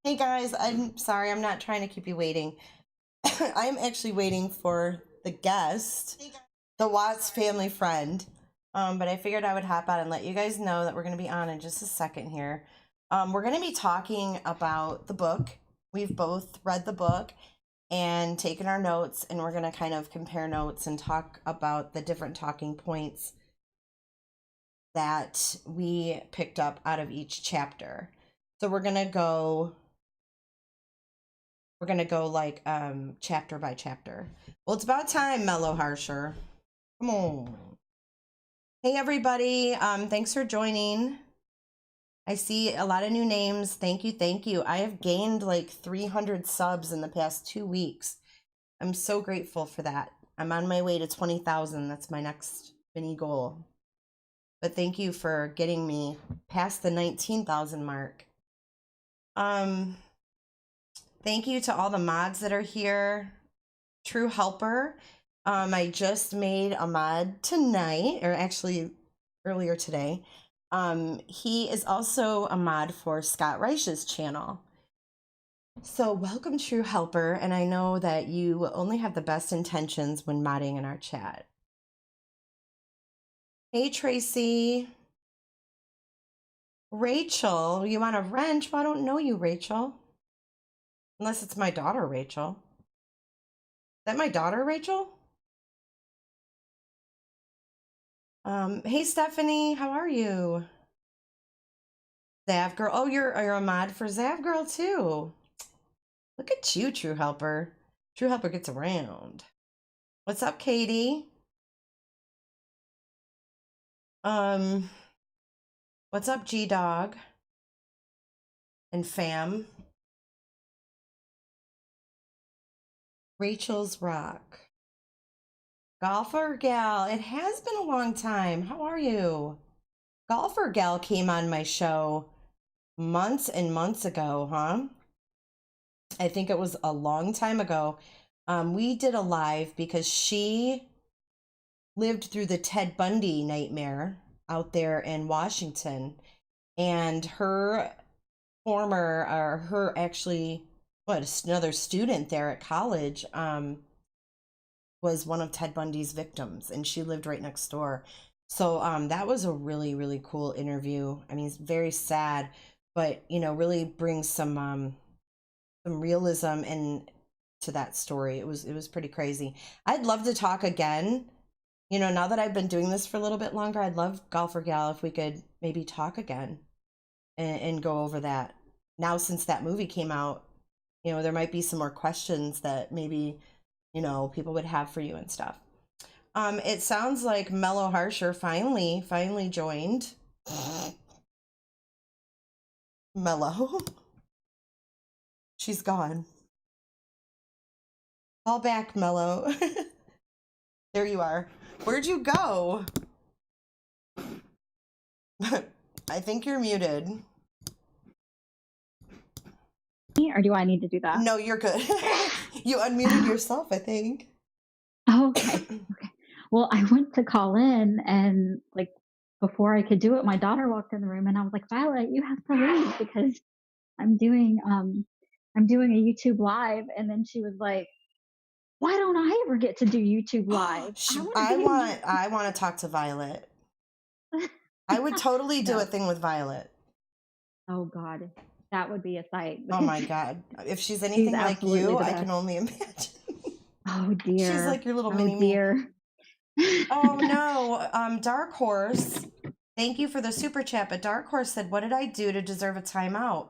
Hey guys, I'm sorry, I'm not trying to keep you waiting. I'm actually waiting for the guest, the Watts family friend. But I figured I would hop on and let you guys know that we're going to be on in just a second here. We're going to be talking about the book. We've both read the book and taken our notes, and we're going to kind of compare notes and talk about the different talking points that we picked up out of each chapter. So we're going to go like chapter by chapter. Well, it's about time, Mellow Harsher. Come on. Hey everybody, thanks for joining. I see a lot of new names. Thank you, thank you. I have gained like 300 subs in the past 2 weeks. I'm so grateful for that. I'm on my way to 20,000. That's my next mini goal. But thank you for getting me past the 19,000 mark. Thank you to all the mods that are here. True Helper. I just made a mod tonight, or actually earlier today. He is also a mod for Scott Reich's channel. So welcome, True Helper, and I know that you only have the best intentions when modding in our chat. Hey, Tracy. Rachel, you want a wrench? Well, I don't know you, Rachel. Unless it's my daughter, Rachel. Is that my daughter, Rachel? Hey, Stephanie, how are you? Zav Girl. Oh, you're a mod for Zav Girl too. Look at you, True Helper. True Helper gets around. What's up, Katie? What's up, G Dog and fam? Rachel's Rock. Golfer Gal, it has been a long time. How are you? Golfer Gal came on my show months and months ago, huh? I think it was a long time ago. We did a live because she lived through the Ted Bundy nightmare out there in Washington, and her another student there at college was one of Ted Bundy's victims, and she lived right next door. So that was a really, really cool interview. I mean, it's very sad, but really brings some realism into that story. It was pretty crazy. I'd love to talk again. Now that I've been doing this for a little bit longer, I'd love, Golfer Gal, if we could maybe talk again and go over that. Now, since that movie came out, there might be some more questions that maybe, people would have for you and stuff. It sounds like Mellow Harsher finally joined. Mellow. She's gone. Call back, Mellow. There you are. Where'd you go? I think you're muted. Or do I need to do that? No, you're good. You unmuted yourself, I think. Oh, okay. Okay. Well, I went to call in, and like before I could do it, my daughter walked in the room, and I was like, Violet, you have to leave because I'm doing a YouTube live. And then she was like, why don't I ever get to do YouTube live? I want to talk to Violet. I would totally do No. a thing with Violet. Oh God, that would be a sight. Oh my God. If she's anything like you, I can only imagine. Oh dear. She's like your little mini me. Oh no. Dark Horse. Thank you for the super chat, but Dark Horse said, what did I do to deserve a timeout?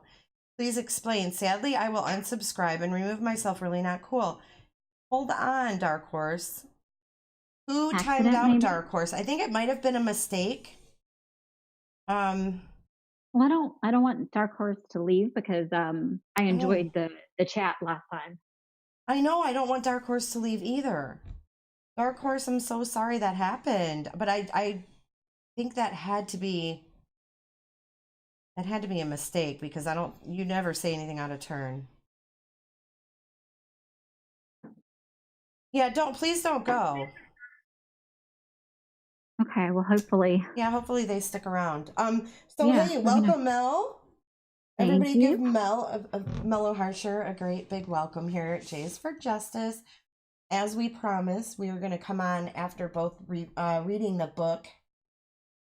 Please explain. Sadly, I will unsubscribe and remove myself. Really not cool. Hold on, Dark Horse. Who timed out Dark Horse? I think it might have been a mistake. Well, I don't want Dark Horse to leave because I enjoyed the chat last time. I know, I don't want Dark Horse to leave either. Dark Horse, I'm so sorry that happened, but I think that had to be a mistake because you never say anything out of turn. Yeah, please don't go. Okay, well, hopefully. Yeah, hopefully they stick around. So yeah, hey, welcome, Mel. Thank Everybody give you. Mellow Harsher a great big welcome here at J's for Justice. As we promised, we were going to come on after both reading the book,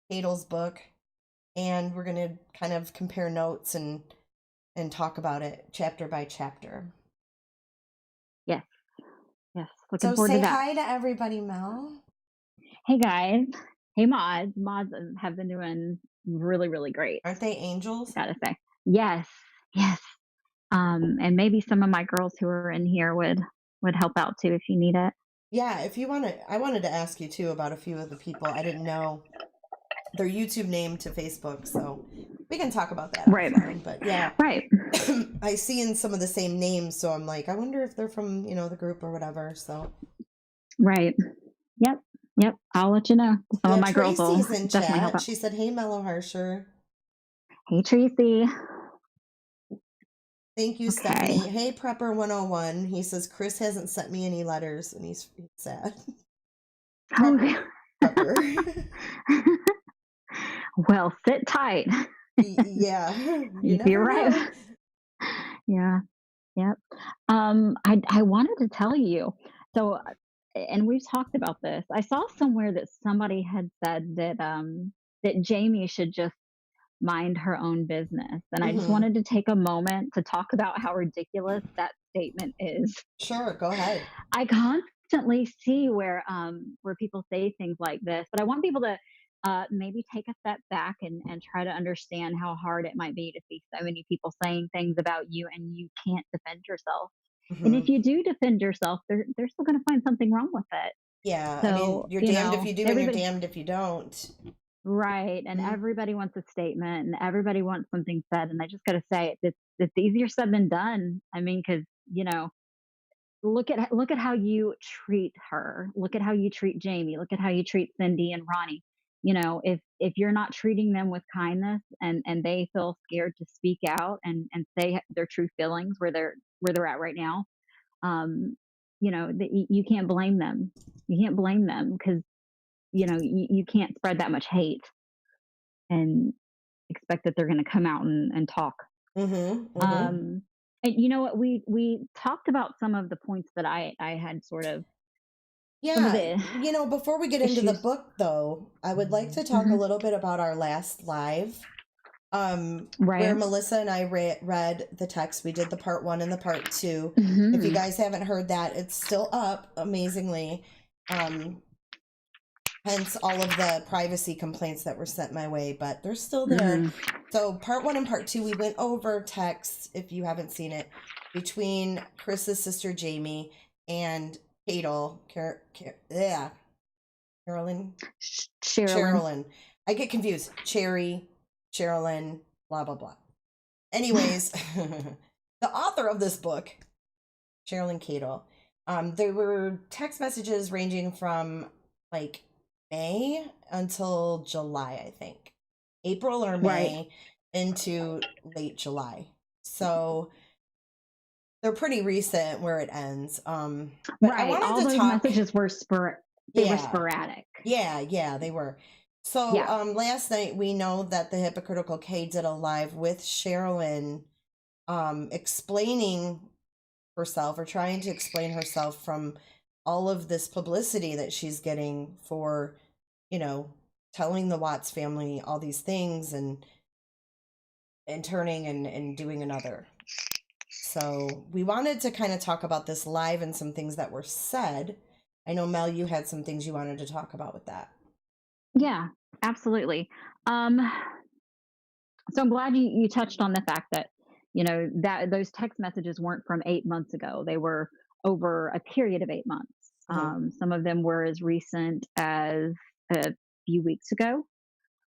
Cato's book, and we're going to kind of compare notes and talk about it chapter by chapter. Yes. Yes. Looking So forward to say that. hi to everybody, Mel. Hey guys. Hey mods. Mods have been doing really, really great. Aren't they angels? I gotta say. Yes. Yes. And maybe some of my girls who are in here would help out too if you need it. Yeah, if you want to, I wanted to ask you too about a few of the people. I didn't know their YouTube name to Facebook, so we can talk about that Right. offline. But yeah, Right. I see in some of the same names, so I'm like, I wonder if they're from, the group or whatever. So Right. Yep. Yep. I'll let you know. Some of yeah, my girls will Tracy's in definitely help chat. out. She said, "Hey, Mellow Harsher." Hey Tracy. Thank you, Okay. Stephanie. Hey, Prepper 101. He says Chris hasn't sent me any letters, and he's sad. Oh, Prepper. well, sit tight. Yeah, you You're never know. right. Yeah. Yep. I wanted to tell you. So, and we've talked about this. I saw somewhere that somebody had said that Jamie should just mind her own business, and I just Hmm. wanted to take a moment to talk about how ridiculous that statement is. Sure, go ahead. I constantly see where people say things like this, but I want people to maybe take a step back and try to understand how hard it might be to see so many people saying things about you and you can't defend yourself. And if Hmm. you do defend yourself, they're still going to find something wrong with it. Yeah, I mean, So you're damned if you do and you're everybody, damned if you don't. right? And Mhm. everybody wants a statement, and everybody wants something said. And I just got to say, it's easier said than done. I mean, because look at how you treat her. Look at how you treat Jamie. Look at how you treat Cindy and Ronnie. If you're not treating them with kindness and they feel scared to speak out and say their true feelings where they're at right now, you can't blame them. You can't blame them because you can't spread that much hate and expect that they're going to come out and talk. Mhm. Mhm. Um, and you know what? We talked about some of the points that I had sort of some of Yeah, the before we get into the issues. book though, I would like to talk a Mhm. little bit about our last live where Right. Melissa and I read the text. We did the part 1 and the part 2. If you Mhm. guys haven't heard that, it's still up amazingly. Um hence all of the privacy complaints that were sent my way, but they're still there. Mhm. So part 1 and part 2, we went over text, if you haven't seen it, between Chris's sister Jamie and Cadel, Carolyn, Sherilyn. Sherilyn. I get confused. Cherry, Sherilyn, blah blah blah. Anyways, the author of this book, Sherilyn Cadel, there were text messages ranging from like May until July, I think. April or Right. May into late July. So they're pretty recent where it ends. But I Right. All wanted to those talk, messages were they were yeah, sporadic. yeah, they were. So Yeah. last night we know that the Hypocritical K did a live with Sherilyn explaining herself or trying to explain herself from all of this publicity that she's getting for, you know, telling the Watts family all these things and turning and doing another. So we wanted to kind of talk about this live and some things that were said. I know Mel, you had some things you wanted to talk about with that. Yeah. Absolutely. Um, so I'm glad you touched on the fact that that those text messages weren't from 8 months ago. They were over a period of 8 months. Hmm. Some of them were as recent as a few weeks ago.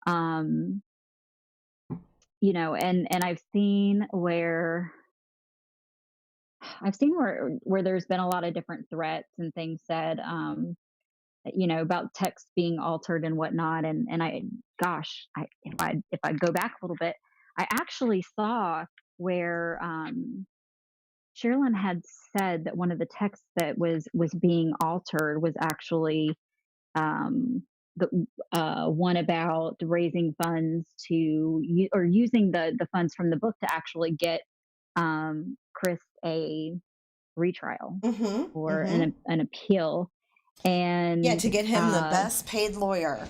Um, and I've seen where there's been a lot of different threats and things said, about text being altered and whatnot. And if I go back a little bit, I actually saw where Sherilyn had said that one of the texts that was being altered was actually the one about raising funds or using the funds from the book to actually get Chris a retrial Mhm. or Mhm. an appeal. Yeah, And to get him the best paid lawyer.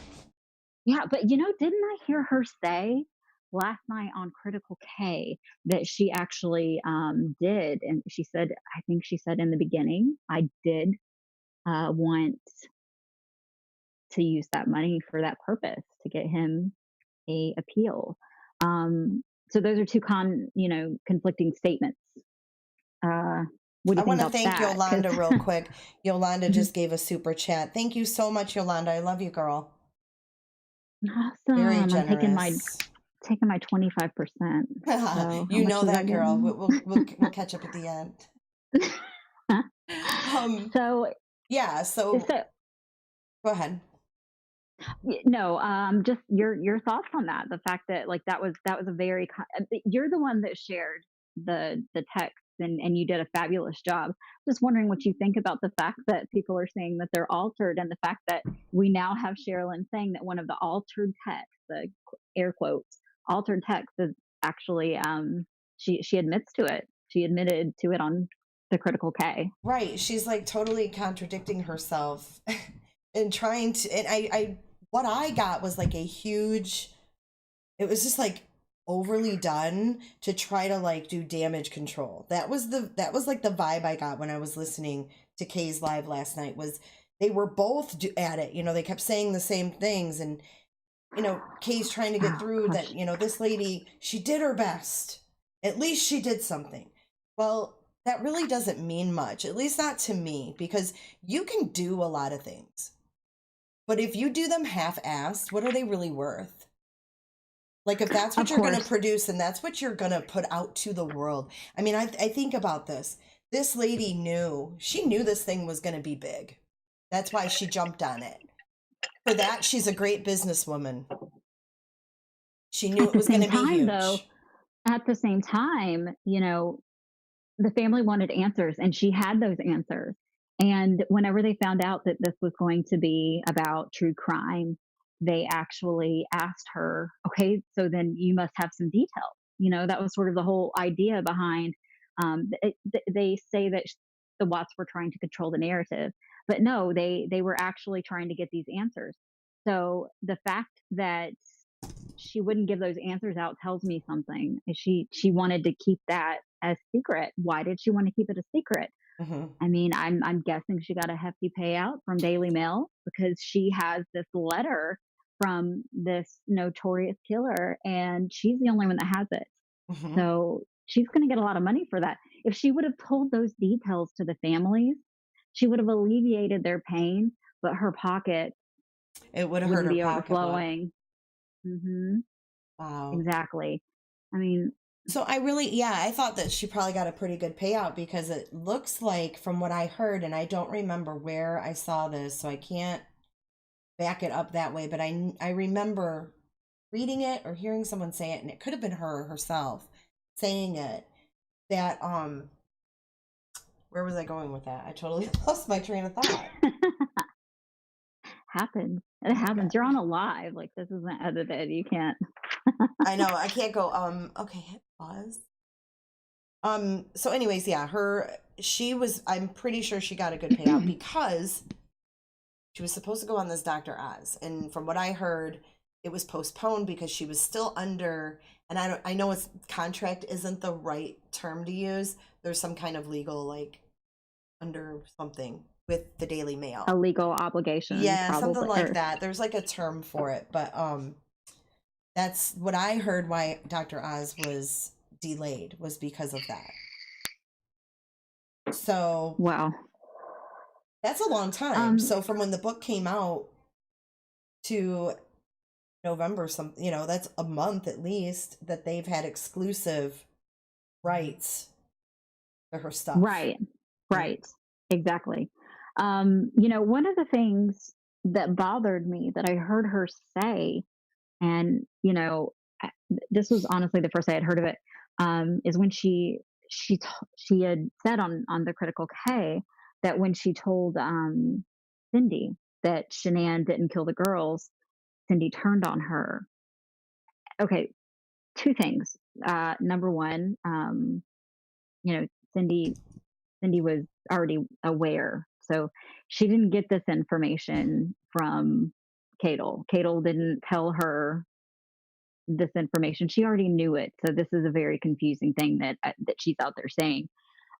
yeah, but didn't I hear her say last night on Critical K that she actually did? And she said, I think she said in the beginning, I did want to use that money for that purpose to get him a appeal. So those are two conflicting statements. Uh, what do I you think wanna about thank that? Because Yolanda real quick. Yolanda just gave a super chat. Thank you so much, Yolanda. I love you, girl. Very awesome. I'm generous. taking my 25%. So how You much know is that that, girl. getting? We'll catch up at the end. Um, so yeah, so so go ahead. no, just your thoughts on that. The fact that like that was a very you're the one that shared the text and you did a fabulous job. Just wondering what you think about the fact that people are saying that they're altered and the fact that we now have Sherilyn saying that one of the altered texts, the air quotes, altered text is actually she admits to it. She admitted to it on the Critical K. Right. She's like totally contradicting herself and trying to, and what I got was like a huge, it was just like overly done to try to like do damage control. That was like the vibe I got when I was listening to Kay's live last night was they were both at it. You know, they kept saying the same things and, Kay's trying to get Oh through that, gosh. this lady, she did her best. At least she did something. Well, that really doesn't mean much, at least not to me, because you can do a lot of things. But if you do them half assed, what are they really worth? Like, if that's what Of you're going to course. produce and that's what you're going to put out to the world. I mean, I think about this. This lady she knew this thing was going to be big. That's why she jumped on it. For that, she's a great businesswoman. She knew At it the was going same to be time, though, huge. at the same time, the family wanted answers and she had those answers. And whenever they found out that this was going to be about true crime, they actually asked her, okay, so then you must have some details. That was sort of the whole idea behind. They say that the Watts were trying to control the narrative, but no, they were actually trying to get these answers. So the fact that she wouldn't give those answers out tells me something. She wanted to keep that as secret. Why did she want to keep it a secret? Hmm. I mean, I'm guessing she got a hefty payout from Daily Mail because she has this letter from this notorious killer, and she's the only one that has it. Hmm. So she's going to get a lot of money for that. If she would have told those details to the families, she would have alleviated their pain, but her pocket It would have hurt wouldn't her be pocketbook. overflowing. Hmm. Wow. Exactly. I mean, So yeah, I thought that she probably got a pretty good payout because it looks like, from what I heard, and I don't remember where I saw this, so I can't back it up that way, but I remember reading it or hearing someone say it, and it could have been her herself saying it, that where was I going with that? I totally lost my train of thought. happens. It Oh my happens. You're god. on a live. Like this isn't edited. You can't. I know, I can't go okay, hit pause. So anyways, yeah, I'm pretty sure she got a good payout because she was supposed to go on this Dr. Oz, and from what I heard, it was postponed because she was still under, and I know it's contract isn't the right term to use. There's some kind of legal, like, under something with the Daily A Mail. legal obligation, Yeah, something probably. like Or that. There's like a term for it, but that's what I heard why Dr. Oz was delayed was because of that. So well, that's a long time. um, So from when the book came out to November, that's a month at least that they've had exclusive rights to her stuff. right, right, exactly. One of the things that bothered me that I heard her say, and this was honestly the first I had heard of it, is when she had said on the Critical K that when she told Cindy. that Shanann didn't kill the girls, Cindy turned on her. Okay, two things. Number one, you know, Cindy Cindy was already aware, so she didn't get this information from Cadel. Cadel didn't tell her this information. She already knew it. So this is a very confusing thing that she's out there saying.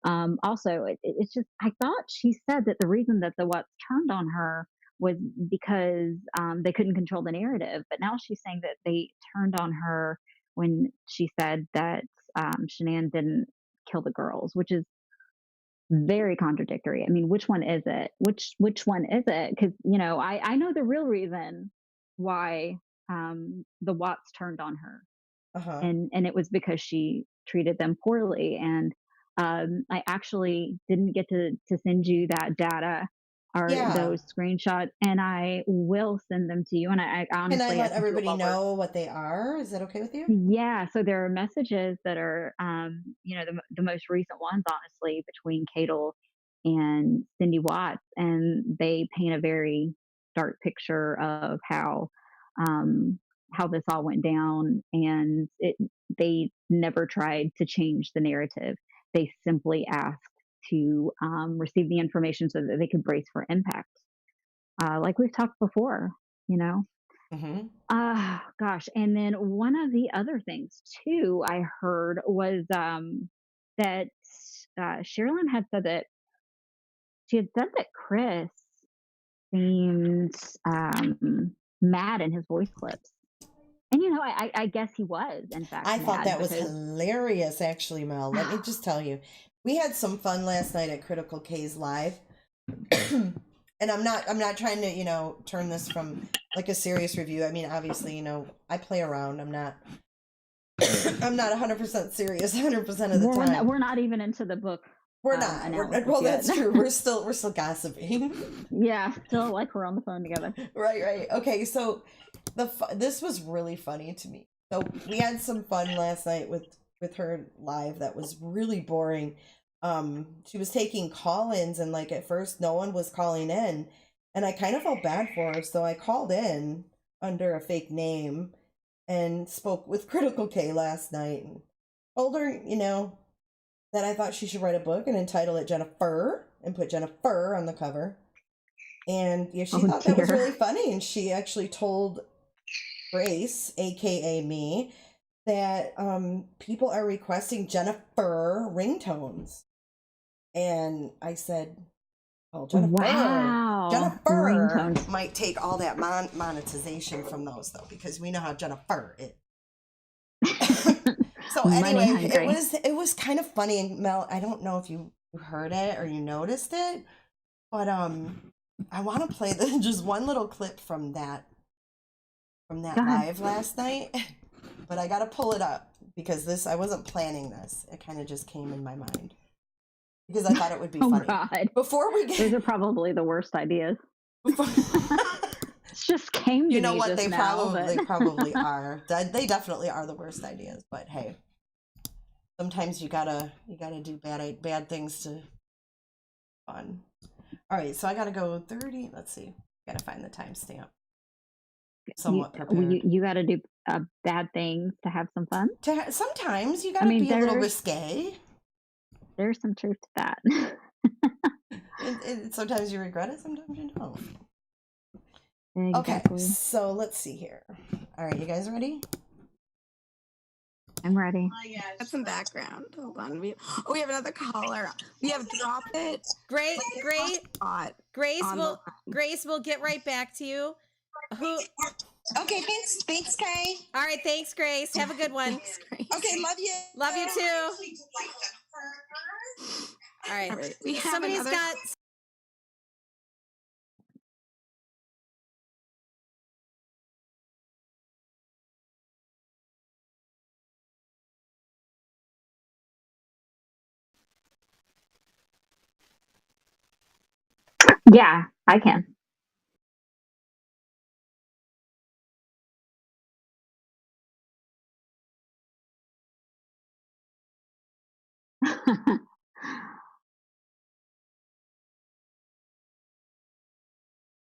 Also, it's just I thought she said that the reason that the Watts turned on her was because they couldn't control the narrative. But now she's saying that they turned on her when she said that Shanann didn't kill the girls, which is very contradictory. I mean, which one is it? Which one is it? Because I know the real reason why the Watts turned on her, Uh-huh. and it was because she treated them poorly. And I actually didn't get to send you that data or Yeah. those screenshots, and I will send them to you. And I Can I honestly, I let think you'll everybody love her. know what they are? Is that okay with you? Yeah, so there are messages that are, the most recent ones, honestly, between Cadel and Cindy Watts, and they paint a very dark picture of how this all went down, and they never tried to change the narrative. They simply asked to receive the information so that they could brace for impact, like we've talked before, you know. Mm-hmm. Gosh, and then one of the other things too I heard was, that, Sherilyn had said that she had said that Chris seemed, mad in his voice clips. And, I guess he was, in fact, I thought mad that was because hilarious, actually, Mel. Let me just tell you. We had some fun last night at Critical K's Live. And I'm not trying to, turn this from like a serious review. I mean, obviously, I play around. I'm not I'm not 100% serious 100% of the time. we're not even into the book, We're not. analysis Well, yet. that's true. We're still gossiping. Yeah, still like we're on the phone together. Right. Okay, so this was really funny to me. So we had some fun last night with her live that was really boring. She was taking call-ins, and like at first no one was calling in, and I kind of felt bad for her, so I called in under a fake name and spoke with Critical K last night and told her, that I thought she should write a book and entitle it Jennifer and put Jennifer on the cover. And yeah, she Oh thought that was really dear. funny. And she actually told Grace, aka me, that people are requesting Jennifer ringtones. And I said, "Oh, Wow, Jennifer ringtones. might take all that monetization from those though, because we know how Jennifer is." So Money anyway, it hungry. was it was kind of funny. And Mel, I don't know if you heard it or you noticed it, but I want to play just one little clip from Go that ahead. live last night, but I got to pull it up because I wasn't planning this. It kind of just came in my mind because I thought it would be Oh funny. God. Before we Those get are probably the worst ideas. before, It just came you to know me what, just they now, probably but they probably are. They definitely are the worst ideas, but hey, sometimes you gotta do bad things to fun. All right, so I gotta go 30. Let's see. Gotta find the timestamp. you Somewhat you, prepared. you got to do bad things to have some fun. Sometimes you I gotta mean, be a little there's risque. there's some truth to that. Sometimes you regret it, sometimes you don't. Okay, Exactly. so let's see here. All right, you guys ready? I'm ready. That's some background. Hold on. We have another caller. We have drop it. Great, great. Spot Grace on will the Grace will get right back to you. Who? Okay, thanks, Kay. All right, thanks, Grace. Have a good one. Thanks, Grace. Okay, love you. Love you too. All right. All right. We have Somebody's another. got. Yeah, I can.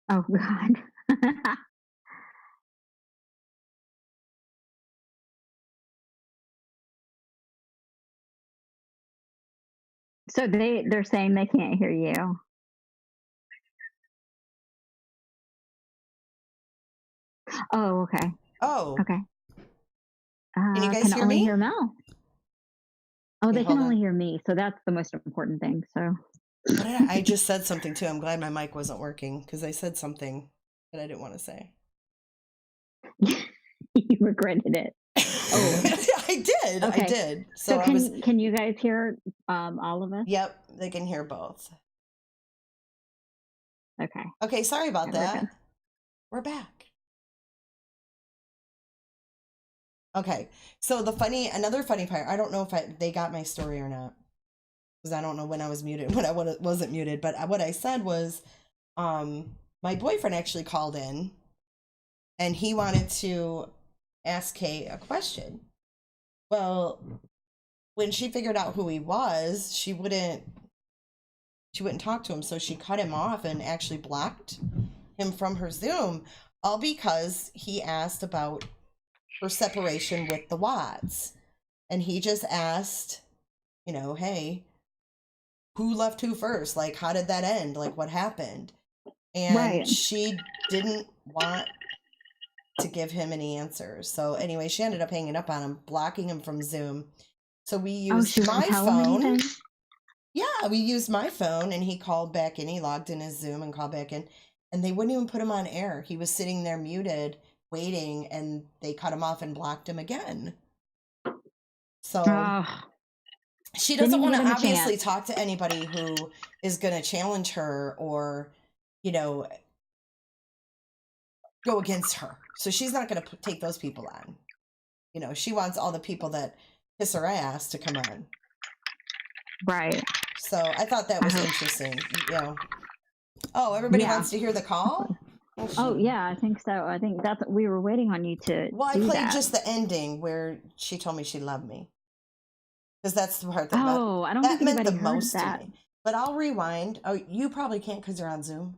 Oh God. So they're saying they can't hear you. Oh, okay. Oh, Okay. can you guys Can hear only me? hear Mel. Oh, Okay, they can hold only on. hear me, so that's the most important thing. So What did I just said something too. I'm glad my mic wasn't working because I said something that I didn't want to say. you regretted it. Oh, I did. I okay. did. So So I was, can you guys hear all of us? yep, they can hear both. Okay. Okay, sorry about Yeah, we're that. good. We're back. Okay, so another funny part, I don't know if they got my story or not, because I don't know when I was muted, when I wasn't muted, but what I said was, my boyfriend actually called in, and he wanted to ask Kate a question. Well, when she figured out who he was, she wouldn't talk to him, so she cut him off and actually blocked him from her Zoom, all because he asked about her separation with the Watts. And he just asked, hey, who left who first? Like, how did that end? Like, what happened? And Right. she didn't want to give him any answers. So anyway, she ended up hanging up on him, blocking him from Zoom. So we used she won't my tell him phone. anything? Yeah, we used my phone, and he called back in. He logged in his Zoom and called back in, and they wouldn't even put him on air. He was sitting there muted, waiting, and they cut him off and blocked him again. So she Didn't doesn't even want to give him a obviously chance. talk to anybody who is going to challenge her or, go against her. So she's not going to take those people on. She wants all the people that kiss her ass to come on. Right. So I thought that was interesting. Oh, everybody wants to hear the call? Oh yeah, I think so. I think that's we were waiting on you to. Well, I do played that. just the ending where she told me she loved me, because that's the part that I don't that think meant the anybody heard most that. to me. But I'll rewind. Oh, you probably can't because you're on Zoom.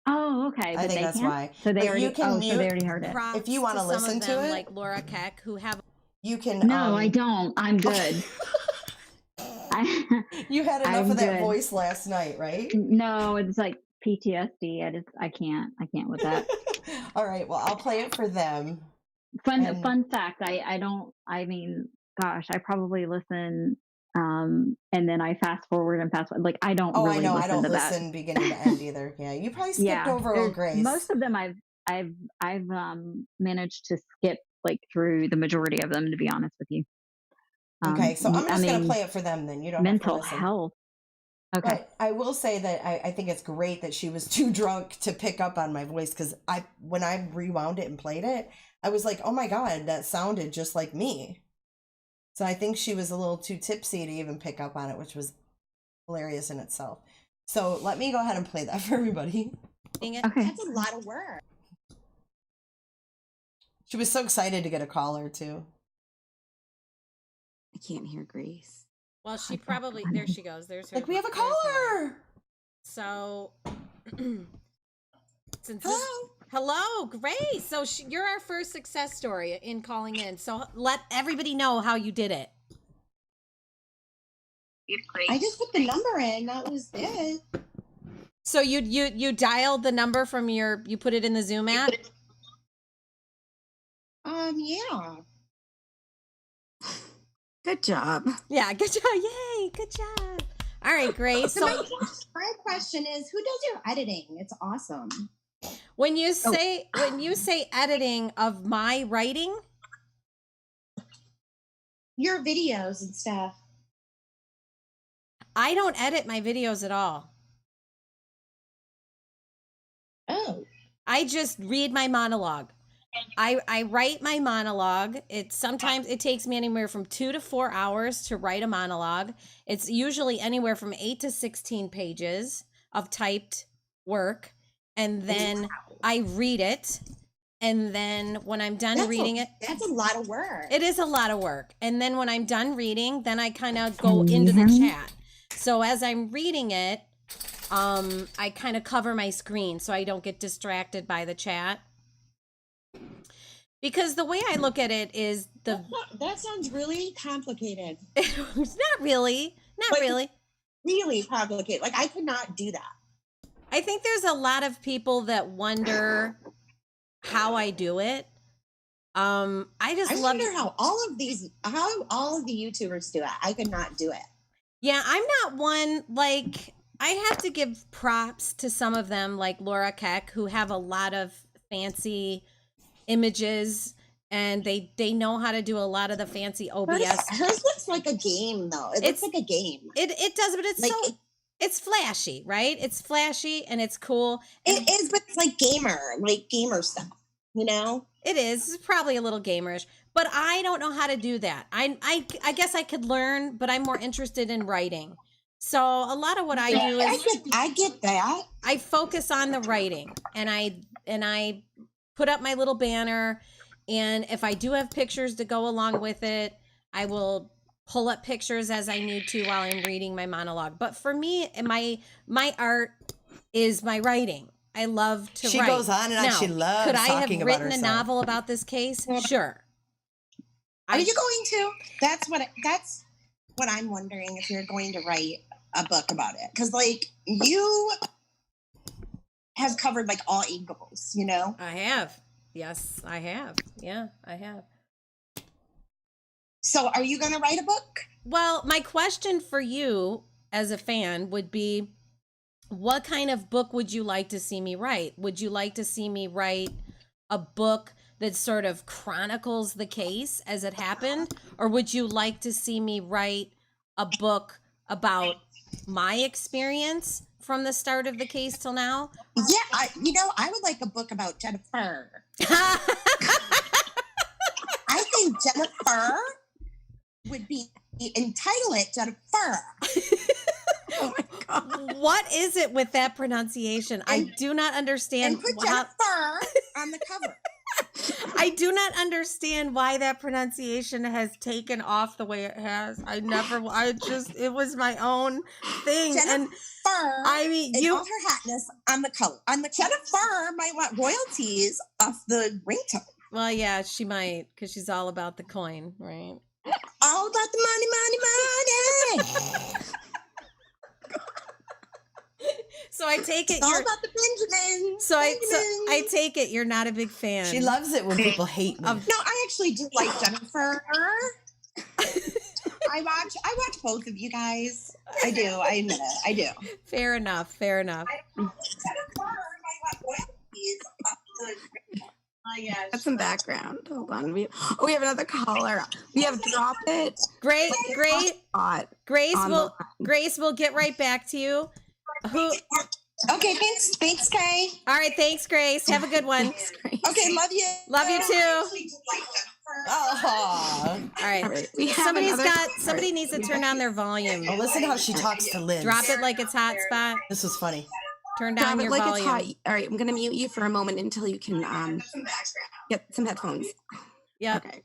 Oh, okay. I But think they that's can't? why. So they But already. you can mute. So they already heard it. Props If you want to some listen of to them, it, like Laura Keck, who have. you can. No, I don't. I'm good. You had enough I'm of that good. voice last night, right? No, it's like PTSD. I can't with that. All right. Well, I'll play it for them. Fun fact. I mean, gosh, I probably listen. And then I fast forward and fast forward. Like I don't. Oh, really I know. Listen I don't to listen beginning to end either. Yeah, you probably skipped over Old Grace. Most of them I've managed to skip like through the majority of them, to be honest with you. Okay, so I'm just gonna play it for them then. You don't have to listen. Mental health. Okay. But I will say that I think it's great that she was too drunk to pick up on my voice, because when I rewound it and played it, I was like, oh my God, that sounded just like me. So I think she was a little too tipsy to even pick up on it, which was hilarious in itself. So let me go ahead and play that for everybody. Okay. That's a lot of work. She was so excited to get a caller too. I can't hear Grace. Well, she probably. There she goes. There's her. Like, we have a caller. So, Hello. Hello, Grace. So you're our first success story in calling in. So let everybody know how you did it. I just put the number in. That was it. So you dialed the number from you put it in the Zoom app? Yeah. Good job. Yeah, good job. Yay, good job. All right, Grace. So So my question is, who does your editing? It's awesome. when you say editing of my writing, Your videos and stuff. I don't edit my videos at all. Oh. I just read my monologue. I write my monologue. Sometimes it takes me anywhere from 2 to 4 hours to write a monologue. It's usually anywhere from 8 to 16 pages of typed work. And then I read it. And then when I'm done reading it, that's a lot of work. it is a lot of work. And then when I'm done reading, then I kind of go into the chat. So as I'm reading it, I kind of cover my screen so I don't get distracted by the chat. Because the way I look at it is That sounds really complicated. Not really. Not really. Really complicated. Like, I could not do that. I think there's a lot of people that wonder how I do it. I wonder how all of the YouTubers do it. I could not do it. Yeah, I'm not one, like, I have to give props to some of them, like Laura Keck, who have a lot of fancy images, and they know how to do a lot of the fancy OBS. Hers looks like a game, though. It looks like a game. It does, but it's like, it's flashy, right? It's flashy and it's cool. It is, but it's like gamer stuff, you know? It is. It's probably a little gamerish, but I don't know how to do that. I guess I could learn, but I'm more interested in writing. So a lot of what I do is I get that. I focus on the writing, and I put up my little banner, and if I do have pictures to go along with it, I will pull up pictures as I need to while I'm reading my monologue. But for me, my art is my writing. I love to write. She goes on and on. She loves could I have talking about written herself. a novel about this case? Sure. Are you going to? That's what I'm wondering, if you're going to write a book about it. Because, like, you have covered, like, all angles, you know? I have. Yes, I have. Yeah, I have. So are you going to write a book? Well, my question for you as a fan would be, what kind of book would you like to see me write? Would you like to see me write a book that sort of chronicles the case as it happened? Or would you like to see me write a book about my experience from the start of the case till now? Yeah, I would like a book about Jennifer. I think Jennifer would be entitled Jennifer. Oh my God. What is it with that pronunciation? I do not understand. And put Jennifer on the cover. I do not understand why that pronunciation has taken off the way it has. It was my own thing. Jennifer, and I mean, all her hotness on the color. Jennifer might want royalties off the ringtone. Well, yeah, she might, because she's all about the coin, right? All about the money, money, money. So I take it it's all about the Benjamins. I take it you're not a big fan. She loves it when people hate me. No, I actually do like Jennifer. I watch both of you guys. I do. I admit it. I do. Fair enough. Jennifer might want royalties off the That's some background. Hold on. We have another caller. We have Drop It. Great. Grace will get right back to you. Okay, thanks, Kay. All right, thanks, Grace. Have a good one. Okay, love you. Love you too. Oh. All right. Somebody needs to turn down their volume. Oh, listen how she talks to Liz. Drop it like it's hotspot. This was funny. Turn down your volume. It's hot. All right, I'm gonna mute you for a moment until you can get some headphones. Yep. Okay.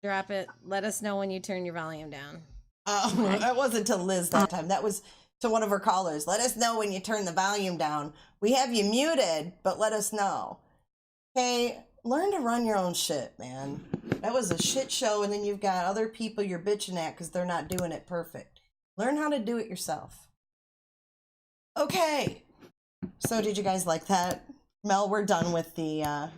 Drop it. Let us know when you turn your volume down. That wasn't to Liz that time. That was to one of her callers. Let us know when you turn the volume down. We have you muted, but let us know. Okay, learn to run your own shit, man. That was a shit show, and then you've got other people you're bitching at because they're not doing it perfect. Learn how to do it yourself. Okay. So did you guys like that? Mel, we're done with the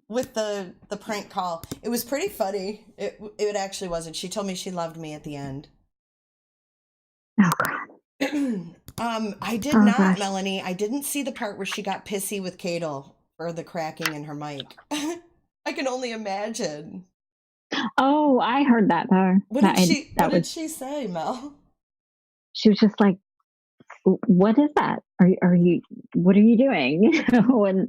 with the prank call. It was pretty funny. It actually wasn't. She told me she loved me at the end. Oh God. I did not, Melanie. I didn't see the part where she got pissy with Cadel for the cracking in her mic. I can only imagine. Oh, I heard that though. What did she say, Mel? She was just like, "What is that? Are you? What are you doing?"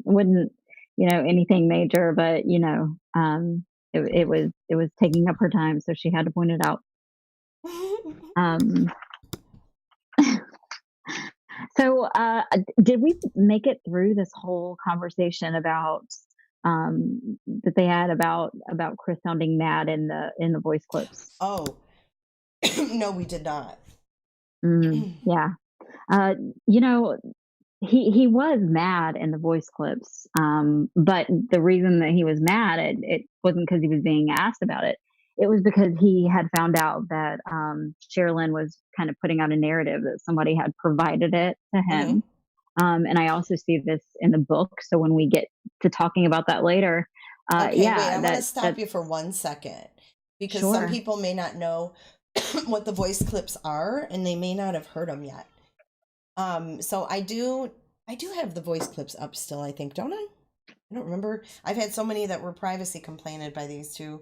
Wouldn't anything major, but it was taking up her time, so she had to point it out. So did we make it through this whole conversation about that they had about Chris sounding mad in the voice clips? Oh, no, we did not. Yeah. You know, he was mad in the voice clips, but the reason that he was mad, it wasn't because he was being asked about it. It was because he had found out that Sherilyn was kind of putting out a narrative that somebody had provided it to Hmm. him. And I also see this in the book. So when we get to talking about that later, Okay, wait, yeah, I want to stop that you for 1 second because some sure. people may not know what the voice clips are and they may not have heard them yet. So I do have the voice clips up still, I think, don't I? I don't remember. I've had so many that were privacy complained by these two.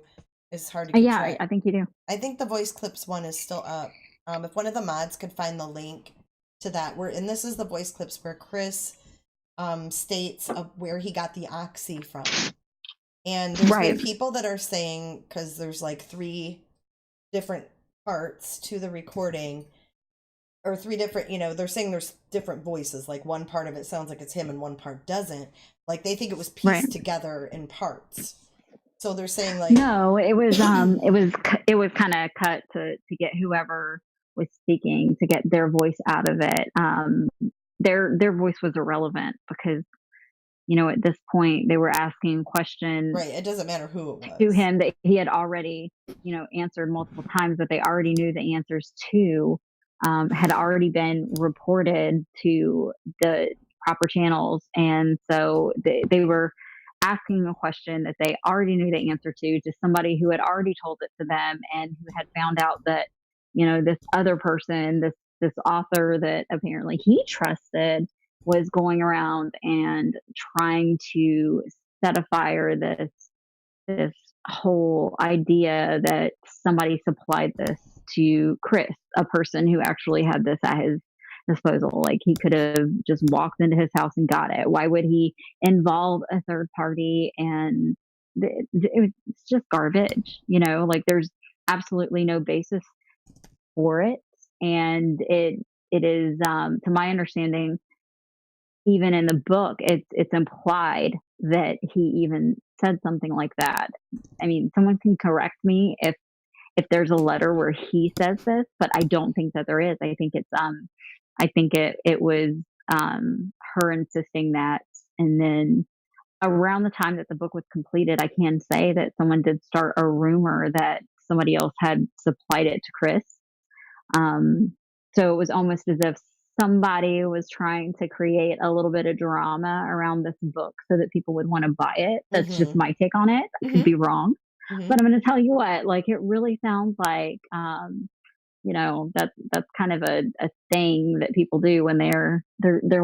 It's hard to keep Yeah, track. I think you do. I think the voice clips one is still up. If one of the mods could find the link to that, and this is the voice clips where Chris states where he got the oxy from. And there's been Right. people that are saying, because there's like 3 different parts to the recording, or 3 different, they're saying there's different voices. Like one part of it sounds like it's him and one part doesn't. Like they think it was Right. pieced together in parts. So they're saying like, No, it was kind of cut to get whoever was speaking to get their voice out of it. Their voice was irrelevant because at this point they were asking questions right, it doesn't matter who it to was. him that he had already answered multiple times, that they already knew the answers to, had already been reported to the proper channels, and so they were asking a question that they already knew the answer to somebody who had already told it to them, and who had found out that this other person, this author that apparently he trusted, was going around and trying to set afire this whole idea that somebody supplied this to Chris, a person who actually had this at his disposal. Like he could have just walked into his house and got it. Why would he involve a third party? And it's just garbage, like there's absolutely no basis for it. And it is, to my understanding, even in the book, it's implied that he even said something like that. I mean, someone can correct me if there's a letter where he says this, but I don't think that there is. I think it was her insisting that, and then around the time that the book was completed, I can say that someone did start a rumor that somebody else had supplied it to Chris. So it was almost as if somebody was trying to create a little bit of drama around this book so that people would want to buy it. That's just my take on it. I could be wrong, but I'm going to tell you what, like, it really sounds like, that's kind of a thing that people do when they're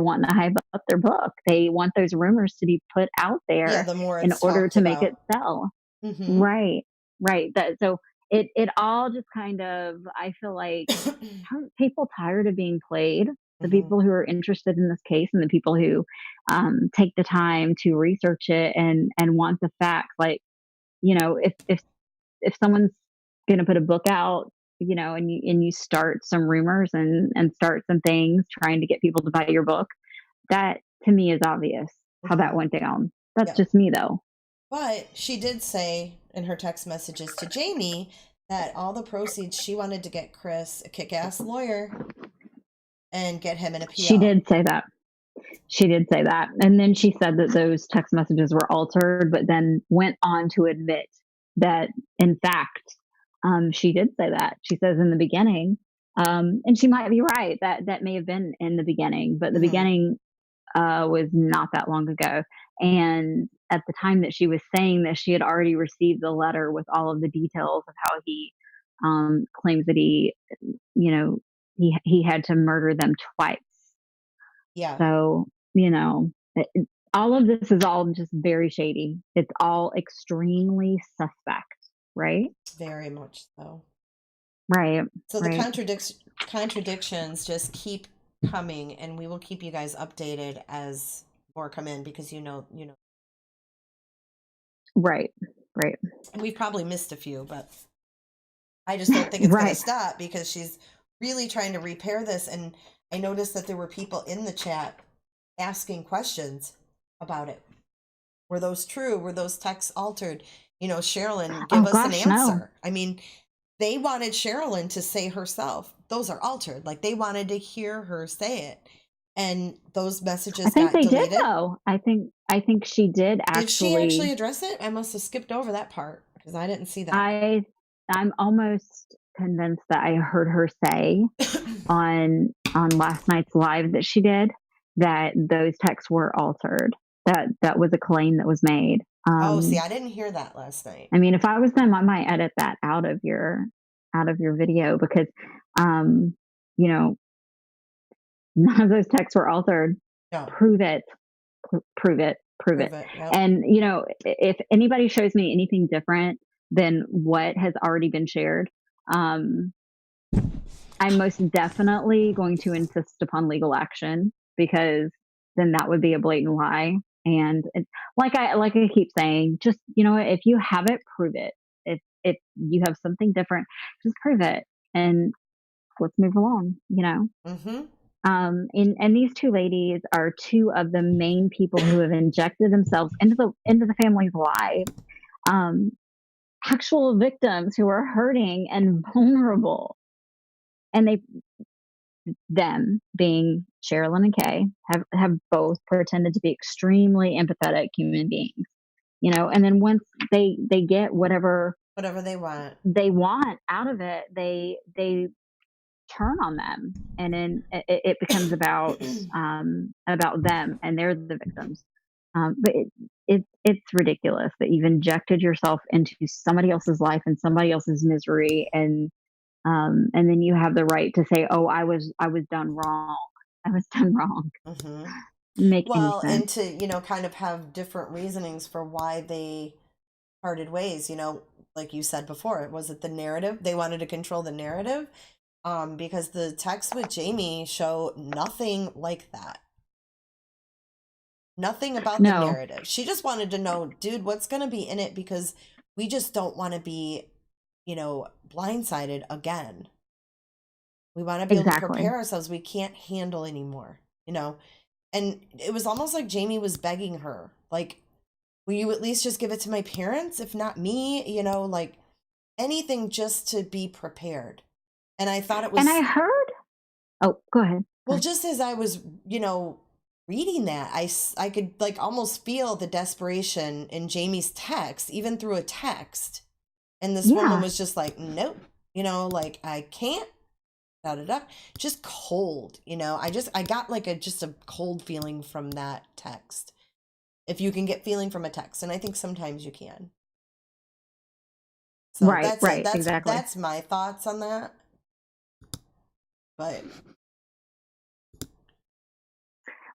wanting to hype up their book. They want those rumors to be put out Yeah, there the more in it's order talked to make it about. sell. Hmm. Right, right. So it all just kind of, I feel like, aren't people tired of being played? The people who are interested in this case, and the people who take the time to research it and want the facts. Like, if someone's going to put a book out, and you start some rumors and start some things trying to get people to buy your book, that to me is obvious how that went down. That's Yeah. just me, though. But she did say in her text messages to Jamie that all the proceeds, she wanted to get Chris a kick-ass lawyer and get him an appeal. She did say that. She did say that. And then she said that those text messages were altered, but then went on to admit that, in fact, she did say that. She says in the beginning, and she might be right, that may have been in the beginning, but the beginning was not that long ago. And at the time that she was saying this, she had already received the letter with all of the details of how he claims that he had to murder them twice. Yeah. So, all of this is all just very shady. It's all extremely suspect, right? Very much so. Right. So the right. contradictions just keep coming, and we will keep you guys updated as more come in, because Right. Right. we've probably missed a few, but I just don't think it's going to Right. stop, because she's really trying to repair this. And I noticed that there were people in the chat asking questions about it. Were those true? Were those texts altered? Sherilyn, give us an answer. No. I mean, they wanted Sherilyn to say herself, those are altered. Like, they wanted to hear her say it, and those I messages think got they did deleted. though. I think she did Did she actually actually. address it? I must have skipped over that part because I didn't see that. I'm almost convinced that I heard her say on last night's live that she did that those texts were altered. That was a claim that was made. Oh, see, I didn't hear that last night. I mean, if I was them, I might edit that out of your video because, you know, none of those texts were altered. No, Prove it. Prove it. prove it. Yep. And, you know, if anybody shows me anything different than what has already been shared, I'm most definitely going to insist upon legal action, because then that would be a blatant lie. And like I keep saying, just, you know, if you have it, prove it. If you have something different, just prove it, and let's move along. You know. Mm-hmm. And these two ladies are two of the main people who have injected themselves into the family's lives. Actual victims who are hurting and vulnerable, and them being Sherilyn and Kay have both pretended to be extremely empathetic human beings, you know. And then once they get whatever they want out of it, they turn on them, and then it becomes about them, and they're the victims. But it's ridiculous that you've injected yourself into somebody else's life and somebody else's misery, and then you have the right to say, "Oh, I was done wrong. I was done wrong." Mm-hmm. Make well, any and sense. to, you know, kind of have different reasonings for why they parted ways. You know, like you said before, was it the narrative? They wanted to control the narrative, because the texts with Jamie show nothing like that. Nothing about the No, narrative. She just wanted to know, dude, what's going to be in it, because we just don't want to be, you know, blindsided again. We want to be able to exactly. prepare ourselves. We can't handle anymore, you know. And it was almost like Jamie was begging her, like, will you at least just give it to my parents, if not me, you know, like anything just to be prepared. And I thought it was. And I heard. Oh, go ahead. Well, just as I was, you know, reading that, I could like almost feel the desperation in Jamie's text, even through a text. And this woman Yeah. was just like, nope, you know, like, I can't, da da da, just cold, you know. I got like just a cold feeling from that text. If you can get feeling from a text, and I think sometimes you can. So Right, that's it. exactly. That's my thoughts on that. But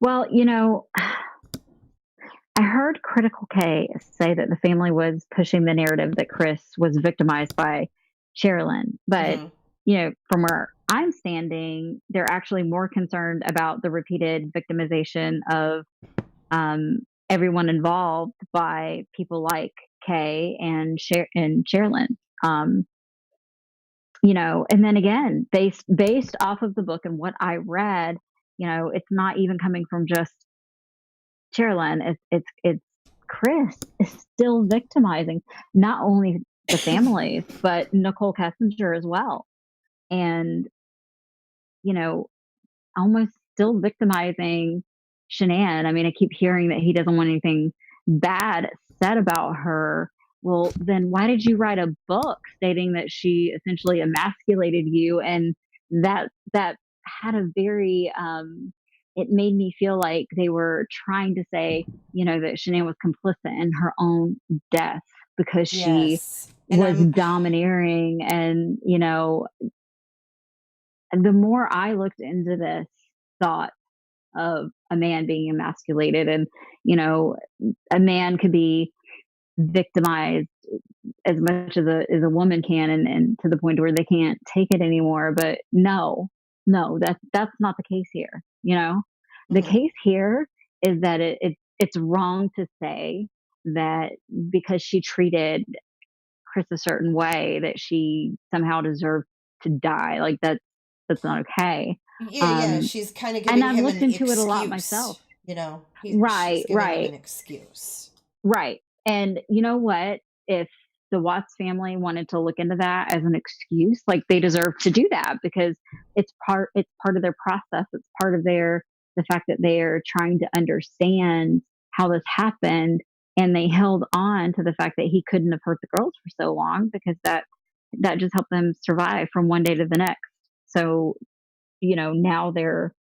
well, you know, I heard Critical K say that the family was pushing the narrative that Chris was victimized by Sherilyn. But, you know, from where I'm standing, they're actually more concerned about the repeated victimization of everyone involved by people like Kay and Sherilyn. You know, and then again, based off of the book and what I read, you know, it's not even coming from just Sherilyn. It's Chris is still victimizing not only the families but Nicole Kessinger as well, and you know, almost still victimizing Shanann. I mean, I keep hearing that he doesn't want anything bad said about her. Well, then why did you write a book stating that she essentially emasculated you? And that had a very it made me feel like they were trying to say, you know, that Shanann was complicit in her own death because she was domineering. And, you know, the more I looked into this thought of a man being emasculated, and, you know, a man could be victimized as much as a woman can, and to the point where they can't take it anymore. But no, that's not the case here. You know, the case here is that it's wrong to say that because she treated Chris a certain way that she somehow deserved to die. Like that's not okay. Yeah, she's kind of giving and I've him looked an into excuse, it a lot myself. You know, Right, she's giving him an excuse. Right. And you know what? If the Watts family wanted to look into that as an excuse, like they deserve to do that because it's part of their process. It's part of the fact that they're trying to understand how this happened, and they held on to the fact that he couldn't have hurt the girls for so long because that just helped them survive from one day to the next. So, now they're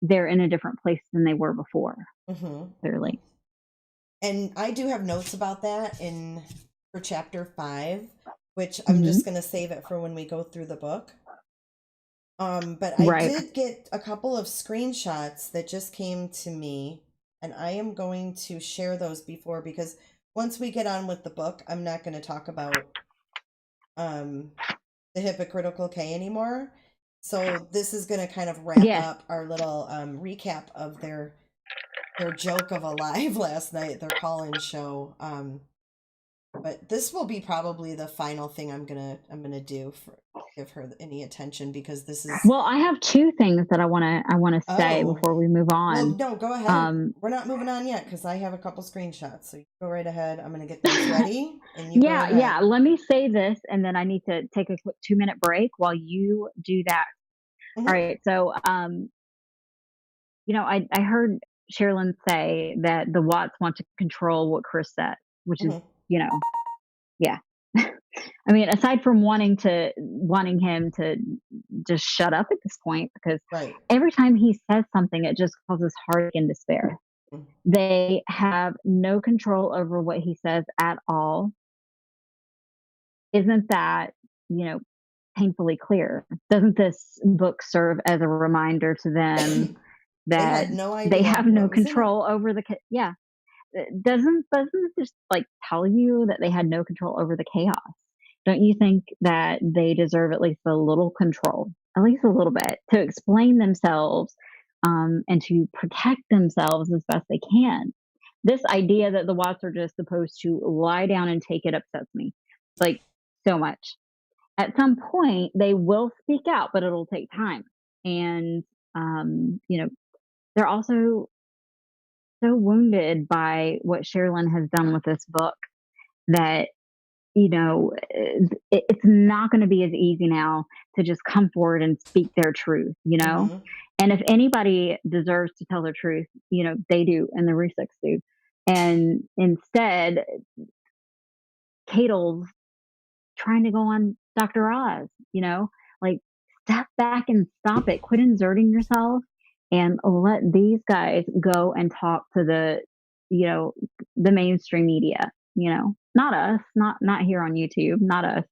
in a different place than they were before. Clearly. And I do have notes about that for chapter 5, which I'm just going to save it for when we go through the book. But I did get a couple of screenshots that just came to me, and I am going to share those because once we get on with the book, I'm not going to talk about the hypocritical K anymore. So this is going to kind of wrap up our little recap of their joke of a live last night, their call-in show. But this will be probably the final thing I'm gonna do for give her any attention, because this is. Well, I have 2 things that I wanna say before we move on. Well, no, go ahead. We're not moving on yet because I have a couple screenshots. So you go right ahead. I'm gonna get those ready, and you. Yeah. Let me say this, and then I need to take a quick 2-minute break while you do that. All right. So, I heard Sherilyn say that the Watts want to control what Chris said, which is, yeah. I mean, aside from wanting him to just shut up at this point, because every time he says something, it just causes heartache and despair. They have no control over what he says at all. Isn't that, painfully clear? Doesn't this book serve as a reminder to them that they have no control over the doesn't it just tell you that they had no control over the chaos? Don't you think that they deserve at least a little control, at least a little bit, to explain themselves and to protect themselves as best they can? This idea that the Watts are just supposed to lie down and take it upsets me so much. At some point, they will speak out, but it'll take time. And, they're also so wounded by what Sherilyn has done with this book that, it's not going to be as easy now to just come forward and speak their truth, And if anybody deserves to tell their truth, they do, and the Ruseks do. And instead, Catel's trying to go on Dr. Oz, step back and stop it. Quit inserting yourself and let these guys go and talk to the mainstream media, not us, not here on YouTube, not us.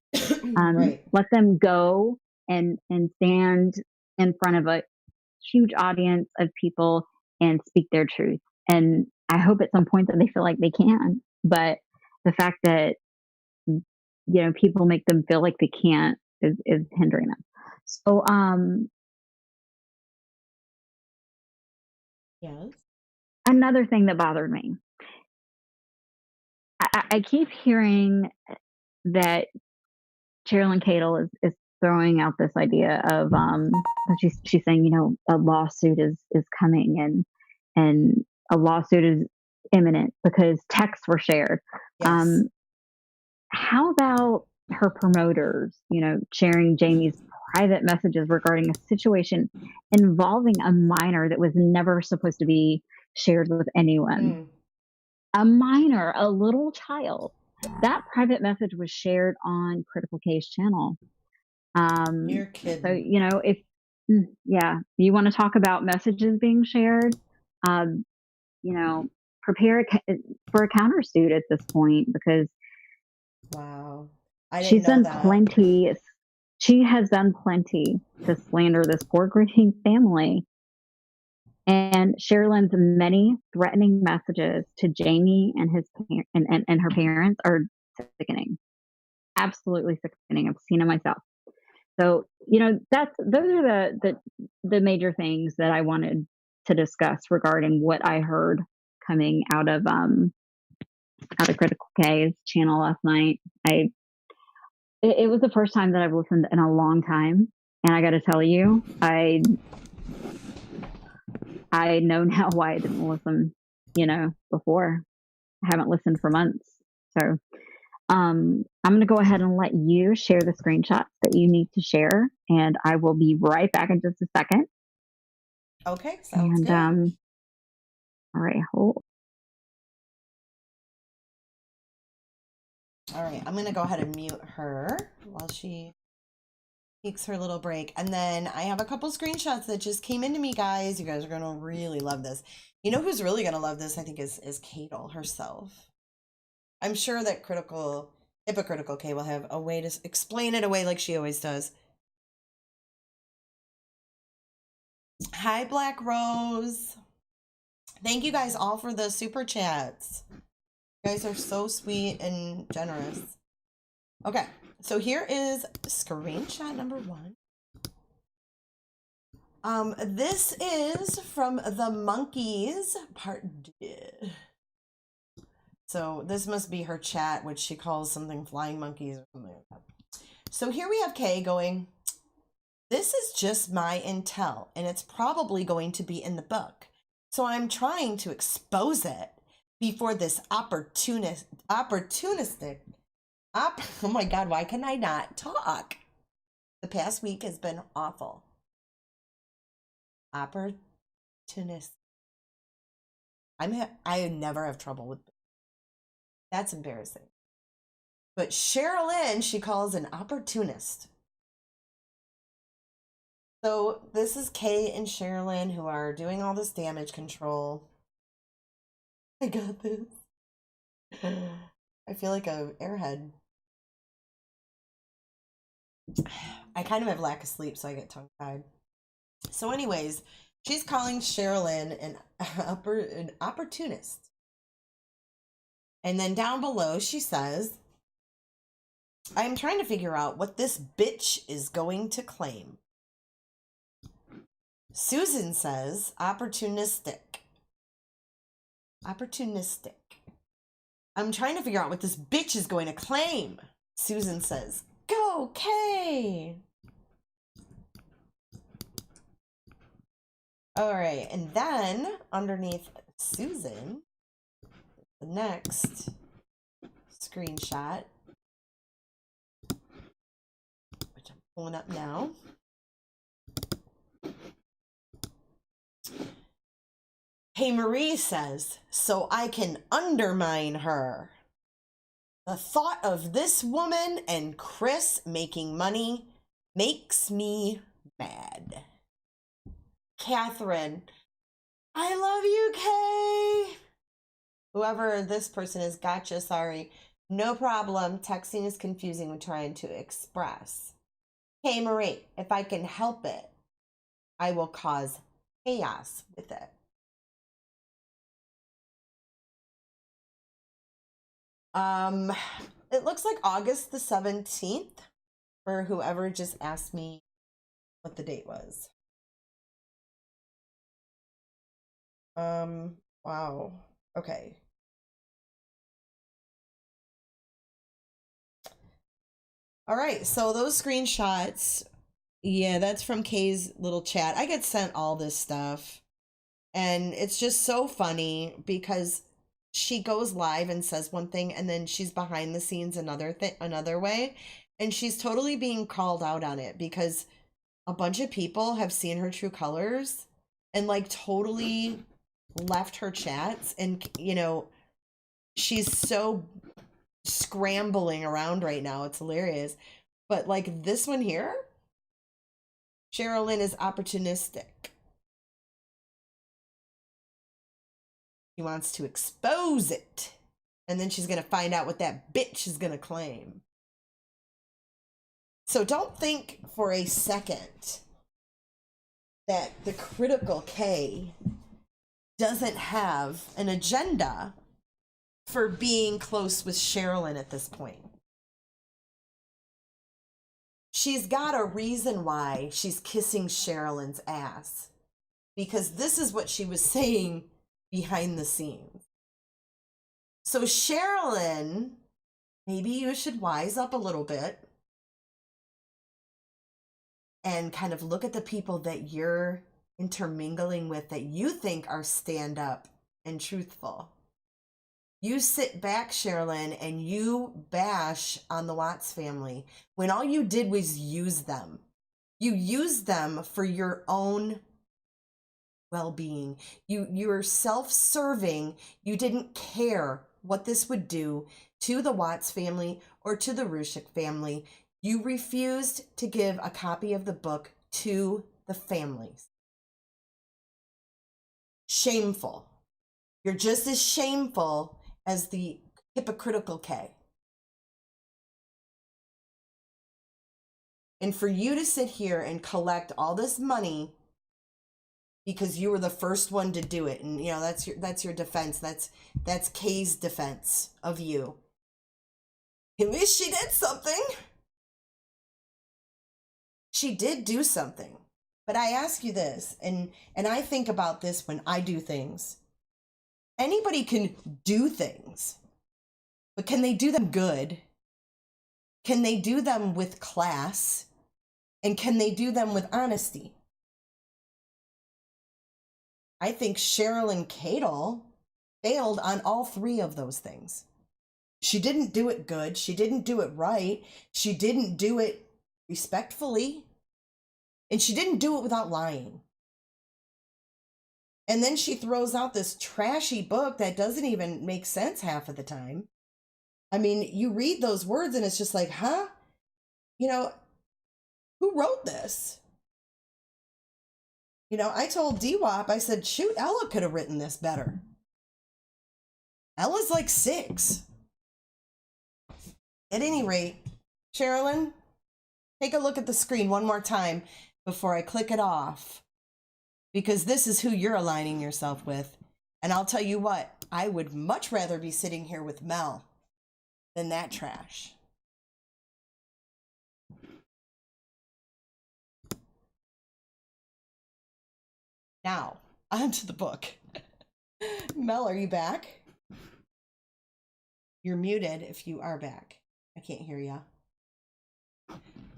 Let them go and stand in front of a huge audience of people and speak their truth. And I hope at some point that they feel like they can, but the fact that people make them feel like they can't is hindering them. So, yes. Another thing that bothered me, I keep hearing that Sherilyn Catel is throwing out this idea of she's saying a lawsuit is coming and a lawsuit is imminent because texts were shared. Yes. How about her promoters, sharing Jamie's private messages regarding a situation involving a minor that was never supposed to be shared with anyone? A minor, a little child. That private message was shared on Critical Case channel. You're kidding. So, if you want to talk about messages being shared, prepare for a countersuit at this point, because wow. She's done plenty. She has done plenty to slander this poor grieving family. And Sherilyn's many threatening messages to Jamie and his and her parents are sickening. Absolutely sickening. I've seen it myself. So, those are the major things that I wanted to discuss regarding what I heard coming out of Critical K's channel last night. It was the first time that I've listened in a long time, and I got to tell you, I know now why I didn't listen, before. I haven't listened for months. So, I'm going to go ahead and let you share the screenshots that you need to share, and I will be right back in just a second. Okay, sounds And good. all right, hold. All right, I'm going to go ahead and mute her while she takes her little break. And then I have a couple screenshots that just came into me, guys. You guys are going to really love this. You know who's really going to love this, I think, is Kadel herself. I'm sure that Hypocritical K will have a way to explain it away like she always does. Hi, Black Rose. Thank you guys all for the super chats. You guys are so sweet and generous. Okay, so here is screenshot number 1. This is from the Monkeys part 2. So this must be her chat, which she calls something flying monkeys or something like that. So here we have Kay going, this is just my intel, and it's probably going to be in the book. So I'm trying to expose it before this opportunistic, oh my God, why can I not talk? The past week has been awful. Opportunist. I never have trouble with. That's embarrassing. But Sherilyn, she calls an opportunist. So this is Kay and Sherilyn who are doing all this damage control. I got this. I feel like a airhead. I kind of have lack of sleep, so I get tongue-tied. So anyways, she's calling Sherilyn an opportunist. And then down below, she says, I am trying to figure out what this bitch is going to claim. Susan says, opportunistic. Opportunistic. I'm trying to figure out what this bitch is going to claim. Susan says, go, Kay. All right, and then underneath Susan, the next screenshot, which I'm pulling up now. Hey, Marie says, so I can undermine her. The thought of this woman and Chris making money makes me mad. Catherine, I love you, Kay. Whoever this person is, gotcha, sorry. No problem. Texting is confusing when trying to express. Hey, Marie, if I can help it, I will cause chaos with it. It looks like August the 17th for whoever just asked me what the date was. Wow. Okay. All right, so those screenshots, yeah, that's from Kay's little chat. I get sent all this stuff, and it's just so funny because she goes live and says one thing, and then she's behind the scenes another way, and she's totally being called out on it because a bunch of people have seen her true colors and like totally left her chats, and she's so scrambling around right now. It's hilarious. But like this one here, Sherilyn is opportunistic. She wants to expose it. And then she's going to find out what that bitch is going to claim. So don't think for a second that the critical K doesn't have an agenda for being close with Sherilyn at this point. She's got a reason why she's kissing Sherilyn's ass, because this is what she was saying behind the scenes. So Sherilyn, maybe you should wise up a little bit and kind of look at the people that you're intermingling with that you think are stand up and truthful. You sit back, Sherilyn, and you bash on the Watts family when all you did was use them. You used them for your own well-being. You're self-serving. You didn't care what this would do to the Watts family or to the Rushik family. You refused to give a copy of the book to the families. Shameful. You're just as shameful as the hypocritical K. And for you to sit here and collect all this money because you were the first one to do it, and you know that's your defense. That's Kay's defense of you. At least she did something. She did do something. But I ask you this, and I think about this when I do things. Anybody can do things, but can they do them good? Can they do them with class? And can they do them with honesty? I think Sherilyn Cadle failed on all three of those things. She didn't do it good. She didn't do it right. She didn't do it respectfully. And she didn't do it without lying. And then she throws out this trashy book that doesn't even make sense half of the time. I mean, you read those words and it's just like, huh? You know, who wrote this? You know, I told DWAP, I said, shoot, Ella could have written this better. Ella's like 6. At any rate, Sherilyn, take a look at the screen one more time before I click it off, because this is who you're aligning yourself with. And I'll tell you what, I would much rather be sitting here with Mel than that trash. Now, on to the book. Mel, are you back? You're muted if you are back. I can't hear you.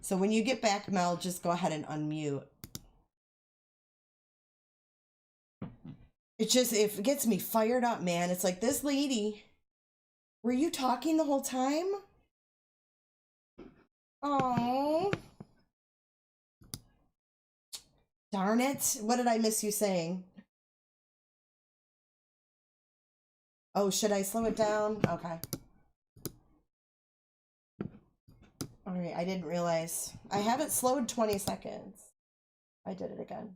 So when you get back, Mel, just go ahead and unmute. It gets me fired up, man. It's like, this lady, were you talking the whole time? Oh, darn it. What did I miss you saying? Oh, should I slow it down? Okay. All right, I didn't realize. I have it slowed 20 seconds. I did it again.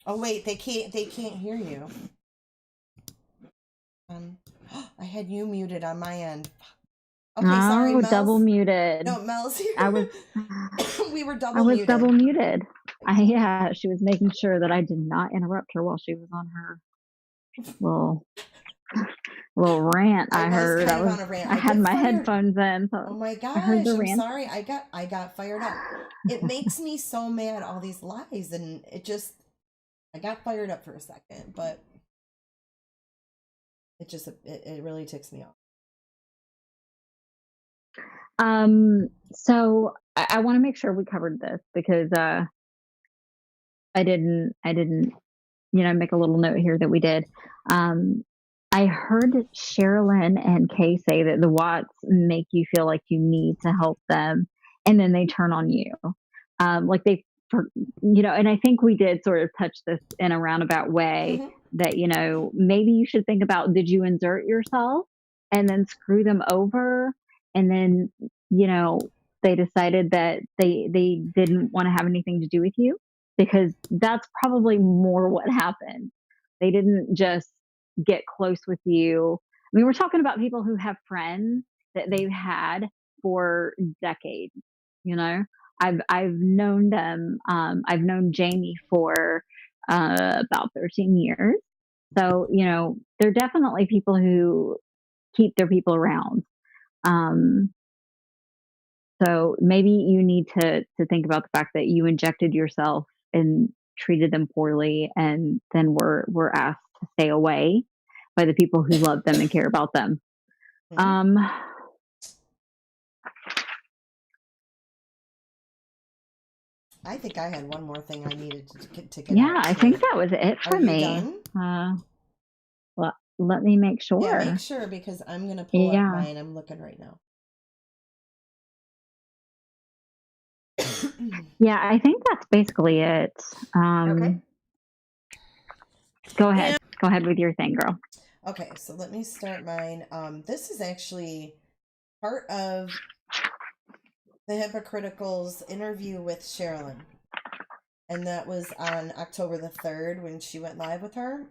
Oh wait, they can't hear you. I had you muted on my end. Okay, sorry, Mel's. Double muted. No, Mel's here. I was we were double muted. double muted. Yeah, she was making sure that I did not interrupt her while she was on her little rant. I heard. I had my headphones in. So oh my gosh! I'm sorry. I got fired up. It makes me so mad, all these lies, and I got fired up for a second, but it really ticks me off. So I want to make sure we covered this because I didn't make a little note here that we did. I heard Sherilyn and Kay say that the Watts make you feel like you need to help them, and then they turn on you. And I think we did sort of touch this in a roundabout way that, maybe you should think about, did you insert yourself and then screw them over? And then, they decided that they didn't want to have anything to do with you, because that's probably more what happened. They didn't just get close with you. I mean, we're talking about people who have friends that they've had for decades. I've known them. I've known Jamie for about 13 years. So, they're definitely people who keep their people around. So maybe you need to think about the fact that you injected yourself and treated them poorly, and then were asked to stay away by the people who love them and care about them. I think I had one more thing I needed to get Yeah, out I too. think that was it Are for you me. done? Let me make Yeah, make sure. sure because I'm gonna pull up Yeah. mine. I'm looking right now. Yeah, I think that's basically it. Okay. Go ahead. Go ahead with your thing, girl. Okay, so let me start mine. This is actually part of the Hypocritical's interview with Sherilyn. And that was on October the 3rd when she went live with her.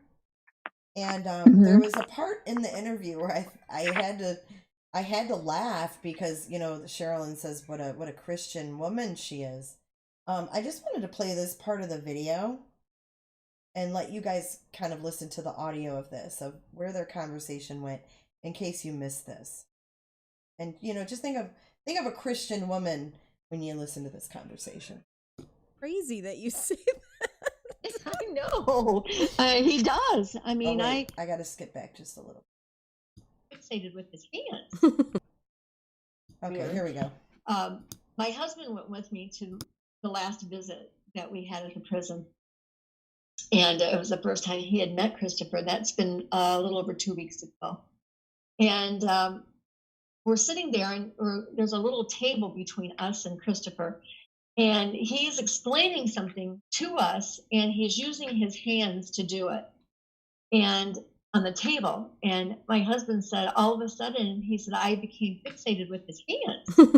And there was a part in the interview where I had to laugh because, you know, Sherilyn says what a Christian woman she is. I just wanted to play this part of the video and let you guys kind of listen to the audio of this, of where their conversation went, in case you missed this. And, you know, just think of a Christian woman when you listen to this conversation. Crazy that you say that. I know. He does. I mean, I got to skip back just a little. Fixated with his hands. Okay, here we go. My husband went with me to the last visit that we had at the prison. And it was the first time he had met Christopher. That's been a little over 2 weeks ago. And we're sitting there, and there's a little table between us and Christopher. And he's explaining something to us, and he's using his hands to do it. And on the table, and my husband said, all of a sudden, he said, I became fixated with his hands.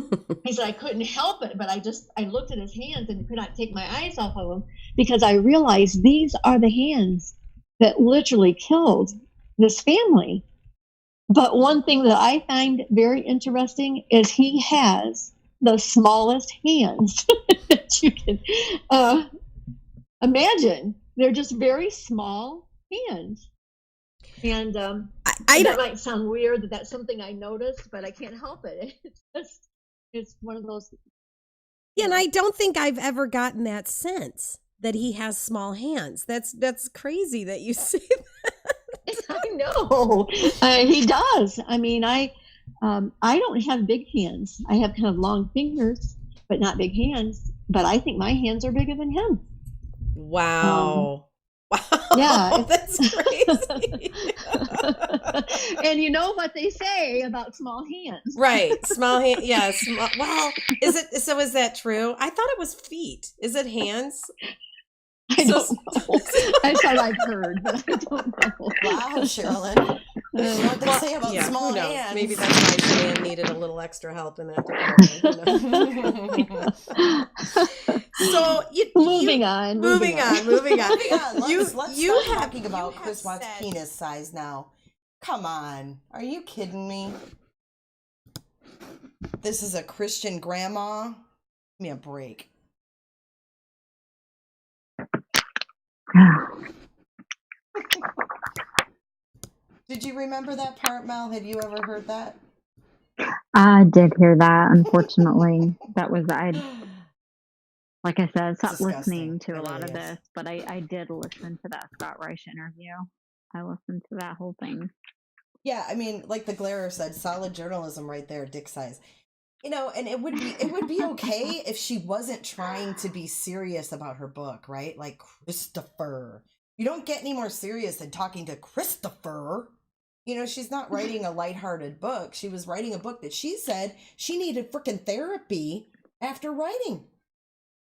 He said, I couldn't help it, but I looked at his hands and could not take my eyes off of them because I realized these are the hands that literally killed this family. But one thing that I find very interesting is he has the smallest hands that you can imagine. They're just very small hands. And that might sound weird that that's something I noticed, but I can't help it. It's one of those. Yeah, and I don't think I've ever gotten that sense that he has small hands. That's crazy that you say that. I know. He does. I mean, I don't have big hands. I have kind of long fingers, but not big hands. But I think my hands are bigger than him. Wow. Wow. Yeah. That's crazy. And you know what they say about small hands. Right. Small hand. Yeah. Well, is that true? I thought it was feet. Is it hands? I don't know. That's what I've heard, but I don't know. Wow, Sherilyn. What they say about small hands. Maybe that's why Shan needed a little extra help in that department. So moving on. Let's start talking about Chris Watts' penis size now. Come on, are you kidding me? This is a Christian grandma. Give me a break. Did you remember that part, Mel? Had you ever heard that? I did hear that, unfortunately. Like I said, stopped listening to a lot of this, but I did listen to that Scott Reich interview. I listened to that whole thing. Yeah, I mean, like the Glairer said, solid journalism right there, dick size. You know, and it would be okay if she wasn't trying to be serious about her book, right? Like Christopher. You don't get any more serious than talking to Christopher. You know, she's not writing a lighthearted book. She was writing a book that she said she needed freaking therapy after writing.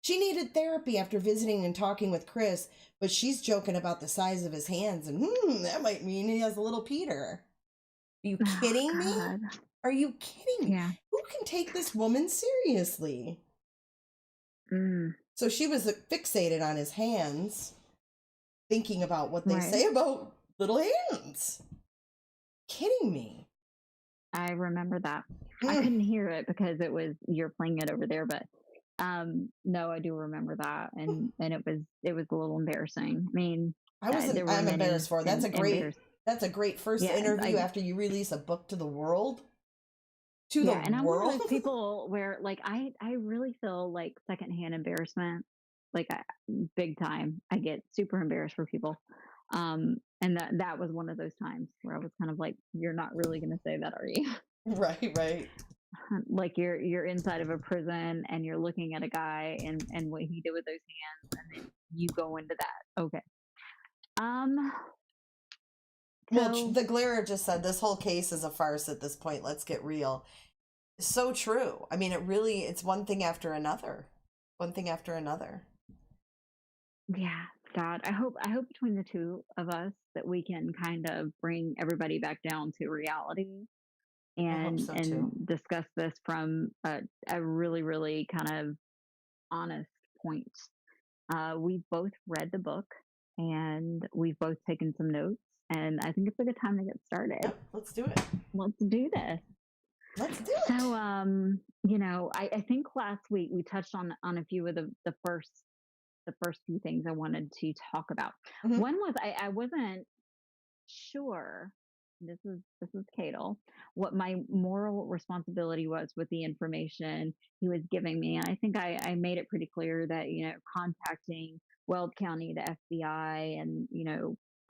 She needed therapy after visiting and talking with Chris, but she's joking about the size of his hands, and that might mean he has a little Peter. Are you kidding me? Are you kidding me? Yeah. Who can take this woman seriously? So she was fixated on his hands, thinking about what they say about little hands. Kidding me? I remember that. I couldn't hear it because you're playing it over there, but no, I do remember that, and it was a little embarrassing. I mean, I'm embarrassed for it. That's a great first interview after you release a book to the world. And I'm one of those people where, like, I really feel like secondhand embarrassment, like big time. I get super embarrassed for people, and that was one of those times where I was kind of like, "You're not really going to say that, are you?" Right. like you're inside of a prison and you're looking at a guy and what he did with those hands, and then you go into that. Okay. Um. Well, So the Glarer just said this whole case is a farce at this point. Let's get real. So true. I mean, it's one thing after another. One thing after another. yeah, God, I hope between the two of us that we can kind of bring everybody back down to reality I hope and so too. discuss this from a really really kind of honest point. We both read the book and we've both taken some notes, and I think it's a good time to get started. Yep, let's do it. Let's do this. Let's do it. So, I think last week we touched on a few of the first few things I wanted to talk about. Mhm. One was I wasn't sure. This is Cadel, what my moral responsibility was with the information he was giving me, and I think I made it pretty clear that contacting Weld County, the FBI, and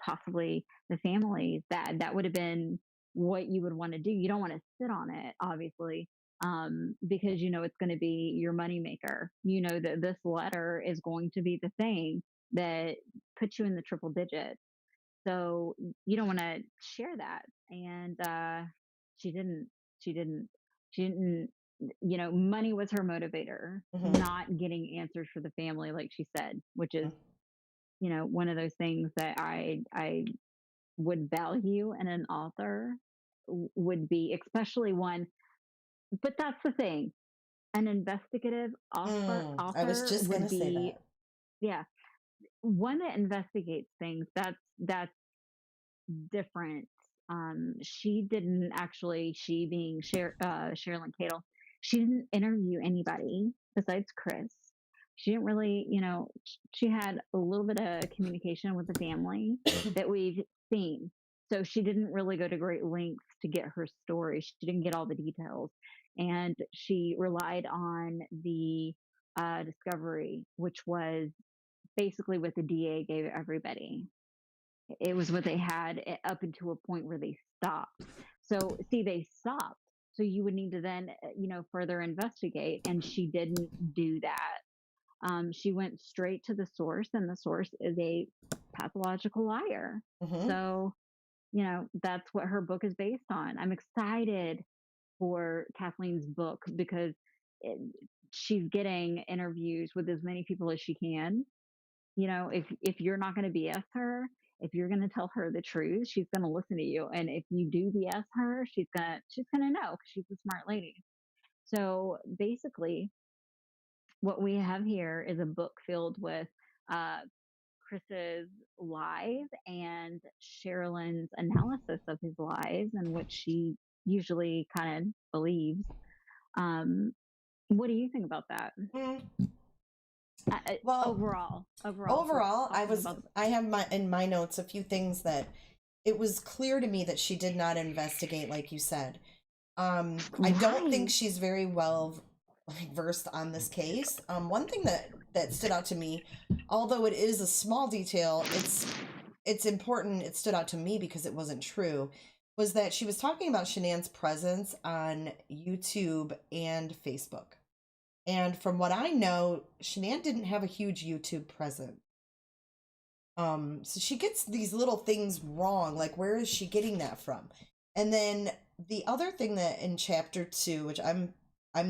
possibly the families, that would have been what you would want to do. You don't want to sit on it, obviously, because it's going to be your moneymaker. You know that this letter is going to be the thing that puts you in the triple digits. So you don't want to share that. And she didn't. She didn't. She didn't. Money was her motivator, Mhm. not getting answers for the family, like she said, which is Mhm. one of those things that I would value in an author would be, especially one. But that's the thing. An investigative author I was author just would gonna say be, that. yeah, one that investigates things. That's different. She didn't actually, she being Sherilyn Cadle, she didn't interview anybody besides Chris. She didn't really, she had a little bit of communication with the family that we've seen. So she didn't really go to great lengths to get her story. She didn't get all the details. And she relied on the discovery, which was basically what the DA gave everybody. It was what they had up until a point where they stopped. So, see, they stopped. So you would need to then, further investigate. And she didn't do that. She went straight to the source, and the source is a pathological liar. Mhm. So, that's what her book is based on. I'm excited for Kathleen's book because it, she's getting interviews with as many people as she can. If you're not going to BS her, if you're going to tell her the truth, she's going to listen to you. And if you do BS her, she's gonna know because she's a smart lady. So basically, what we have here is a book filled with uh, Chris's lies and Sherilyn's analysis of his lies, and what she usually kind of believes. What do you think about that? Mm. Well, Overall, overall, about I have in my notes a few things that it was clear to me that she did not investigate, like you said. I don't think right. she's very well versed on this case. One thing that stood out to me, although it is a small detail, it's important. It stood out to me because it wasn't true. Was that she was talking about Shanann's presence on YouTube and Facebook. And from what I know, Shanann didn't have a huge YouTube presence. So she gets these little things wrong. Like, where is she getting that from? And then the other thing that in chapter 2, which I'm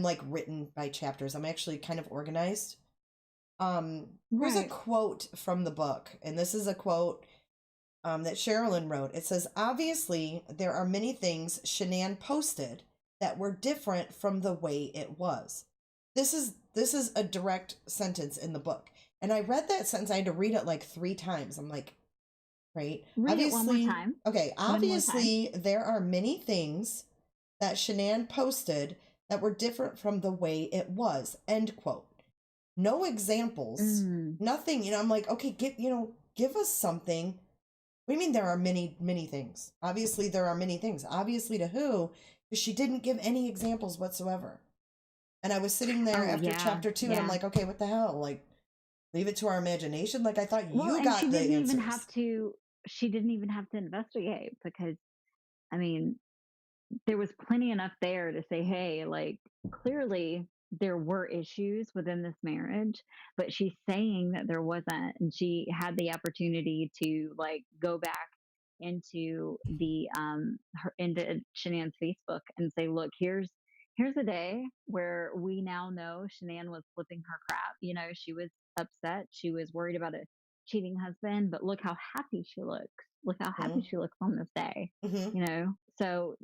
like written by chapters, I'm actually kind of organized. Here's a Right. quote from the book, and this is a quote that Sherilyn wrote. It says, "Obviously, there are many things Shanann posted that were different from the way it was." This is a direct sentence in the book. And I read that sentence. I had to read it like 3 times. I'm like, right? Read it one more Obviously, time. okay, One more time. obviously there are many things that Shanann posted that were different from the way it was. End quote. No examples, Mm, nothing. I'm like, okay, give us something. What do you mean there are many, many things? Obviously there are many things. Obviously to who? Because she didn't give any examples whatsoever. And I was sitting there oh after yeah, chapter 2 and I'm yeah. like, okay, what the hell? Like, leave it to our imagination? Like, I thought Well, you and got the answers. she didn't even have to investigate because, I mean, there was plenty enough there to say, hey, like, clearly there were issues within this marriage, but she's saying that there wasn't. And she had the opportunity to like go back into into Shanann's Facebook and say, look, here's a day where we now know Shanann was flipping her crap. You know, she was upset. She was worried about a cheating husband, but look how happy she looks. Look how happy she looks on this day. Mm-hmm. You know, so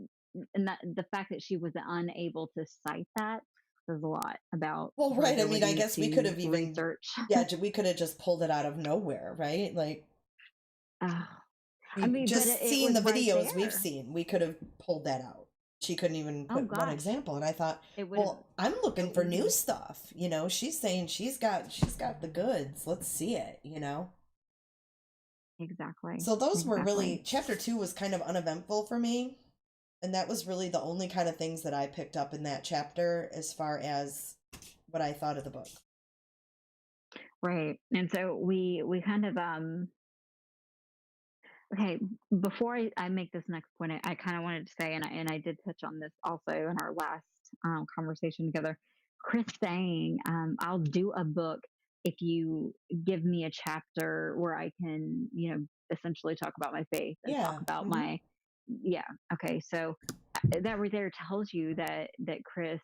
and that the fact that she was unable to cite that says a lot about. Well, her right. I mean, I ability guess we to could have even, research. yeah, we could have just pulled it out of nowhere, right? Like, I mean, just but it seeing was the right videos we've there. seen, we could have pulled that out. She couldn't even Oh put one gosh, example, and I thought, it would. well, I'm looking so for new easy. stuff. You know, she's saying she's got the goods. Let's see it. You know. Exactly. So those were Exactly. really, chapter 2 was kind of uneventful for me, and that was really the only kind of things that I picked up in that chapter as far as what I thought of the book. Right. And so we kind of okay, before I make this next point, I kind of wanted to say, and I did touch on this also in our last conversation together. Chris saying, "I'll do a book if you give me a chapter where I can, you know, essentially talk about my faith and talk Yeah. about Mm-hmm. my, yeah, okay." So that right there tells you that Chris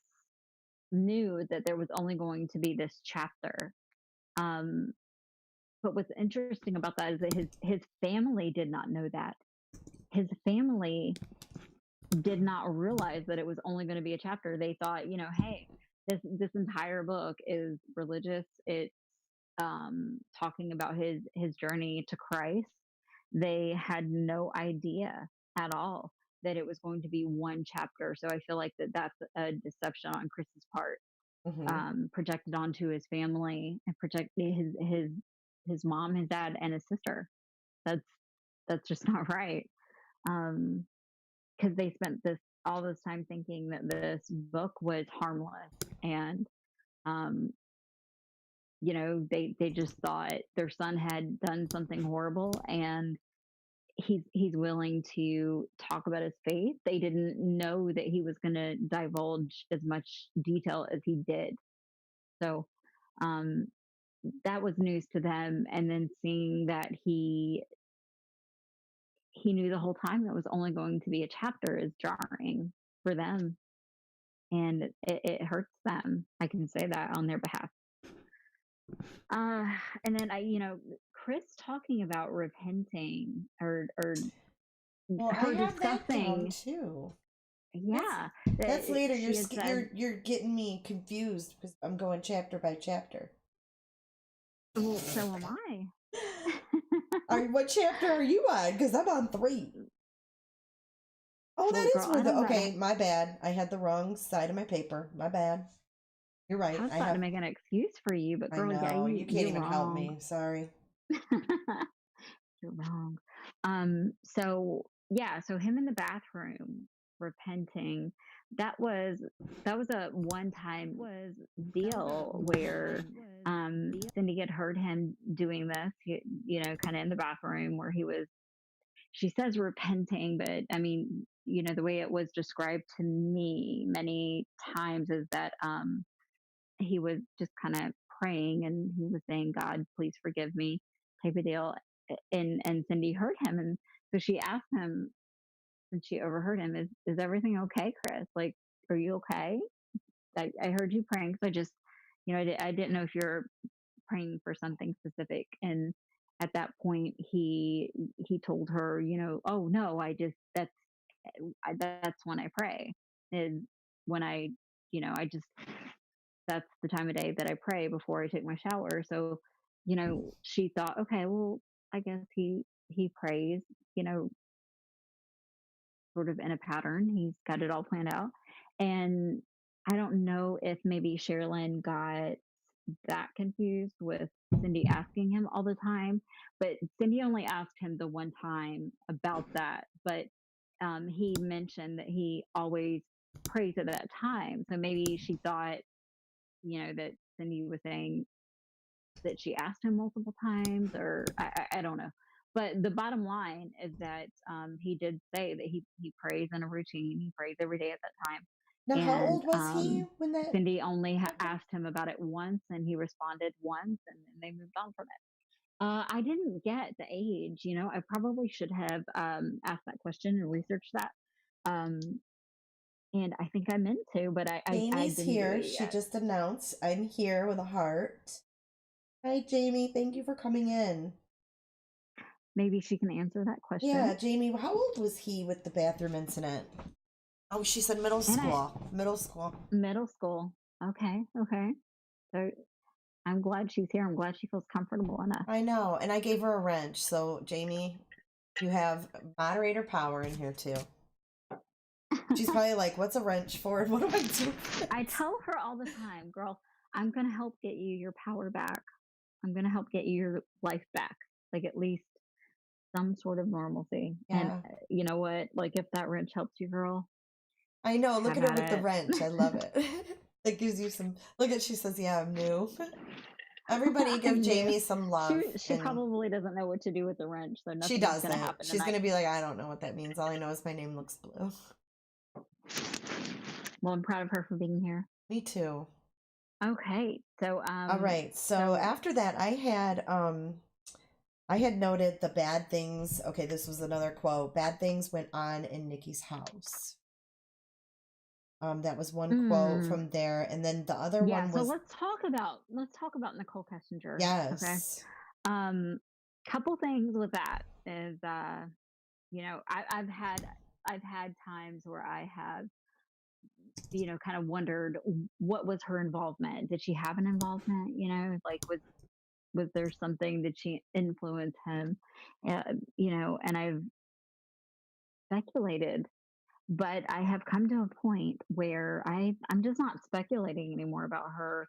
knew that there was only going to be this chapter. But what's interesting about that is that his family did not know that. His family did not realize that it was only going to be a chapter. They thought, you know, hey, this entire book is religious. It's talking about his journey to Christ. They had no idea at all that it was going to be one chapter. So I feel like that's a deception on Chris's part, Mm-hmm. projected onto his family and project his mom, his dad, and his sister. That's just not right. Because they spent all this time thinking that this book was harmless, and you know, they just thought their son had done something horrible, and he's willing to talk about his faith. They didn't know that he was going to divulge as much detail as he did. So um, that was news to them, and then seeing that he knew the whole time it was only going to be a chapter is jarring for them, and it hurts them. I can say that on their behalf. And then you know, Chris talking about repenting or Well, I her have that down discussing. too. Yeah, That's later. said, You're getting me confused because I'm going chapter by chapter. well, so am I. What chapter are you on? Because I'm on 3. Oh, that Well, is girl, where the okay. My bad. I had the wrong side of my paper. My bad. You're right. I was about to make an excuse for you, but I girl, yeah, know. You can't you're even wrong. help me. Sorry. You're wrong. So yeah, so him in the bathroom repenting, that was a one-time deal where Cindy had heard him doing this, you know, kind of in the bathroom where she says repenting, but I mean, you know, the way it was described to me many times is that he was just kind of praying, and he was saying, God, please forgive me, type of deal. And Cindy heard him, and so she asked him, and she overheard him, is everything okay, Chris? Like, are you okay? I heard you praying, so I just, you know, I didn't know if you're praying for something specific. And at that point, he told her, you know, oh no, that's when I pray, is when I, you know, that's the time of day that I pray before I take my shower. So, you know, she thought, okay, well, I guess he prays, you know, sort of in a pattern. He's got it all planned out. And I don't know if maybe Sherilyn got that confused with Cindy asking him all the time, but Cindy only asked him the one time about that. But he mentioned that he always prays at that time. So maybe she thought, you know, that Cindy was saying that she asked him multiple times, or I don't know. but the bottom line is that he did say that he prays in a routine. He prays every day at that time. Now, how And old was he when that? Cindy only asked him about it once, and he responded once, and then they moved on from it. I didn't get the age. I probably should have asked that question and researched that. And I think I meant to, but I Jamie's didn't do here. it She yet. just announced, I'm here with a heart. Hi, Jamie. Thank you for coming in. Maybe she can answer that question. Yeah, Jamie, how old was he with the bathroom incident? Oh, she said middle school. Middle school. Middle school. Okay. So I'm glad she's here. I'm glad she feels comfortable enough. I know. And I gave her a wrench. So, Jamie, you have moderator power in here, too. She's probably like, what's a wrench for? And what do I do? I tell her all the time, girl, I'm going to help get you your power back. I'm going to help get you your life back. Like, at least some sort of normalcy. Yeah. And you know what? Like, if that wrench helps you, girl. I know. Look have at her at with the it. wrench. I love it. It gives you some. Look at, she says, yeah, I'm new. Everybody give I'm Jamie new. some love. She probably doesn't know what to do with the wrench, so She nothing's doesn't. going to happen She's tonight. going to be like, I don't know what that means. All I know is my name looks blue. Well, I'm proud of her for being here. Me too. Okay. So all right. So after that, I had noted the bad things. Okay, this was another quote. Bad things went on in Nikki's house. That was one quote from there, and then the other one was. So let's talk about Nicole Kessinger. Yes. Okay. Couple things with that is, I've had times where I have, kind of wondered what was her involvement. Did she have an involvement? Like was there something that she influenced him? And I've speculated. But I have come to a point where I'm just not speculating anymore about her.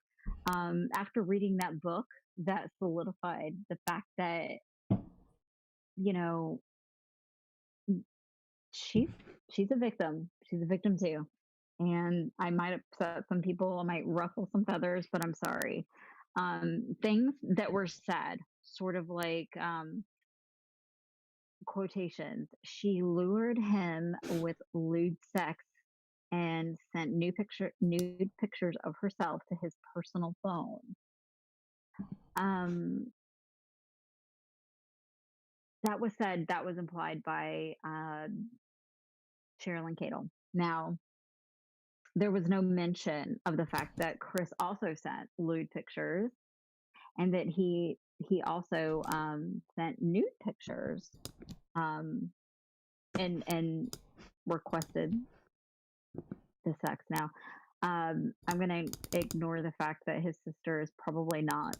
After reading that book, that solidified the fact that, she's a victim. She's a victim too. And I might upset some people, I might ruffle some feathers, but I'm sorry. Things that were said, sort of like quotations. She lured him with lewd sex and sent nude pictures of herself to his personal phone. That was said, that was implied by Sherilyn Cadle. Now, there was no mention of the fact that Chris also sent lewd pictures, and that he also sent nude pictures, and requested the sex. Now, I'm going to ignore the fact that his sister is probably not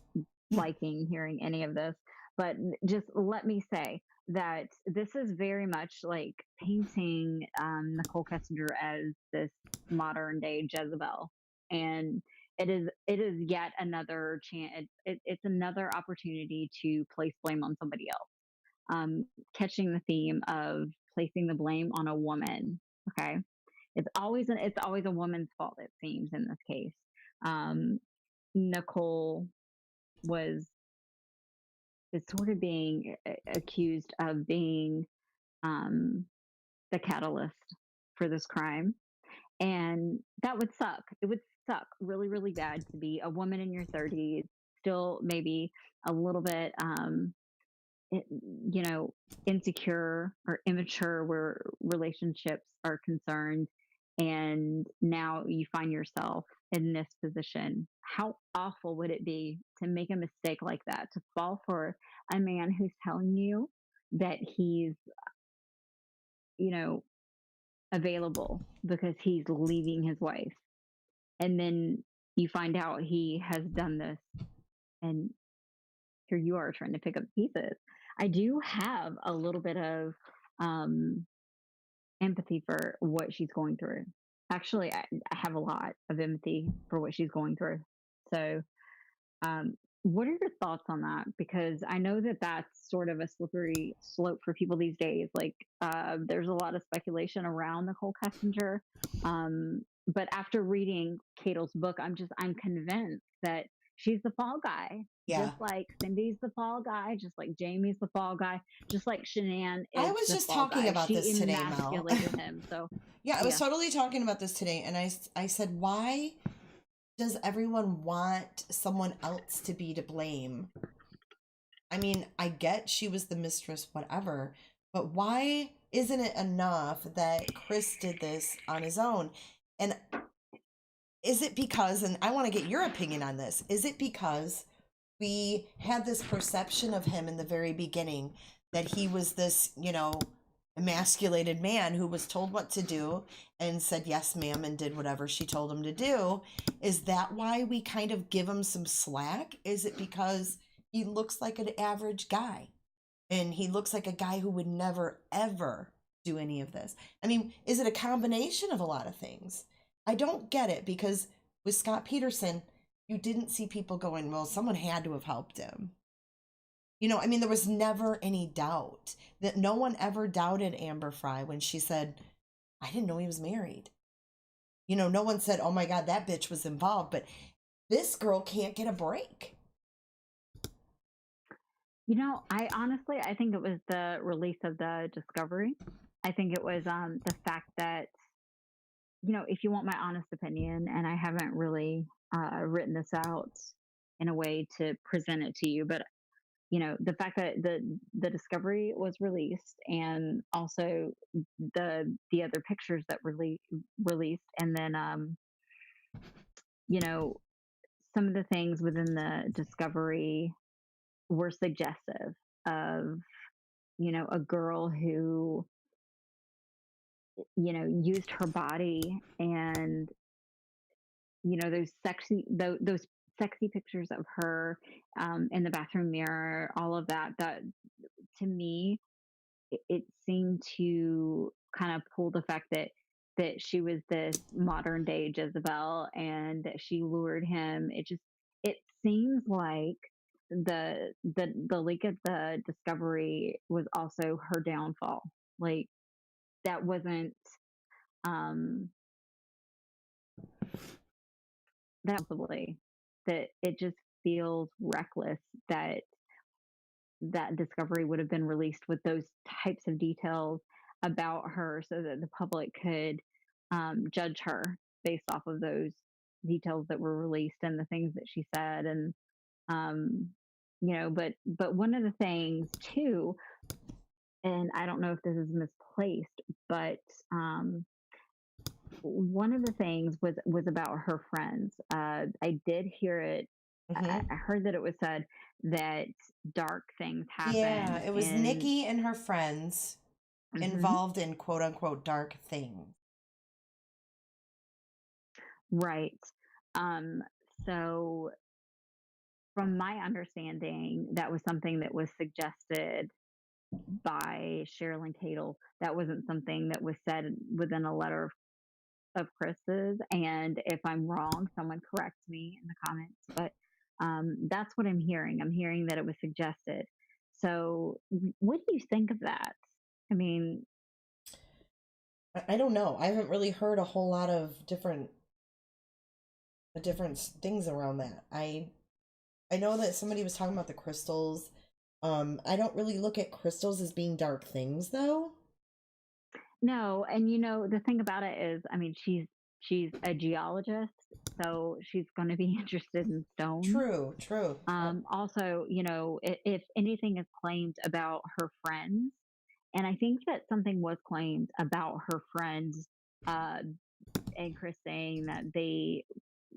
liking hearing any of this, but just let me say that this is very much like painting Nicole Kessinger as this modern day Jezebel, and it is yet another chance. It's another opportunity to place blame on somebody else, catching the theme of placing the blame on a woman. Okay. It's always a woman's fault, it seems, in this case. Nicole is sort of being accused of being the catalyst for this crime, and that would suck. It would suck really, really bad to be a woman in your 30s, still maybe a little bit insecure or immature where relationships are concerned, and now you find yourself in this position. How awful would it be to make a mistake like that, to fall for a man who's telling you that he's available because he's leaving his wife, and then you find out he has done this, and here you are trying to pick up pieces. I do have a little bit of empathy for what she's going through. Actually, I have a lot of empathy for what she's going through. So, what are your thoughts on that? Because I know that that's sort of a slippery slope for people these days. Like, there's a lot of speculation around Nicole Kessinger. But after reading Cadle's book, I'm convinced that she's the fall guy. Yeah. Just like Cindy's the fall guy, just like Jamie's the fall guy, just like Shanann I is was the just fall talking guy. about She this today, Mel. emasculated him. So Yeah, I was yeah. totally talking about this today, and I said, why does everyone want someone else to be to blame? I mean, I get she was the mistress, whatever, but why isn't it enough that Chris did this on his own? And is it because, and I want to get your opinion on this, is it because we had this perception of him in the very beginning that he was this, emasculated man who was told what to do and said yes ma'am and did whatever she told him to do? Is that why we kind of give him some slack? Is it because he looks like an average guy and he looks like a guy who would never ever do any of this? I mean, is it a combination of a lot of things? I don't get it, because with Scott Peterson, you didn't see people going, well, someone had to have helped him. I mean, there was never any doubt. That no one ever doubted Amber Fry when she said, I didn't know he was married. No one said, oh my God, that bitch was involved. But this girl can't get a break. I think it was the release of the discovery. I think it was the fact that, if you want my honest opinion, and I haven't really written this out in a way to present it to you, but the fact that the discovery was released, and also the other pictures that released, and then some of the things within the discovery were suggestive of a girl who used her body, and those sexy pictures of her in the bathroom mirror, all of that to me, it seemed to kind of pull the fact that she was this modern day Jezebel and that she lured him. It seems like the leak of the discovery was also her downfall. Like, that wasn't um that possibly, that it just feels reckless that that discovery would have been released with those types of details about her, so that the public could judge her based off of those details that were released and the things that she said. And um, but one of the things too, and I don't know if this is misplaced, but one of the things was about her friends. I did hear it. Mm-hmm. I heard that it was said that dark things happen. Yeah, it was Nikki and her friends involved in quote unquote dark things. Right. So from my understanding, that was something that was suggested by Sherilyn Cadle. That wasn't something that was said within a letter of Chris's. And if I'm wrong, someone correct me in the comments. But that's what I'm hearing. I'm hearing that it was suggested. So what do you think of that? I mean, I don't know. I haven't really heard a whole lot of different things around that. I know that somebody was talking about the crystals. I don't really look at crystals as being dark things, though. No, and the thing about it is, I mean, she's a geologist, so she's going to be interested in stone. True. Also, if anything is claimed about her friends, and I think that something was claimed about her friends, and Chris saying that they,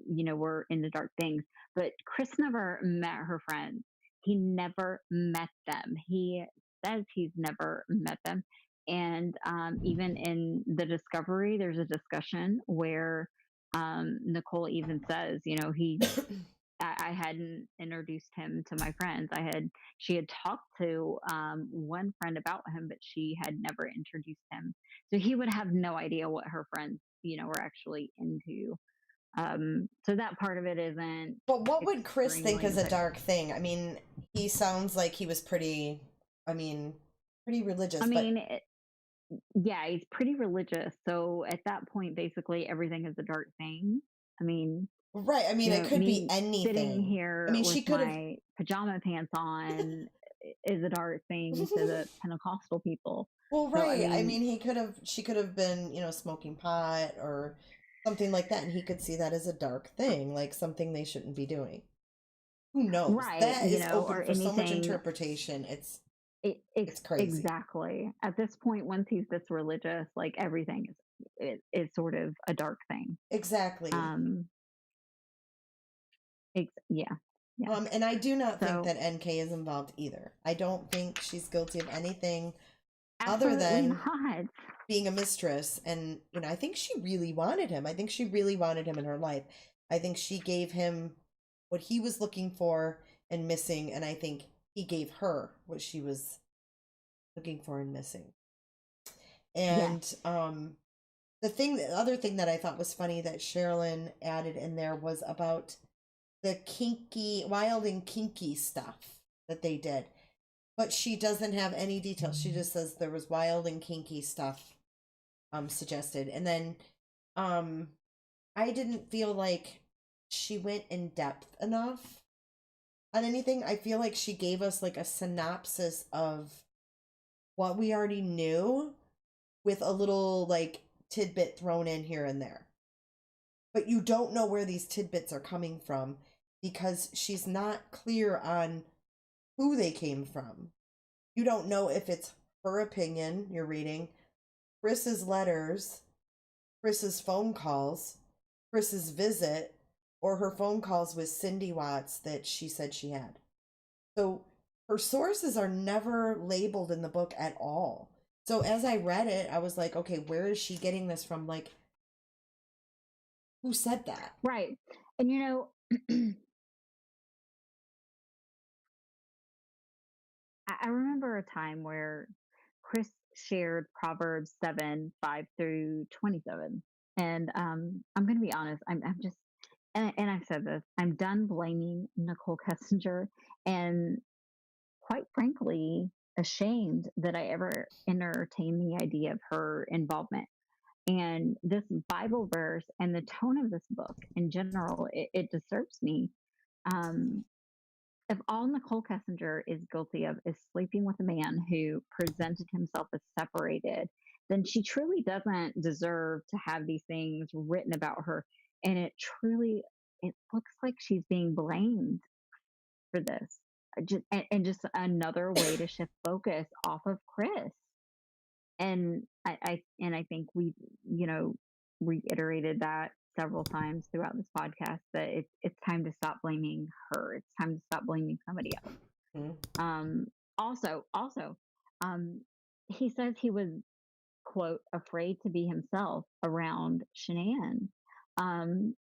were into dark things, but Chris never met her friends. He never met them. He says he's never met them. And even in the discovery, there's a discussion where Nicole even says, I hadn't introduced him to my friends. She had talked to one friend about him, but she had never introduced him. So he would have no idea what her friends, were actually into. So that part of it isn't. But what would Chris think is a extremely- dark thing? I mean, he sounds like he was pretty religious. I mean, yeah, he's pretty religious. So at that point, basically everything is a dark thing. I mean, Right. I mean, You it know, could be me sitting anything. I here mean, with she could have. my pajama pants on is a dark thing to the Pentecostal people. Well, So, I right. I mean, mean, she could have been, smoking pot or something like that, and he could see that as a dark thing, like something they shouldn't be doing. Who knows? right, That is open or for so much anything. interpretation. It's crazy. Exactly. At this point, once he's this religious, like everything is sort of a dark thing. Exactly. Yeah. And I do not think So that NK is involved either. I don't think she's guilty of anything other absolutely than not. being a mistress. And, I think she really wanted him. I think she really wanted him in her life. I think she gave him what he was looking for and missing. And I think he gave her what she was looking for and missing. And the other thing that I thought was funny that Sherilyn added in there was about the wild and kinky stuff that they did. But she doesn't have any details. She just says there was wild and kinky stuff suggested. And then I didn't feel like she went in depth enough on anything. I feel like she gave us like a synopsis of what we already knew with a little like tidbit thrown in here and there. But you don't know where these tidbits are coming from because she's not clear on who they came from. You don't know if it's her opinion you're reading, Chris's letters, Chris's phone calls, Chris's visit, or her phone calls with Cindy Watts that she said she had. So her sources are never labeled in the book at all. So as I read it, I was like, okay, where is she getting this from? Like, who said that? Right. And I remember a time where Chris shared Proverbs 7:5-27. And I'm going to be honest, I'm just, and I've said this, I'm done blaming Nicole Kessinger and quite frankly, ashamed that I ever entertained the idea of her involvement. And this Bible verse and the tone of this book in general, it disturbs me. If all Nicole Kessinger is guilty of is sleeping with a man who presented himself as separated, then she truly doesn't deserve to have these things written about her. And it looks like she's being blamed for this. Just another way to shift focus off of Chris. And I think we've, reiterated that several times throughout this podcast that it's time to stop blaming her. It's time to stop blaming somebody else. Mm-hmm. Also, he says he was, quote, afraid to be himself around Shanann. And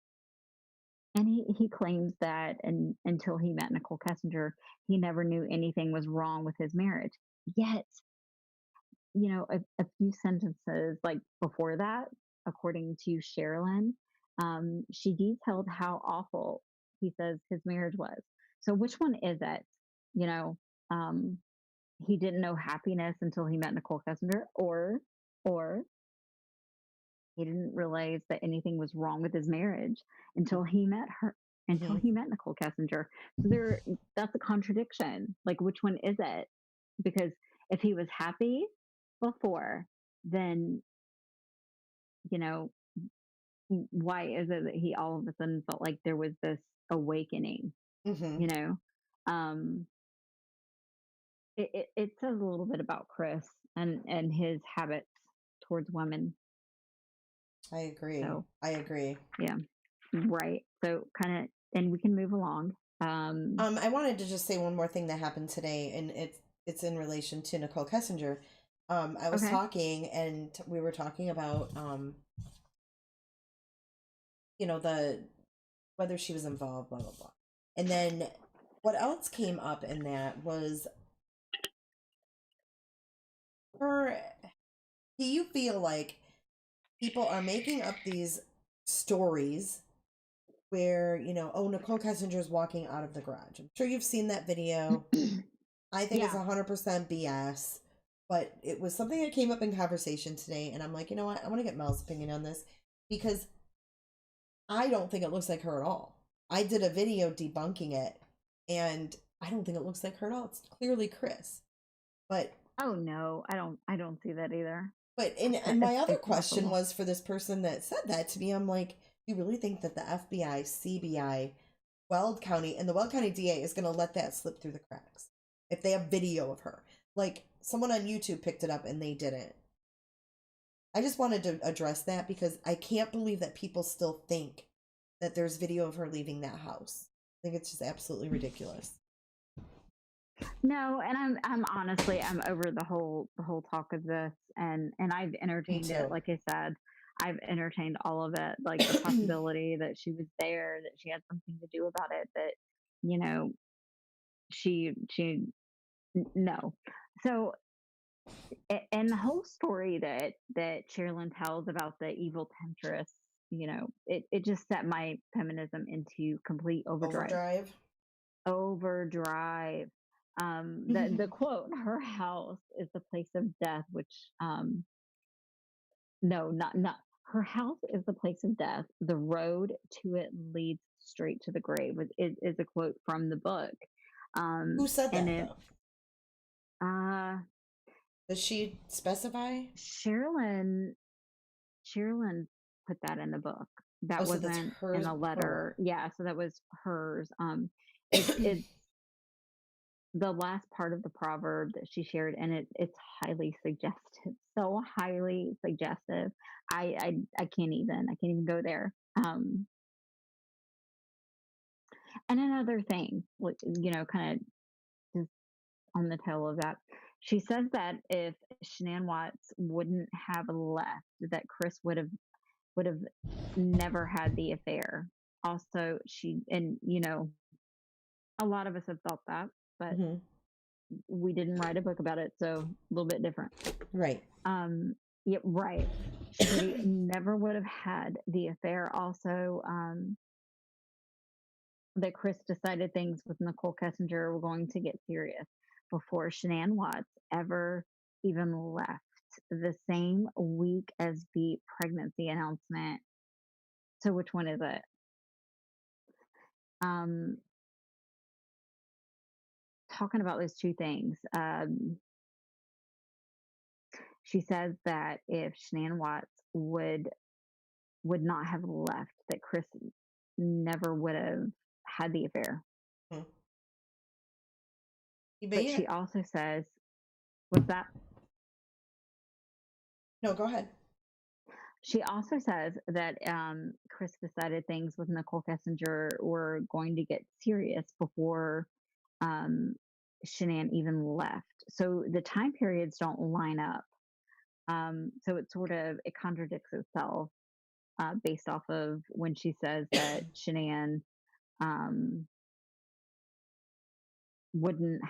he claims that until he met Nicole Kessinger, he never knew anything was wrong with his marriage. Yet, a few sentences like before that, according to Sherilyn, she detailed how awful he says his marriage was. So which one is it? He didn't know happiness until he met Nicole Kessinger, or he didn't realize that anything was wrong with his marriage until he met her, until he met Nicole Kessinger. So that's a contradiction. Like, which one is it? Because if he was happy before, then, why is it that he all of a sudden felt like there was this awakening? Mm-hmm. It says a little bit about Chris and his habits towards women. I agree. Yeah. Right. So kind of, and we can move along. I wanted to just say one more thing that happened today, and it's in relation to Nicole Kessinger. I was talking, and we were talking about whether she was involved, blah blah blah. And then what else came up in that was her. Do you feel like people are making up these stories where, Nicole Kessinger's walking out of the garage? I'm sure you've seen that video. I think it's 100% BS, but it was something that came up in conversation today, and I'm like, you know what? I want to get Mel's opinion on this, because I don't think it looks like her at all. I did a video debunking it, and I don't think it looks like her at all. It's clearly Chris. But Oh no, I don't see that either. and my other It's question possible. was for this person that said that to me. I'm like, you really think that the FBI, CBI, Weld County, and the Weld County DA is going to let that slip through the cracks if they have video of her? Like, someone on YouTube picked it up and they didn't. I just wanted to address that because I can't believe that people still think that there's video of her leaving that house. I think it's just absolutely ridiculous. No, and I'm honestly I'm over the whole talk of this, and I've Me entertained it. too. Like I said, I've entertained all of it, like the possibility that she was there, that she had something to do about it, that you know she no. So and the whole story that Sherilyn tells about the evil temptress, it just set my feminism into complete overdrive. Overdrive. Overdrive. The quote, "Her house is the place of death," which no, not her house is the place of death. The road to it leads straight to the grave. Is a quote from the book. Who said And that it though? uh Does she specify? Sherilyn put that in the book. Oh, That so that's wasn't in hers. a letter. Her. Yeah, so that was hers. It's the last part of the proverb that she shared, and it's highly suggestive. So highly suggestive. I can't even go there. And another thing, kind of just on the tail of that, she says that if Shanann Watts wouldn't have left, that Chris would have never had the affair. Also, a lot of us have thought that, but Mm-hmm. we didn't write a book about it, so a little bit different. Right. Yeah, right. She never would have had the affair. Also, that Chris decided things with Nicole Kessinger were going to get serious before Shanann Watts ever even left. The same week as the pregnancy announcement. So which one is it? Um, Talking about those two things. She says that if Shanann Watts would not have left, that Chris never would have had the affair. Hmm. But Yeah. she also says, what's that? No, go ahead. She also says that Chris decided things with Nicole Kessinger were going to get serious before Shanann even left. So the time periods don't line up. So it contradicts itself based off of when she says that Shanann would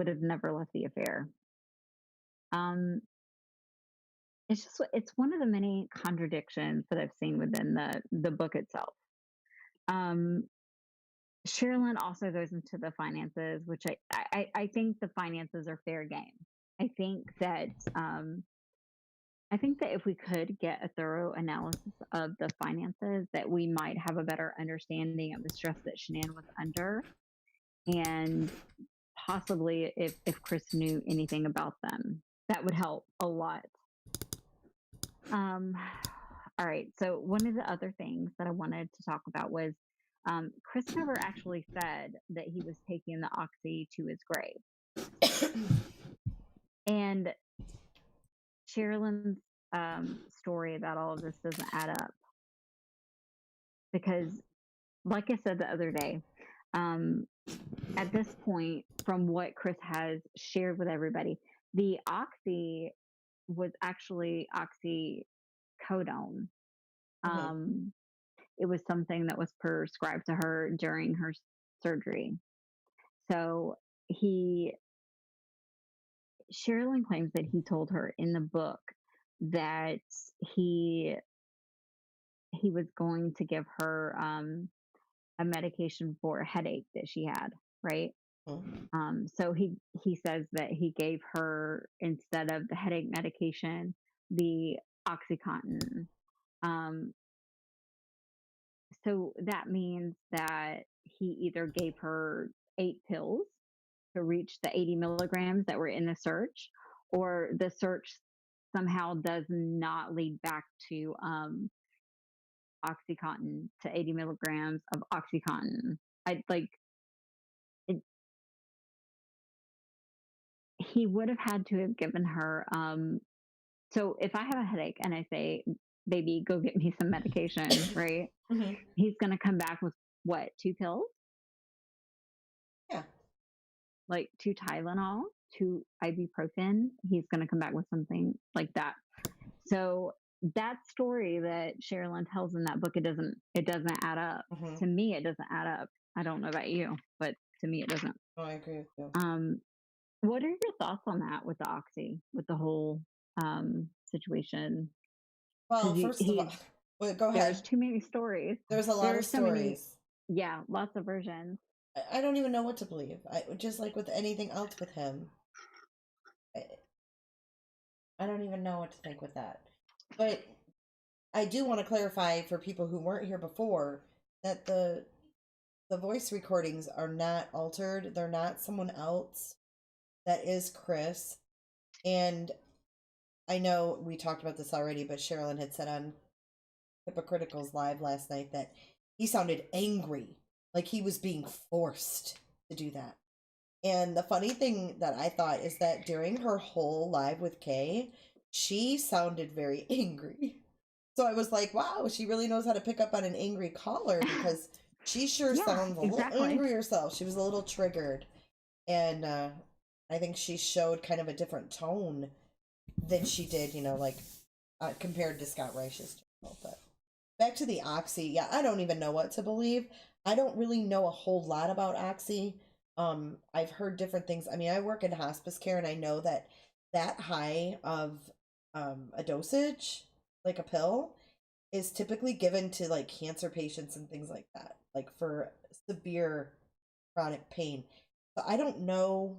have never left the affair. It's one of the many contradictions that I've seen within the book itself. Sherilyn also goes into the finances, which I think the finances are fair game. I think that if we could get a thorough analysis of the finances, that we might have a better understanding of the stress that Shanann was under, and possibly if Chris knew anything about them, that would help a lot. All right. So one of the other things that I wanted to talk about was Chris never actually said that he was taking the oxy to his grave. And Sherilyn's story about all of this doesn't add up. Because, like I said the other day, at this point, from what Chris has shared with everybody, the oxy was actually oxycodone. Mm-hmm. It was something that was prescribed to her during her surgery. So Sherilyn claims that he told her in the book that he was going to give her a medication for a headache that she had, right? Mm-hmm. So he says that he gave her, instead of the headache medication, the OxyContin. so that means that he either gave her 8 pills to reach the 80 milligrams that were in the search, or the search somehow does not lead back to Oxycontin, to 80 milligrams of Oxycontin. I like it, he would have had to have given her. So if I have a headache and I say, "Baby, go get me some medication," right? Hmm. He's going to come back with what? 2 pills, Yeah. like 2 Tylenol, 2 ibuprofen. He's going to come back with something like that. So that story that Sherilyn tells in that book, it doesn't add up. Hmm. To me, it doesn't add up. I don't know about you, but to me, it doesn't. Oh, I agree with you. What are your thoughts on that with the oxy, with the whole situation? Well, Because first of all, well, go there's ahead. too many stories. There's a lot There are of so many, stories. yeah, lots of versions. I don't even know what to believe. Just like with anything else with him, I don't even know what to think with that. But I do want to clarify for people who weren't here before that the voice recordings are not altered. They're not someone else. That is Chris. And I know we talked about this already, but Sherilyn had said on Hypocritical's live last night that he sounded angry, like he was being forced to do that. And the funny thing that I thought is that during her whole live with Kay, she sounded very angry. So I was like, wow, she really knows how to pick up on an angry caller, because she sure Yeah, sounds a little exactly. angry herself. She was a little triggered. And I think she showed kind of a different tone than she did, like compared to Scott Reich's channel. But back to the Oxy, yeah, I don't even know what to believe. I don't really know a whole lot about Oxy. I've heard different things. I mean, I work in hospice care, and I know that high of a dosage, like a pill, is typically given to like cancer patients and things like that, like for severe chronic pain. So I don't know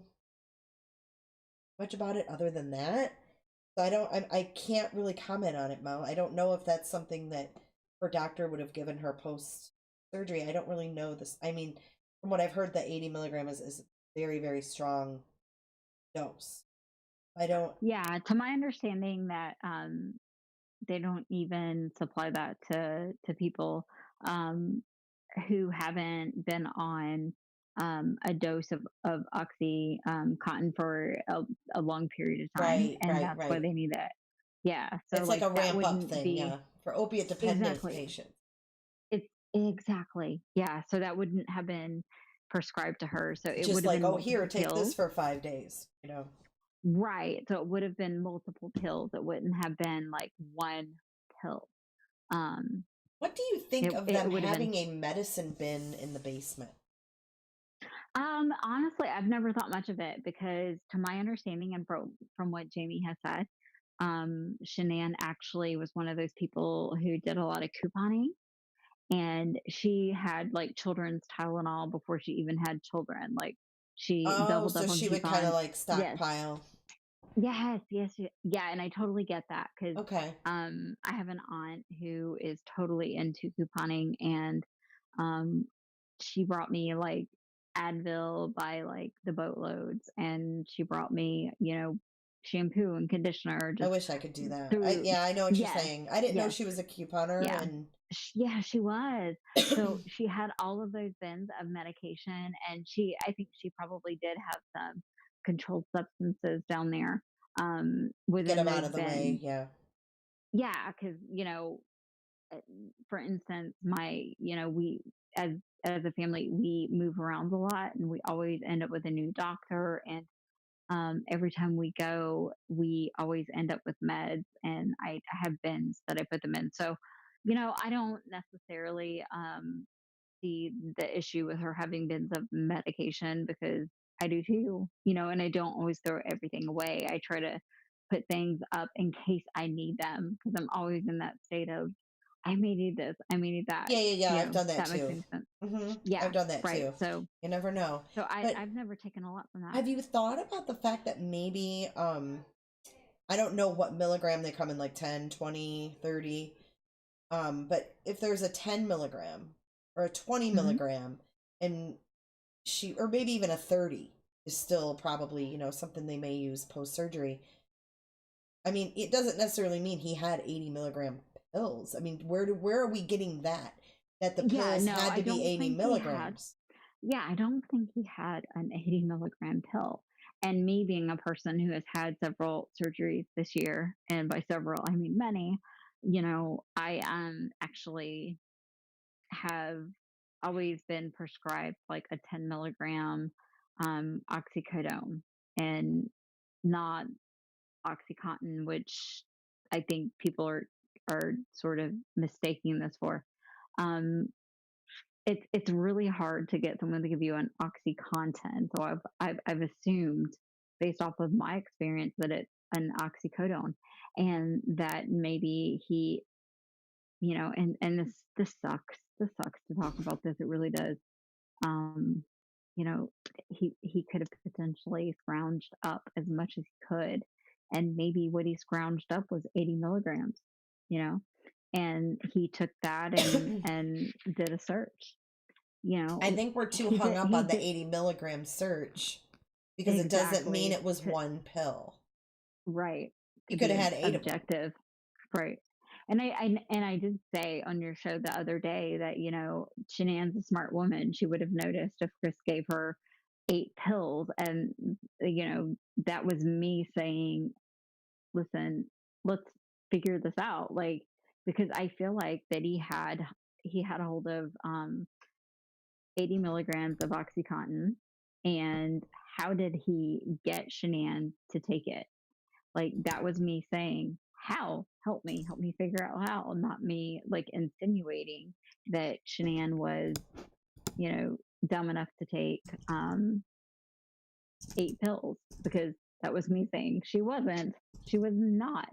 much about it other than that. So I can't really comment on it, Mo. I don't know if that's something that her doctor would have given her post surgery. I don't really know this. I mean, from what I've heard, the 80 milligram is very, very strong dose. I don't. Yeah, to my understanding, that they don't even supply that to people um, who haven't been on a dose of Oxycontin for a long period of time, Right, and right, that's why right. they need it. Yeah, so It's like like a that ramp up wouldn't thing, be yeah, for opiate dependent exactly. patients. It's exactly, yeah. So that wouldn't have been prescribed to her. So it Just would have like, been oh, here, multiple take this pills. for 5 days, Right. So it would have been multiple pills. It wouldn't have been like one pill. Um, What do you think it, of it them would have been. having a medicine bin in the basement? Honestly, I've never thought much of it, because to my understanding and from what Jamie has said, Shanann actually was one of those people who did a lot of couponing, and she had like children's Tylenol before she even had children. Like she Oh, doubled so up on she would kind of coupons. like Yes. stockpile. Yes, yeah, and I totally get that, because Okay. I have an aunt who is totally into couponing, and um, she brought me like Advil by like the boatloads, and she brought me, shampoo and conditioner I just wish I could do that. through. Yeah, I know what you're Yes, saying. I didn't know yes, she was a couponer, yeah, and yeah, she was. So she had all of those bins of medication, and I think she probably did have some controlled substances down there get within them out those of the way. bins. Yeah. Yeah, because uh, for instance, we as as a family, we move around a lot, and we always end up with a new doctor, and every time we go, we always end up with meds, and I have bins that I put them in. So, I don't necessarily see the issue with her having bins of medication, because I do too, and I don't always throw everything away. I try to put things up in case I need them, because I'm always in that state of, I may need this, I may need that. Yeah, yeah, yeah. I've done that That makes too. any sense. I've Yeah, done that right. too. So, You never know. But I've never taken a lot from that. have you thought about the fact that maybe I don't know what milligram they come in, like 10, 20, 30. But if there's a 10 milligram or a 20 milligram, and or maybe even a 30 is still probably, you know, something they may use post-surgery. I mean, it doesn't necessarily mean he had 80 milligram pills. I mean, where are we getting that the pills had to be 80 milligrams? I don't think he had an 80 milligram pill. And me being a person who has had several surgeries this year, and by several, I mean many, you know, I actually have always been prescribed like a 10 milligram oxycodone and not Oxycontin, which I think people are sort of mistaking this for. Um, it's really hard to get someone to give you an OxyContin, so I've assumed based off of my experience that it's an oxycodone, and that maybe he, you know, and this sucks. This sucks to talk about this. It really does. You know, he could have potentially scrounged up as much as he could, and maybe what he scrounged up was 80 milligrams, you know, and he took that and did a search, you know. I think we're too hung up on the 80 milligram search, because it doesn't mean it was one pill. Right. You could have had 8 objective. Right. And I did say on your show the other day that, you know, Shanann's a smart woman. She would have noticed if Chris gave her 8 pills. And, you know, that was me saying, listen, let's figure this out. Like, because I feel like that he had a hold of 80 milligrams of OxyContin. And how did he get Shanann to take it? Like, that was me saying, how? Help me figure out how, not me like insinuating that Shanann was, you know, dumb enough to take 8 pills, because that was me saying she wasn't. She was not.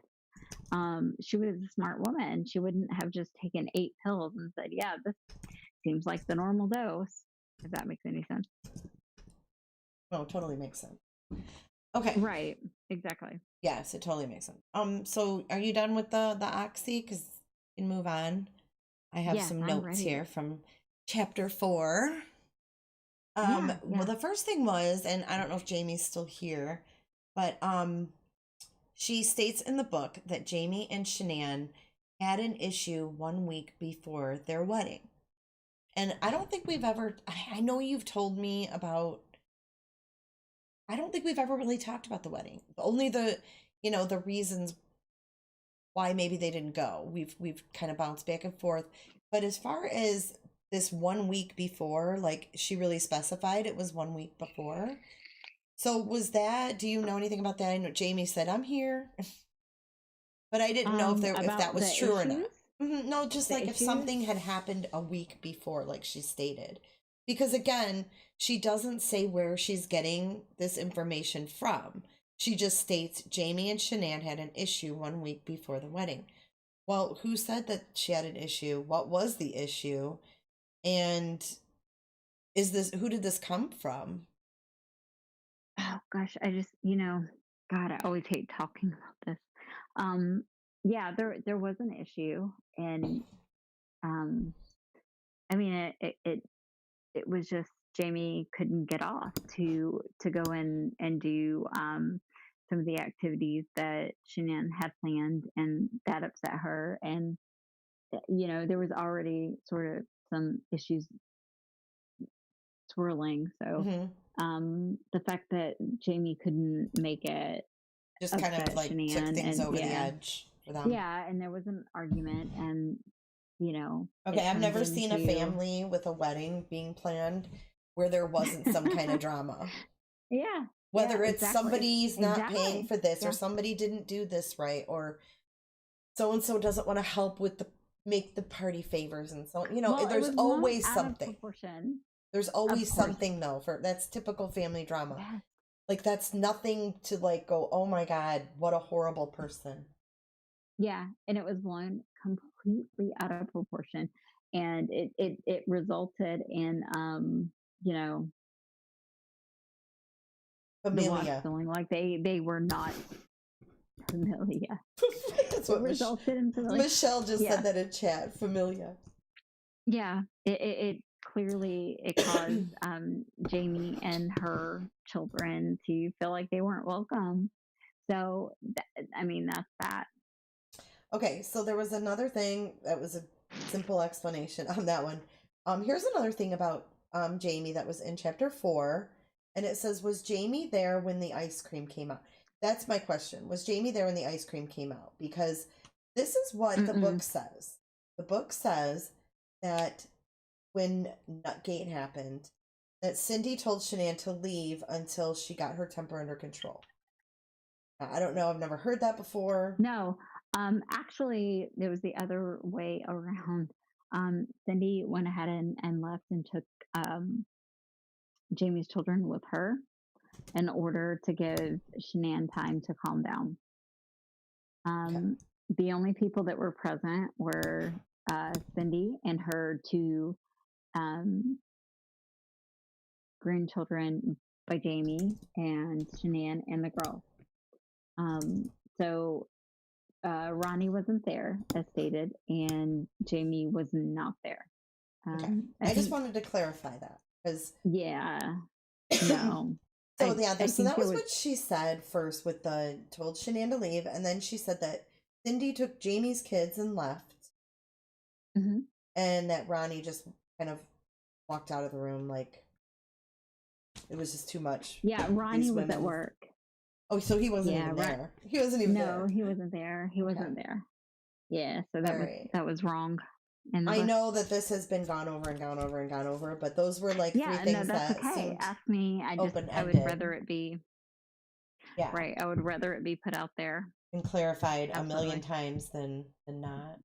She was a smart woman. She wouldn't have just taken 8 pills and said, yeah, this seems like the normal dose, if that makes any sense. Oh, totally makes sense. Okay. Right. Exactly. Yes, it totally makes sense. So are you done with the oxy? Because we can move on. I have some notes here from chapter 4. Well, the first thing was, and I don't know if Jamie's still here, but she states in the book that Jamie and Shanann had an issue 1 week before their wedding. And I don't think we've ever, I know you've told me about, I don't think we've ever really talked about the wedding. Only the, you know, the reasons why maybe they didn't go. We've kind of bounced back and forth. But as far as this 1 week before, like, she really specified it was 1 week before. So was that, do you know anything about that? I know Jamie said, I'm here. But I didn't know if that was true or not. No, just like if something had happened a week before, like she stated. Because again, she doesn't say where she's getting this information from. She just states Jamie and Shanann had an issue 1 week before the wedding. Well, who said that she had an issue? What was the issue? And who did this come from? Oh gosh, I just, you know, God, I always hate talking about this. Yeah, there was an issue, and I mean, it was just Jamie couldn't get off to go in and do some of the activities that Shanann had planned, and that upset her. And you know, there was already sort of some issues swirling. So the fact that Jamie couldn't make it just kind of like Shanann, took things over the edge for them. Yeah, and there was an argument, and you know. Okay, I've never seen a family with a wedding being planned where there wasn't some kind of drama. Yeah. Whether it's somebody's not paying for this, or somebody didn't do this right, or so-and-so doesn't want to help with make the party favors, and so, you know, well, there's always something. There's always something though, that's typical family drama. Yes. Like, that's nothing to like go, oh my God, what a horrible person. Yeah, and it was blown completely out of proportion, and it resulted in you know, familia, feeling like they were not familia. That's what resulted in familia. Michelle just said that in chat. Familia. Yeah, it clearly it caused Jamie and her children to feel like they weren't welcome. So I mean, that's that. Okay, so there was another thing that was a simple explanation on that one. Here's another thing about Jamie that was in chapter 4, and it says, "Was Jamie there when the ice cream came out?" That's my question. Was Jamie there when the ice cream came out? Because this is what the book Mm-mm. says. The book says that when Nutgate happened, that Cindy told Shanann to leave until she got her temper under control. Now, I don't know. I've never heard that before. No, actually, there was the other way around. Cindy went ahead and left and took Jamie's children with her in order to give Shanann time to calm down. Okay. The only people that were present were Cindy and her two grandchildren by Jamie and Shanann and the girl. So Ronnie wasn't there, as stated, and Jamie was not there. Okay. I just wanted to clarify that because Yeah, no. so yeah, I so think that there was was, what she said first with the told Shanann to leave, and then she said that Cindy took Jamie's kids and left, mhm. and that Ronnie just kind of walked out of the room like it was just too much. Yeah, Ronnie These was at women. work. Oh, so he wasn't Yeah, even right. there. He wasn't even No, there. he wasn't there. He Okay. wasn't there. Yeah, so All right. that was wrong in the I book. know that this has been gone over and gone over and gone over, but those were like Yeah, three no, things that's that okay. seemed Ask me. I would open-ended. rather it be Yeah. right. I would rather it be put out there. And clarified a Absolutely. million times than not.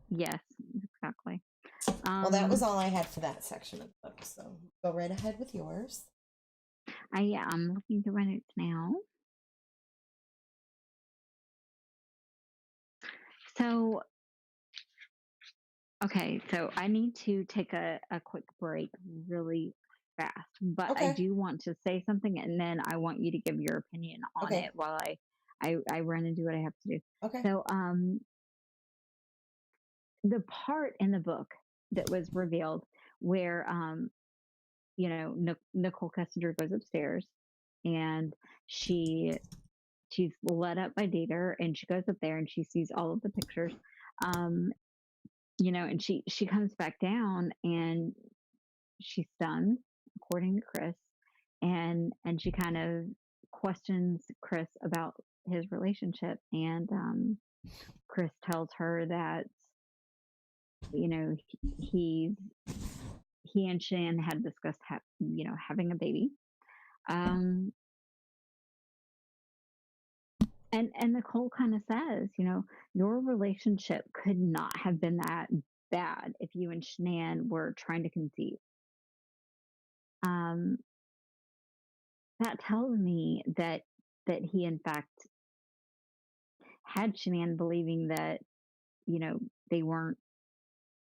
Yes, exactly. Well, that was all I had for that section of the book, so go right ahead with yours. I'm looking through my notes now. So, okay, so I need to take a quick break really fast, but I Okay. do want to say something and then I want you to give your opinion on Okay. it while I run and do what I have to do. Okay. So, the part in the book that was revealed where, Nicole Kessinger goes upstairs and she's led up by Dieter and she goes up there and she sees all of the pictures. And she comes back down and she's stunned, according to Chris, and she kind of questions Chris about his relationship, and Chris tells her that he and Shan had discussed having a baby, and Nicole kind of says, your relationship could not have been that bad if you and Shanann were trying to conceive. That tells me that he in fact had Shanann believing that they weren't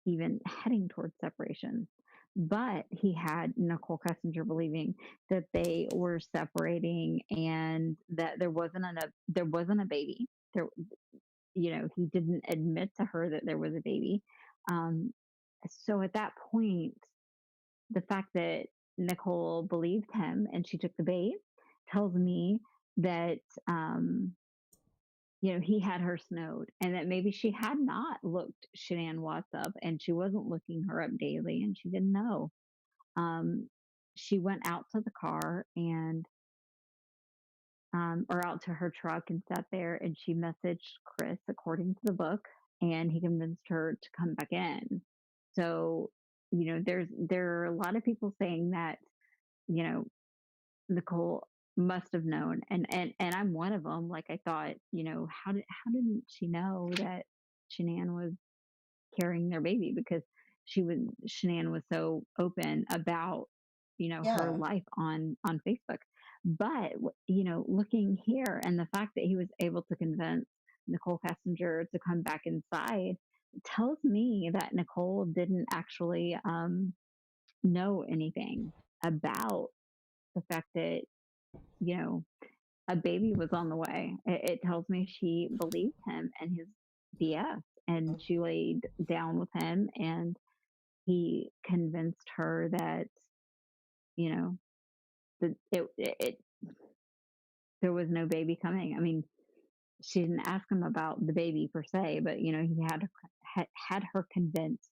even heading towards separation, but he had Nicole Kessinger believing that they were separating and that there wasn't a baby. There, he didn't admit to her that there was a baby. So at that point, the fact that Nicole believed him and she took the bait tells me that he had her snowed and that maybe she had not looked Shanann Watts up and she wasn't looking her up daily and she didn't know. She went out to the car and or out to her truck and sat there and she messaged Chris according to the book and he convinced her to come back in. So, there are a lot of people saying that, Nicole must have known and I'm one of them. Like I thought, how didn't she know that Shanann was carrying their baby because Shanann was so open about her life on Facebook. But looking here and the fact that he was able to convince Nicole Kessinger to come back inside tells me that Nicole didn't actually know anything about the fact that a baby was on the way. It tells me she believed him and his BS, and she laid down with him and he convinced her that, you know, that there was no baby coming. I mean, she didn't ask him about the baby per se, but he had her convinced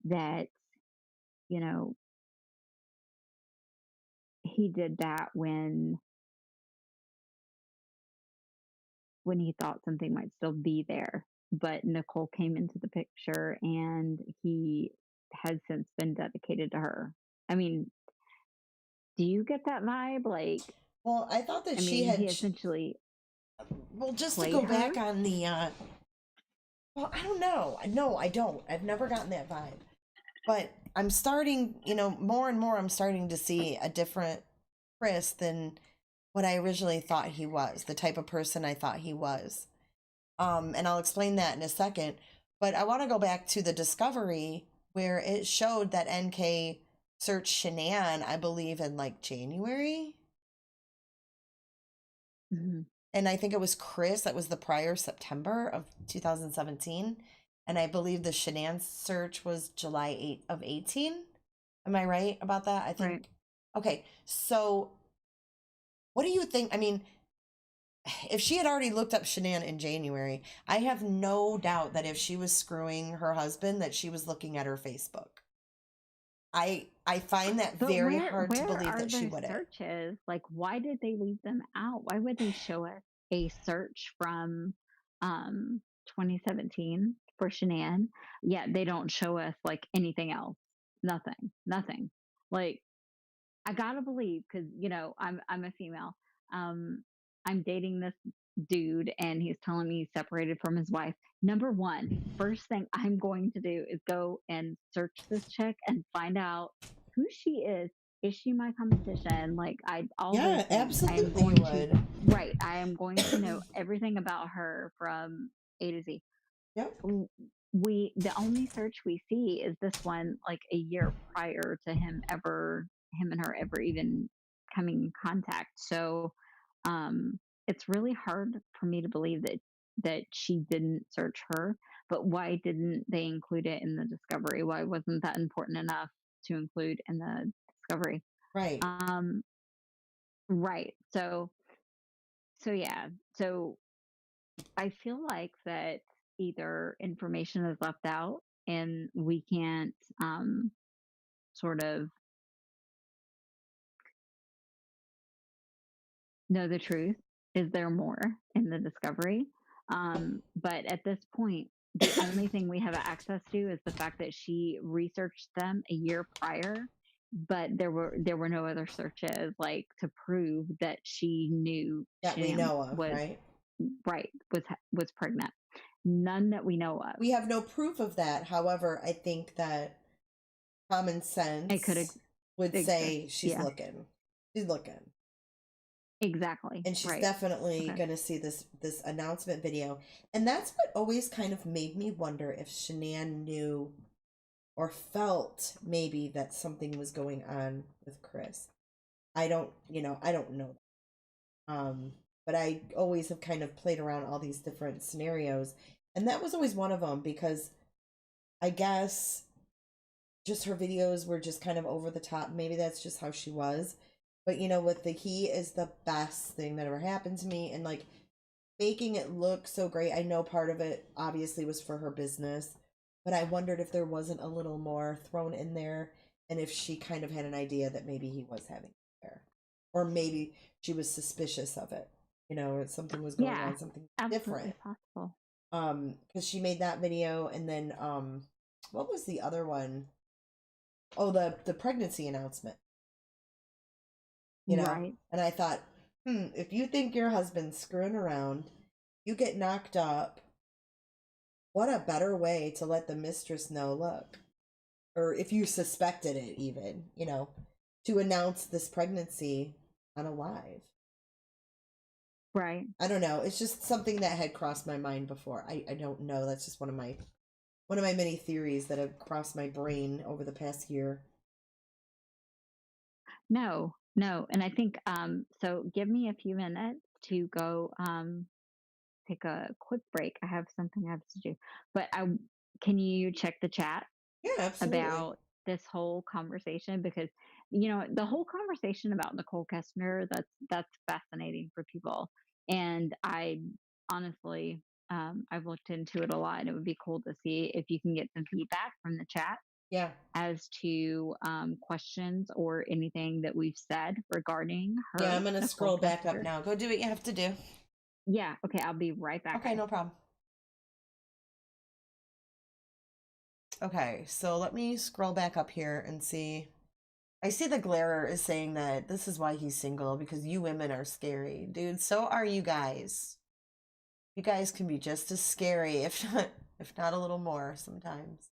that you know he did that when he thought something might still be there. But Nicole came into the picture, and he has since been dedicated to her. I mean, do you get that vibe? Like, Well, I thought that I she mean, he had. essentially Well, just to played go her. back on the. Well, I don't know. No, I don't. I've never gotten that vibe. But I'm starting, more and more, I'm starting to see a different Chris than what I originally thought he was, the type of person I thought he was. And I'll explain that in a second. But I want to go back to the discovery where it showed that NK searched Shanann, I believe, in like January. Mm-hmm. And I think it was Chris that was the prior September of 2017. And I believe the Shanann search was July 8th of 18. Am I right about that? I think. Right. Okay. So what do you think? I mean, if she had already looked up Shanann in January, I have no doubt that if she was screwing her husband, that she was looking at her Facebook. I find that But very where hard to where believe are that she those would have. searches? Like, why did they leave them out? Why would they show us a search from 2017 for Shanann? Yet they don't show us like anything else. Nothing. Like, I gotta believe, because I'm a female. Um, I'm dating this dude, and he's telling me he's separated from his wife. Number one, first thing I'm going to do is go and search this chick and find out who she is. Is she my competition? Like, all those Yeah, things. I am absolutely going you to would. Right. I am going to know everything about her from A to Z. Yep. The only search we see is this one, like a year prior to him and her ever even coming in contact. So it's really hard for me to believe that she didn't search her. But why didn't they include it in the discovery? Why wasn't that important enough to include in the discovery? Right. Right. So yeah. So I feel like that either information is left out and we can't sort of know the truth. Is there more in the discovery? But at this point, the only thing we have access to is the fact that she researched them a year prior, but there were no other searches like to prove that she knew That we Shannon know of, was right? was pregnant. None that we know of. We have no proof of that. However, I think that common It could sense would exist. say she's Yeah, looking. She's looking. exactly. And she's Right. definitely Okay. going to see this announcement video. And that's what always kind of made me wonder if Shanann knew or felt maybe that something was going on with Chris. I don't know. But I always have kind of played around all these different scenarios, and that was always one of them because I guess just her videos were just kind of over the top. Maybe that's just how she was. But with the he is the best thing that ever happened to me, and like making it look so great. I know part of it obviously was for her business, but I wondered if there wasn't a little more thrown in there, and if she kind of had an idea that maybe he was having an affair, or maybe she was suspicious of it. Something was going Yeah, on, something absolutely different. possible. Because she made that video, and then what was the other one? Oh, the pregnancy announcement. Right. And I thought, if you think your husband's screwing around, you get knocked up. What a better way to let the mistress know, look. Or if you suspected it, even, to announce this pregnancy on a live. Right. I don't know. It's just something that had crossed my mind before. I don't know. That's just one of my many theories that have crossed my brain over the past year. No. And I think so give me a few minutes to go take a quick break. I have something I have to do. But can you check the chat Yeah, absolutely. about this whole conversation because, you know, the whole conversation about Nicole Kestner, that's fascinating for people. And I honestly, I've looked into it a lot, and it would be cool to see if you can get some feedback from the chat Yeah. as to questions or anything that we've said regarding her. Yeah, I'm going to Nicole scroll back up Kestner. now. Go do what you have to do. Yeah. Okay. I'll be right back. Okay, guys. no problem. Okay, so let me scroll back up here and see. I see the Glairer is saying that this is why he's single, because you women are scary. Dude, so are you guys. You guys can be just as scary, if not a little more sometimes.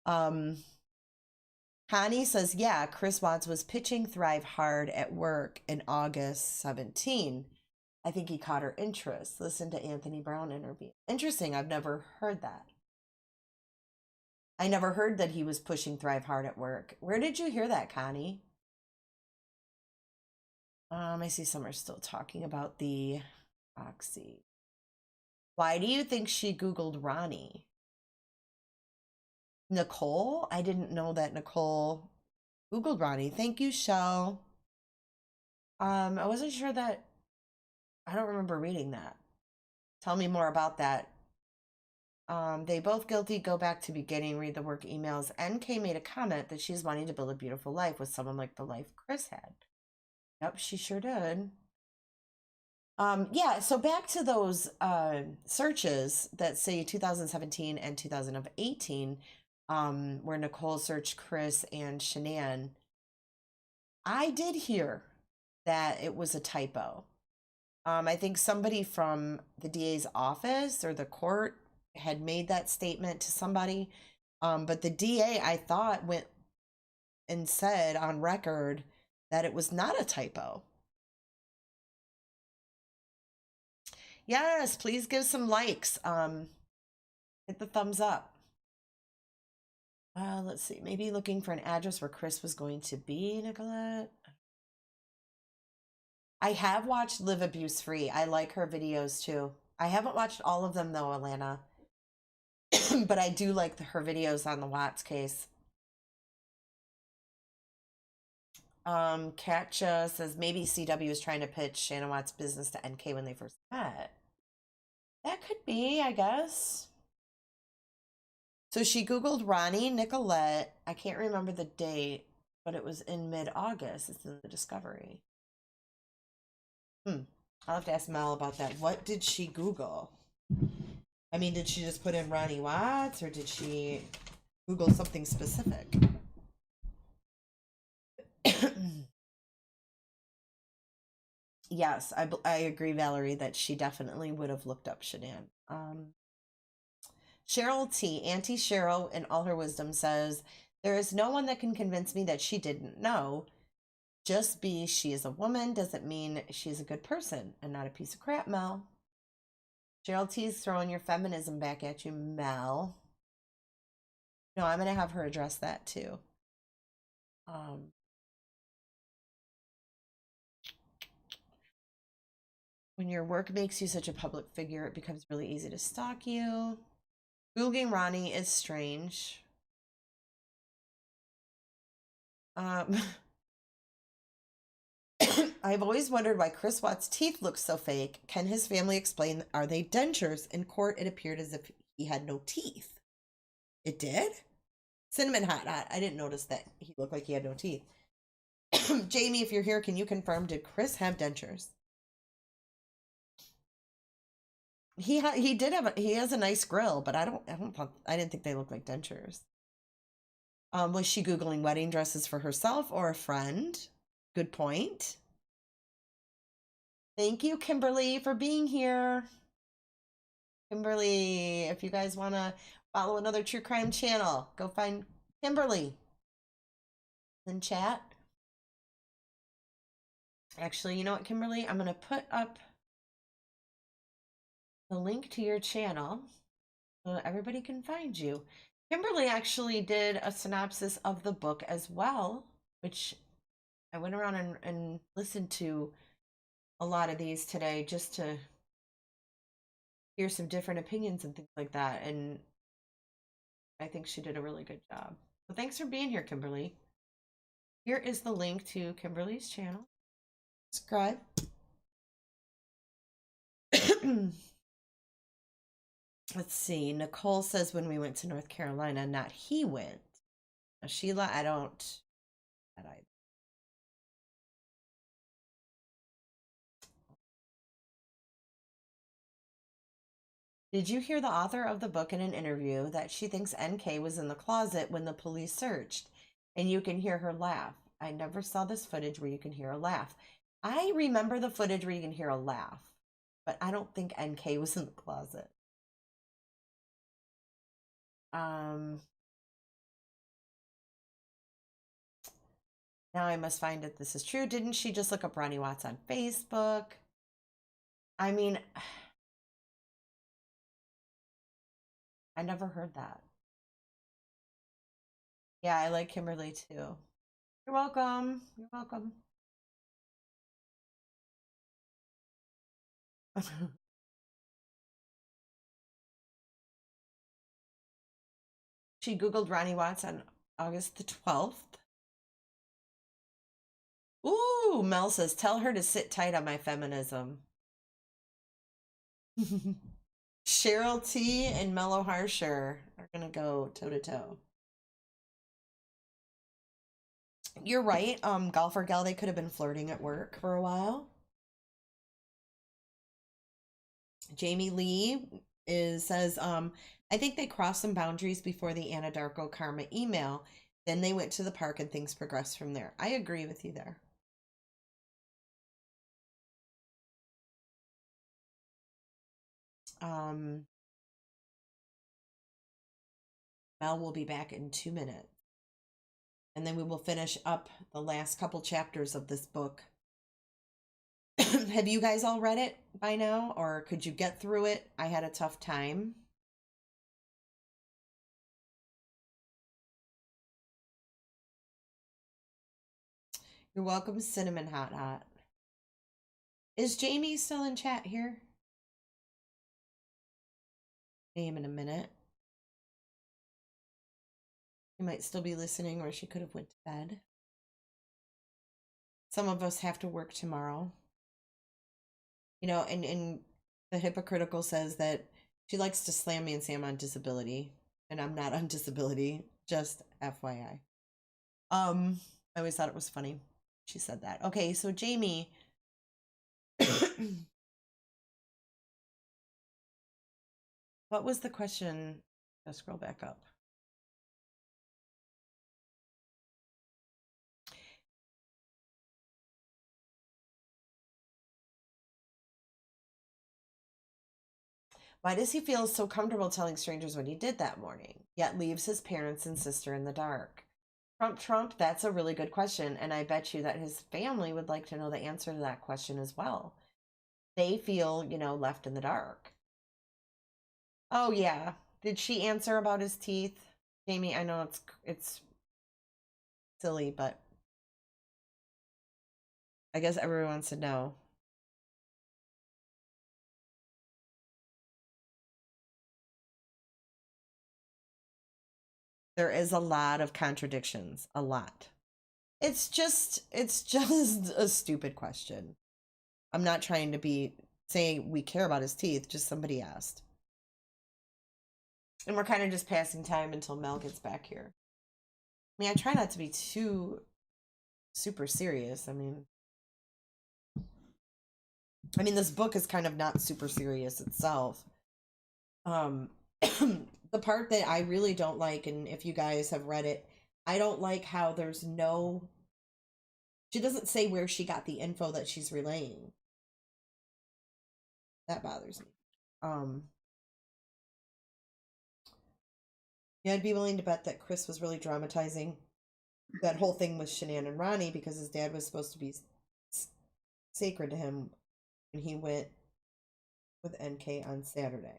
Connie says, yeah, Chris Watts was pitching Thrive Hard at work in August 17. I think he caught her interest. Listen to Anthony Brown interview. Interesting. I've never heard that. I never heard that he was pushing Thrive Hard at work. Where did you hear that, Connie? I see some are still talking about the Oxy. Why do you think she Googled Ronnie? Nicole? I didn't know that Nicole Googled Ronnie. Thank you, Shell. I wasn't sure that. I don't remember reading that. Tell me more about that. They both guilty. Go back to beginning. Read the work emails. NK made a comment that she's wanting to build a beautiful life with someone like the life Chris had. Yep, she sure did. Yeah, so back to those searches that say 2017 and 2018, where Nicole searched Chris and Shanann. I did hear that it was a typo. I think somebody from the DA's office or the court had made that statement to somebody. But the DA, I thought, went and said on record that it was not a typo. Yes, please give some likes. Hit the thumbs up. Let's see. Maybe looking for an address where Chris was going to be, Nicolette. I have watched Live Abuse Free. I like her videos too. I haven't watched all of them though, Alana. But I do like her videos on the Watts case. Katja says maybe CW is trying to pitch Shannon Watts' business to NK when they first met. That could be, I guess. So she Googled Ronnie Nicolette. I can't remember the date, but it was in mid-August. It's in the Discovery. I'll have to ask Mel about that. What did she Google? I mean, did she just put in Ronnie Watts, or did she Google something specific? Yes, I agree, Valerie, that she definitely would have looked up Shanann. Cheryl T, Auntie Cheryl, in all her wisdom, says, there is no one that can convince me that she didn't know. Just be she is a woman doesn't mean she's a good person and not a piece of crap, Mel. Cheryl T's throwing your feminism back at you, Mel. No, I'm going to have her address that too. When your work makes you such a public figure, it becomes really easy to stalk you. Googling Ronnie is strange. I've always wondered why Chris Watts' teeth look so fake. Can his family explain? Are they dentures? In court, it appeared as if he had no teeth. It did? Cinnamon Hot. I didn't notice that he looked like he had no teeth. Jamie, if you're here, can you confirm, did Chris have dentures? He has a nice grill, but I didn't think they looked like dentures. Was she Googling wedding dresses for herself or a friend? Good point. Thank you, Kimberly, for being here. Kimberly, if you guys want to follow another true crime channel, go find Kimberly in chat. Actually, you know what, Kimberly? I'm going to put up the link to your channel so that everybody can find you. Kimberly actually did a synopsis of the book as well, which I went around and listened to a lot of these today just to hear some different opinions and things like that. And I think she did a really good job. Well, thanks for being here, Kimberly. Here is the link to Kimberly's channel. Subscribe. Let's see. Nicole says when we went to North Carolina, not he went. Now, Sheila, I don't. That either. Did you hear the author of the book in an interview that she thinks NK was in the closet when the police searched, and you can hear her laugh? I never saw this footage where you can hear a laugh. I remember the footage where you can hear a laugh, but I don't think NK was in the closet. Now I must find if this is true. Didn't she just look up Ronnie Watts on Facebook? I mean, I never heard that. Yeah, I like Kimberly too. You're welcome. You're welcome. She Googled Ronnie Watts on August the 12th. Ooh, Mel says, tell her to sit tight on my feminism. Cheryl T and Mellow Harsher are going to go toe to toe. You're right. Golfer gal, they could have been flirting at work for a while. Jamie Lee says, I think they crossed some boundaries before the Anadarko Karma email. Then they went to the park and things progressed from there. I agree with you there. Mel will be back in 2 minutes. And then we will finish up the last couple chapters of this book. Have you guys all read it by now? Or could you get through it? I had a tough time. You're welcome, Cinnamon Hot Hot. Is Jamie still in chat here? Name in a minute. She might still be listening, or she could have went to bed. Some of us have to work tomorrow. You know, and the hypocritical says that she likes to slam me and say I'm on disability, and I'm not on disability, just FYI. I always thought it was funny she said that. Okay, so Jamie, what was the question? I'll scroll back up. Why does he feel so comfortable telling strangers what he did that morning, yet leaves his parents and sister in the dark? Trump, that's a really good question, and I bet you that his family would like to know the answer to that question as well. They feel, you know, left in the dark. Oh, yeah. Did she answer about his teeth? Jamie, I know it's silly, but I guess everyone wants to know. There is a lot of contradictions, a lot. It's just a stupid question. I'm not trying to be saying we care about his teeth, just somebody asked. And we're kind of just passing time until Mel gets back here. I mean, I try not to be too super serious. I mean, this book is kind of not super serious itself. The part that I really don't like, and if you guys have read it, I don't like how there's no, she doesn't say where she got the info that she's relaying. That bothers me. Yeah, I'd be willing to bet that Chris was really dramatizing that whole thing with Shanann and Ronnie because his dad was supposed to be sacred to him when he went with NK on Saturday.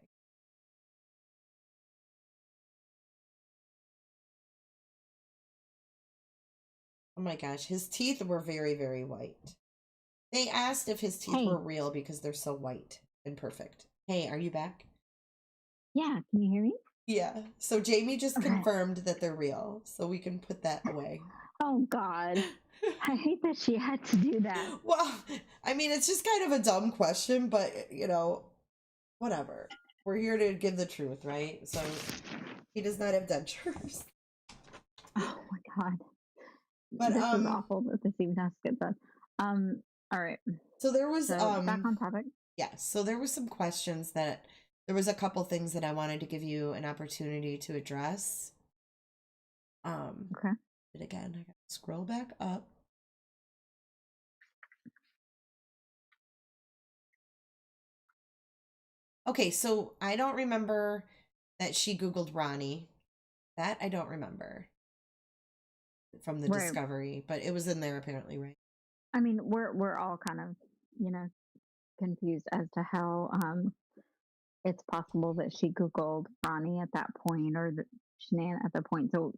Oh my gosh, his teeth were very, very white. They asked if his teeth were real because they're so white and perfect. Hey, are you back? Yeah, can you hear me? Yeah. So Jamie just Okay. confirmed that they're real, so we can put that away. Oh God. I hate that she had to do that. Well, I mean, it's just kind of a dumb question, but whatever. We're here to give the truth, right? So he does not have dentures. Oh my God. But This is awful that this even has to get done. All right. so there was So back on topic. yes, so there was some questions that there was a couple things that I wanted to give you an opportunity to address. Okay. But again, I gotta scroll back up. Okay, so I don't remember that she Googled Ronnie. That I don't remember from the Right. discovery, but it was in there apparently, right? I mean, we're all kind of, confused as to how it's possible that she Googled Ronnie at that point or that Shanann at the point. So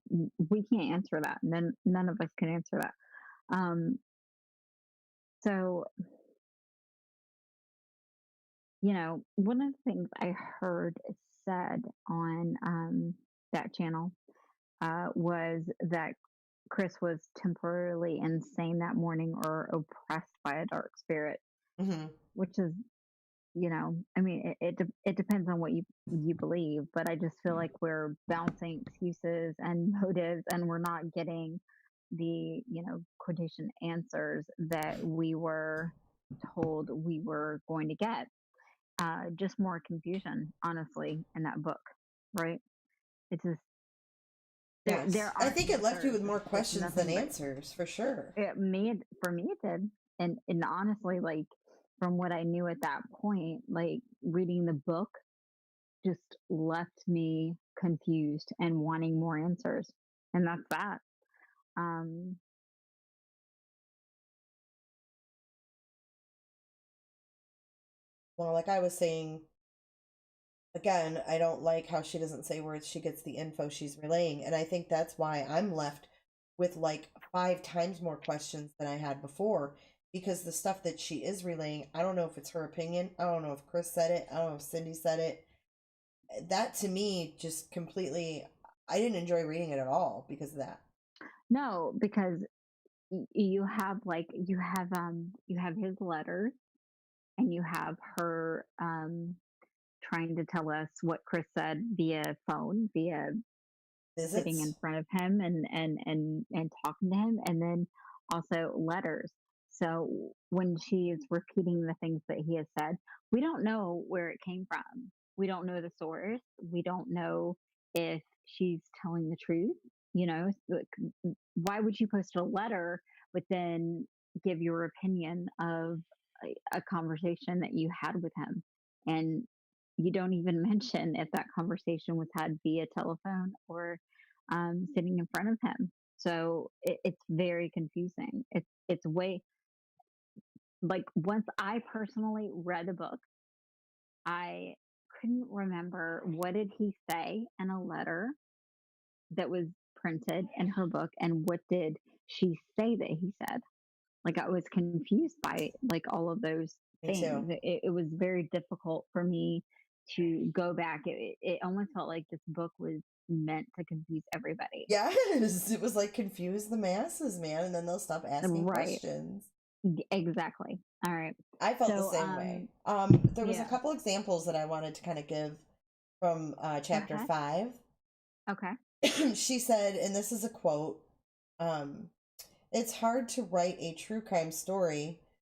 we can't answer that. None of us can answer that. So, one of the things I heard said on that channel was that Chris was temporarily insane that morning or oppressed by a dark spirit, Mm-hmm. which is, I mean, it depends on what you believe, but I just feel like we're bouncing excuses and motives, and we're not getting the quotation answers that we were told we were going to get. Just more confusion, honestly, in that book, right? It's just there Yes. I aren't think it left you answers. with more It's questions than nothing but answers, for sure. for me it did, and honestly, like from what I knew at that point, like reading the book just left me confused and wanting more answers, and that's that. Um, Well, like I was saying, again, I don't like how she doesn't say where she gets the info she's relaying, and I think that's why I'm left with like 5 times more questions than I had before, because the stuff that she is relaying, I don't know if it's her opinion. I don't know if Chris said it. I don't know if Cindy said it. That to me just completely, I didn't enjoy reading it at all because of that. no, because you have you have his letters, and you have her trying to tell us what Chris said via phone, via sitting in Visits. front of him and talking to him, and then also letters. So when she is repeating the things that he has said, we don't know where it came from. We don't know the source. We don't know if she's telling the truth. Why would you post a letter but then give your opinion of a conversation that you had with him? And you don't even mention if that conversation was had via telephone or sitting in front of him. So it's very confusing. It's way like once I personally read the book, I couldn't remember what did he say in a letter that was printed in her book, and what did she say that he said. Like I was confused by like all of those Me things. too. It was very difficult for me to go back. It almost felt like this book was meant to confuse everybody. Yes, it was like confuse the masses, man, and then they'll stop asking Right. questions. Exactly. All right. I felt the So, same way. There was a yeah. couple examples that I wanted to kind of give from Go chapter ahead. 5. Okay. She said, and this is a quote, it's hard to write a true crime story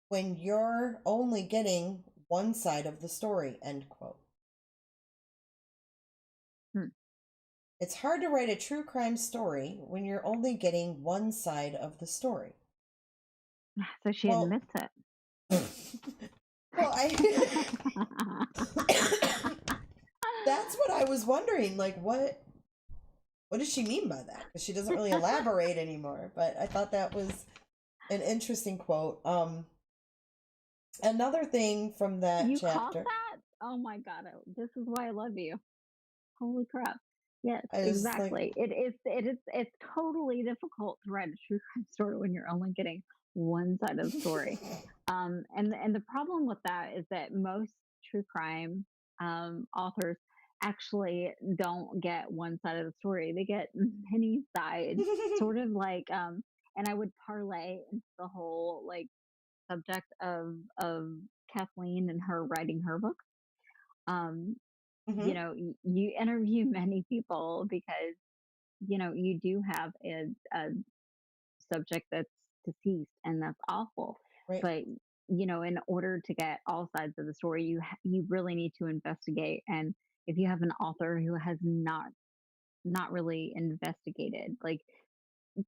when you're only getting one side of the story, end quote. It's hard to write a true crime story when you're only getting one side of the story. So she Well, admits it. well, that's what I was wondering. Like, what does she mean by that? Because she doesn't really elaborate anymore. But I thought that was an interesting quote. Another thing from that You caught chapter. that? Oh my God. This is why I love you. Holy crap. Yes, I was like, exactly. It's totally difficult to write a true crime story when you're only getting one side of the story. And the problem with that is that most true crime authors actually don't get one side of the story. They get many sides, sort of like, and I would parlay into the whole like subject of Kathleen and her writing her book. Um, Hmm. you interview many people because you do have a subject that's deceased, and that's awful. Right. But in order to get all sides of the story, you really need to investigate. And if you have an author who has not really investigated, like,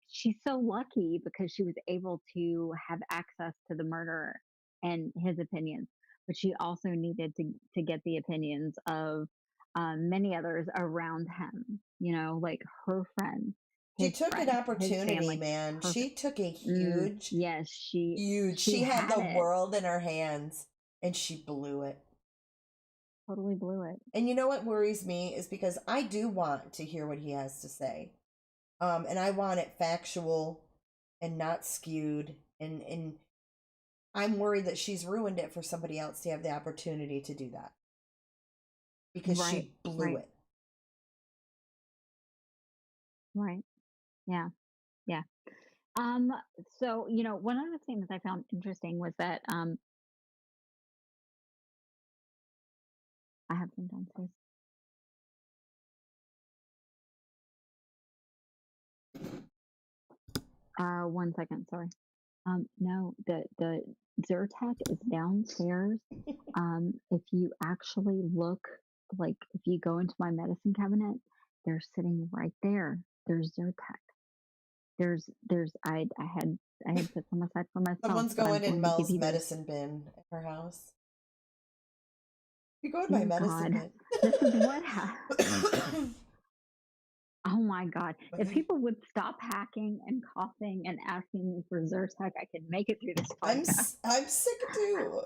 she's so lucky because she was able to have access to the murderer and his opinions, but she also needed to get the opinions of many others around him. Like her friends, She his took an friends, his opportunity, family. man. Her She took a huge, yes, huge, she she had had the it. world in her hands and she blew it. Totally blew it. And you know what worries me is because I do want to hear what he has to say. And I want it factual and not skewed. And I'm worried that she's ruined it for somebody else to have the opportunity to do that because Right, she blew right, it. right. Yeah, yeah. So one of the things I found interesting was that I have some downstairs. 1 second, sorry. No, the Zyrtec is downstairs. If you actually look, like if you go into my medicine cabinet, they're sitting right there. There's Zyrtec. There's I had put some aside for myself, Someone's but I'm going in going to give Mel's you those. medicine bin at her house. You go in my Dear medicine God, this is what bin. oh my God. If Okay. people would stop hacking and coughing and asking me for Zyrtec, I could make it through this podcast. I'm sick too.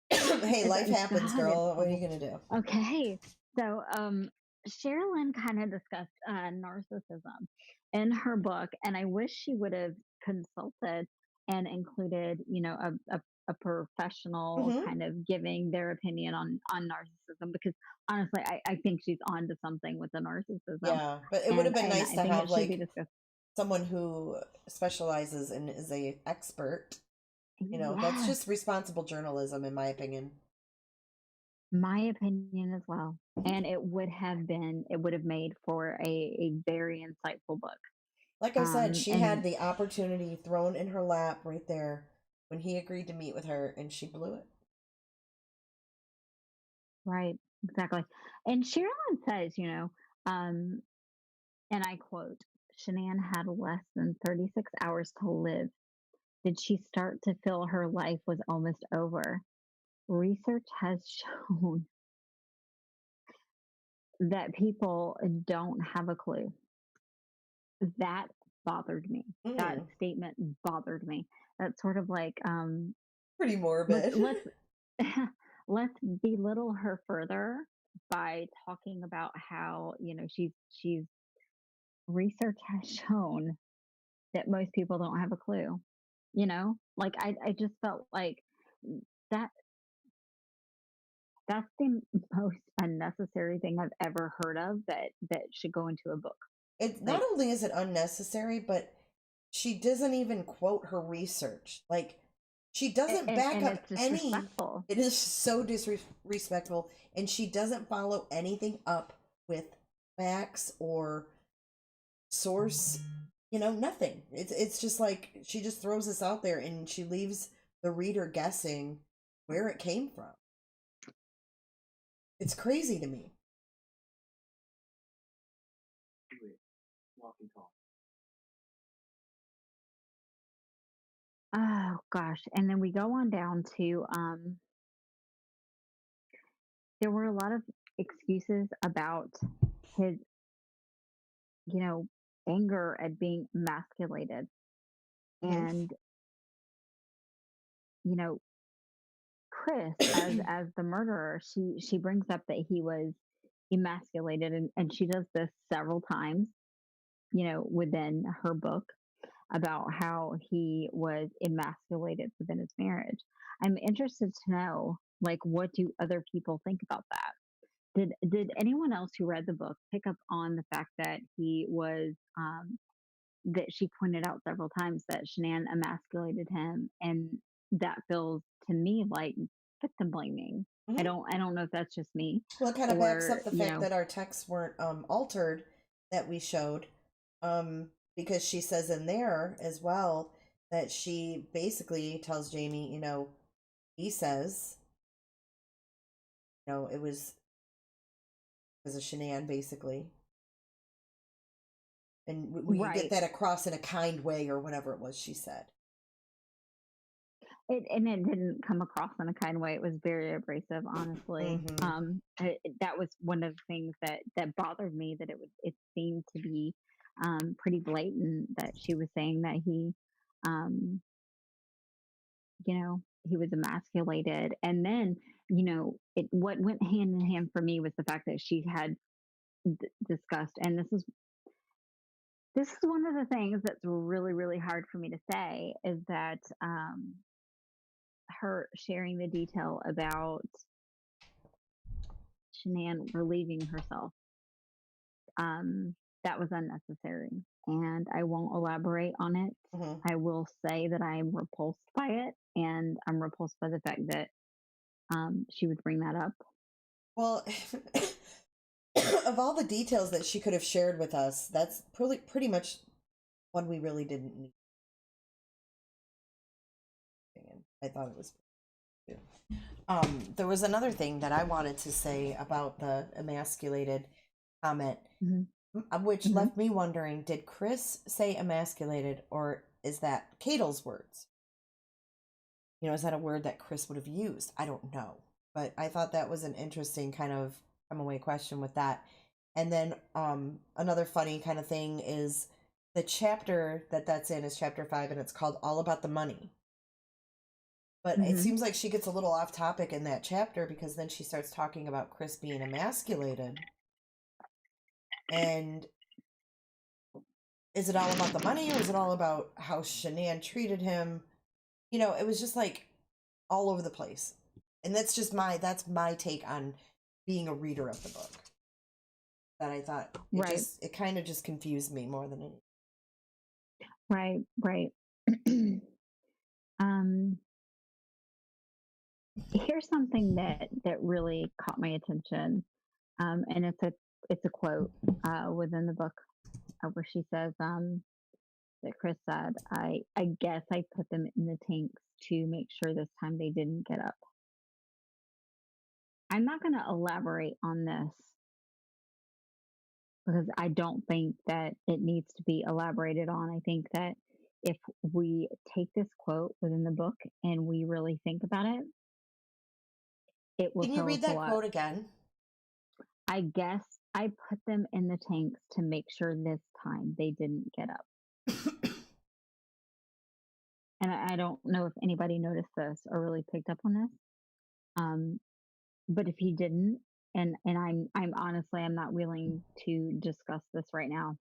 Hey, life happens, God, it's girl. What are you horrible. gonna do? Okay, so Sherilyn kind of discussed narcissism in her book, and I wish she would have consulted and included, a professional Hmm. kind of giving their opinion on narcissism, because honestly, I think she's on to something with the narcissism, Yeah, but it would have and been and nice I to think have it should be like discussed. someone who specializes and is a expert. That's Yes, just responsible journalism, in my opinion. my opinion as well. And it would have made for a very insightful book. Like I said, she had And the opportunity thrown in her lap right there when he agreed to meet with her, and she blew it. right, exactly. And Sherilyn says, um, and I quote, Shanann had less than 36 hours to live. Did she start to feel her life was almost over? Research has shown that people don't have a clue. That bothered me. That Mm, statement bothered me. That's sort of like, pretty let's morbid. let's let's belittle her further by talking about how she's research has shown that most people don't have a clue. Like I just felt like that that's the most unnecessary thing I've ever heard of that should go into a book. It not Like, only is it unnecessary, but she doesn't even quote her research. Like she doesn't back and up it's any. disrespectful. It is so disrespectful, and she doesn't follow anything up with facts or source. Nothing. It's just like she just throws this out there, and she leaves the reader guessing where it came from. It's crazy to me. Oh gosh. And then we go on down to there were a lot of excuses about his, you know, anger at being emasculated. Mhm. And, you know, Chris as the murderer, she brings up that he was emasculated, and she does this several times, within her book, about how he was emasculated within his marriage. I'm interested to know, like, what do other people think about that? Did anyone else who read the book pick up on the fact that he was that she pointed out several times that Shanann emasculated him, and that feels to me like victim blaming. Mhm. I don't know if that's just me, Well, it kind of backs or up the fact that our texts weren't altered that we showed, because she says in there as well that she basically tells Jamie, he says, it was a Shanann basically, and we can get right. that across in a kind way or whatever it was she said. And it didn't come across in a kind way. It was very abrasive, honestly. That was one of the things that bothered me, that it seemed to be pretty blatant that she was saying that um, he was emasculated. And then, what went hand in hand for me was the fact that she had discussed, and this is one of the things that's really, really hard for me to say, is that her sharing the detail about Shanann relieving herself. That was unnecessary, and I won't elaborate on it. I will say that I'm repulsed by it, and I'm repulsed by the fact that she would bring that up. Well, of all the details that she could have shared with us, that's pretty much one we really didn't need. I thought it was. There was another thing that I wanted to say about the emasculated comment, which left me wondering, did Chris say emasculated, or is that Cato's words? Is that a word that Chris would have used? I don't know. But I thought that was an interesting kind of come away question with that. And then another funny kind of thing is the chapter that's in is chapter 5, and it's called All About the Money. But it seems like she gets a little off topic in that chapter, because then she starts talking about Chris being emasculated. And is it all about the money, or is it all about how Shanann treated him? It was just like all over the place. And that's my take on being a reader of the book. That I thought it kind of just confused me more than anything. Right. Here's something that really caught my attention, and it's a quote within the book, where she says that Chris said, I guess I put them in the tanks to make sure this time they didn't get up. I'm not going to elaborate on this, because I don't think that it needs to be elaborated on. I think that if we take this quote within the book and we really think about it, it will Can you tell read us a that lot. quote again? I guess I put them in the tanks to make sure this time they didn't get up. And I don't know if anybody noticed this or really picked up on this. But if you didn't, and I'm honestly, I'm not willing to discuss this right now,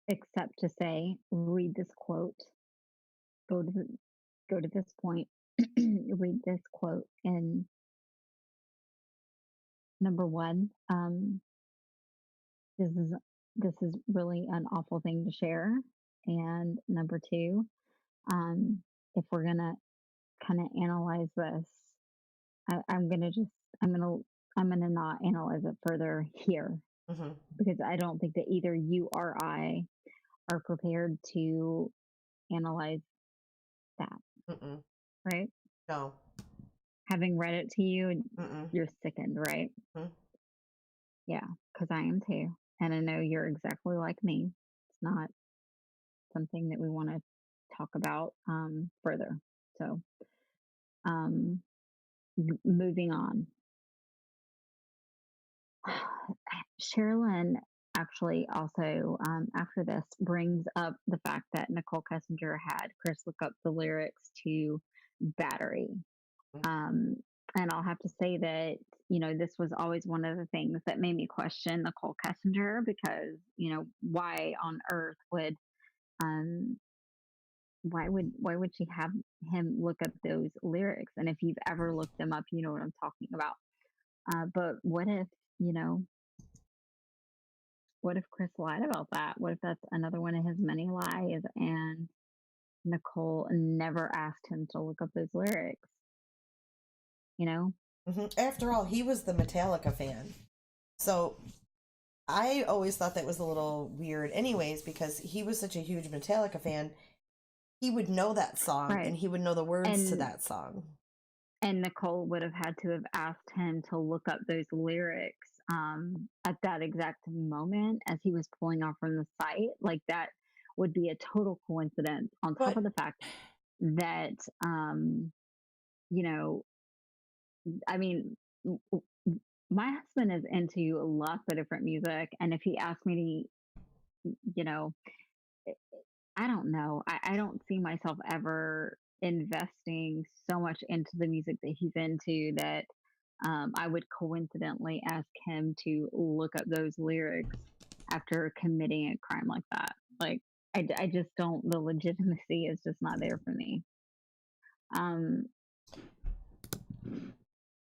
except to say, read this quote, go to this point, read this quote, and number one, this is really an awful thing to share, and number two, if we're gonna kind of analyze this, I'm gonna not analyze it further here, because I don't think that either you or I are prepared to analyze that. Right? No. Having read it to you, you're sickened, right? Yeah, because I am too, and I know you're exactly like me. It's not something that we want to talk about further. So, moving on. Sherilyn actually also, after this, brings up the fact that Nicole Kessinger had Chris look up the lyrics to Battery. And I'll have to say that, this was always one of the things that made me question Nicole Kessinger, because, why on earth would why would she have him look up those lyrics? And if you've ever looked them up, you know what I'm talking about. But what if, you know, what if Chris lied about that? What if that's another one of his many lies and Nicole never asked him to look up those lyrics, you know? After all, he was the Metallica fan. So I always thought that was a little weird, anyways, because he was such a huge Metallica fan. He would know that song and Right. he would know the words to And that song. and Nicole would have had to have asked him to look up those lyrics at that exact moment as he was pulling off from the site. Like that would be a total coincidence. On top But of the fact that, you know, I mean, my husband is into lots of different music, and if he asked me to, you know, I don't know. I don't see myself ever investing so much into the music that he's into that I would coincidentally ask him to look up those lyrics after committing a crime like that. Like, I just don't, the legitimacy is just not there for me. Um,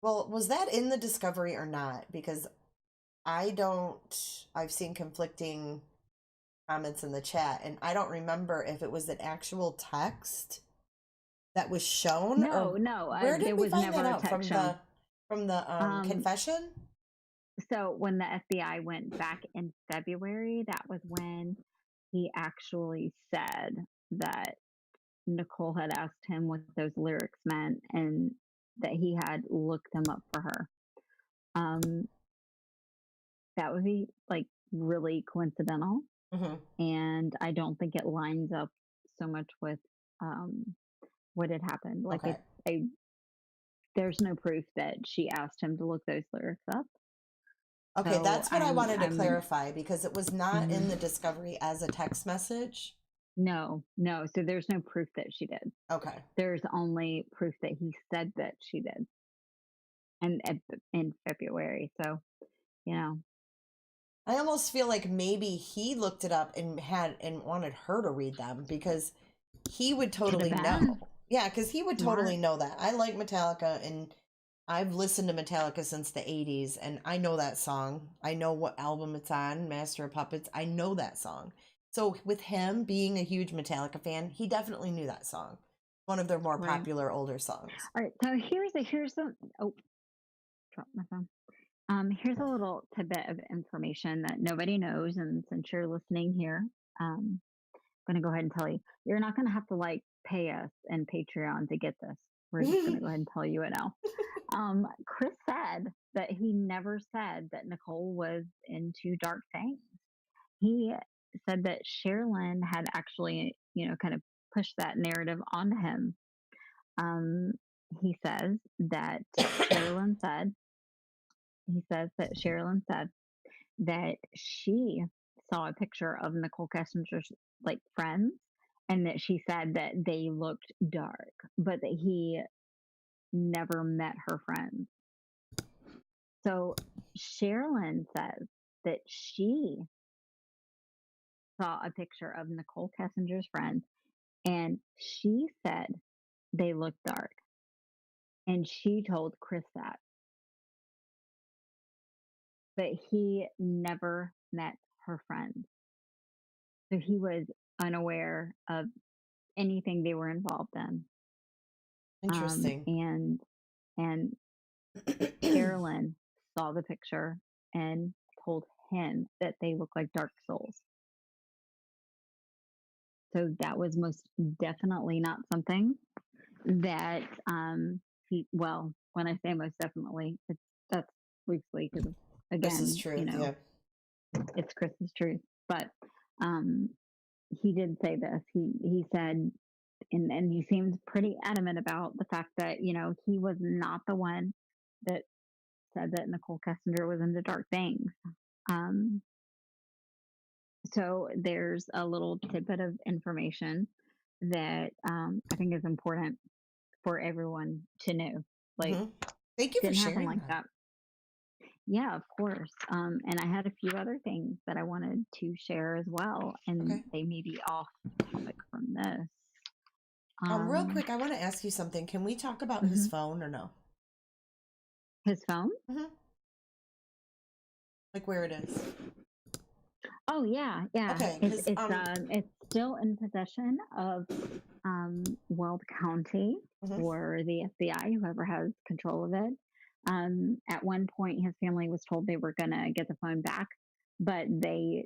well, was that in the discovery or not? Because I've seen conflicting comments in the chat, and I don't remember if it was an actual text that was shown, no, or no, where there did we was find that never a out? text shown. From the Um, confession? So when the FBI went back in February, that was when he actually said that Nicole had asked him what those lyrics meant and that he had looked them up for her. Um, that would be like really coincidental. And I don't think it lines up so much with what had happened. Like Okay. there's no proof that she asked him to look those lyrics up. Okay, So that's what I wanted to I'm clarify, because it was not in mhm. the discovery as a text message. No. So there's no proof that she did. Okay. There's only proof that he said that she did, and in February. So, you know, I almost feel like maybe he looked it up and wanted her to read them, because he would could have totally been know. Yeah, because he would totally smart. know that. I like Metallica, and I've listened to Metallica since the 80s, and I know that song. I know what album it's on, Master of Puppets. I know that song. So with him being a huge Metallica fan, he definitely knew that song. One of their more Right. popular older songs. All right. So here's a oh, dropped my phone. Here's a little tidbit of information that nobody knows, and since you're listening here, I'm gonna go ahead and tell you. You're not gonna have to like pay us in Patreon to get this. We're just gonna go ahead and tell you it now. Chris said that he never said that Nicole was into dark things. He said that Sherilyn had actually, you know, kind of pushed that narrative onto him. Um, he says that Sherilyn said, he says that Sherilyn said that she saw a picture of Nicole Kessinger's like friends and that she said that they looked dark, but that he never met her friends. So Sherilyn says that she saw a picture of Nicole Kessinger's friends and she said they looked dark. And she told Chris that. But he never met her friends. So he was unaware of anything they were involved in. Interesting. And Carolyn saw the picture and told him that they look like dark souls. So that was most definitely not something that well, when I say most definitely, that's loosely because This is again, true. you know, Yeah. it's Chris's truth. But he did say this. He said, and he seemed pretty adamant about the fact that, you know, he was not the one that said that Nicole Kessinger was into dark things. So there's a little tidbit of information that I think is important for everyone to know. Like, Thank you for didn't happen sharing like that. Yeah, of course. And I had a few other things that I wanted to share as well, and Okay. they may be off topic from this. Real quick, I want to ask you something. Can we talk about his phone or no? His phone? Hmm. Like where it is. Oh yeah, yeah. Okay, It's because it's still in possession of Weld County mhm. or the FBI, whoever has control of it. At one point, his family was told they were gonna get the phone back, but they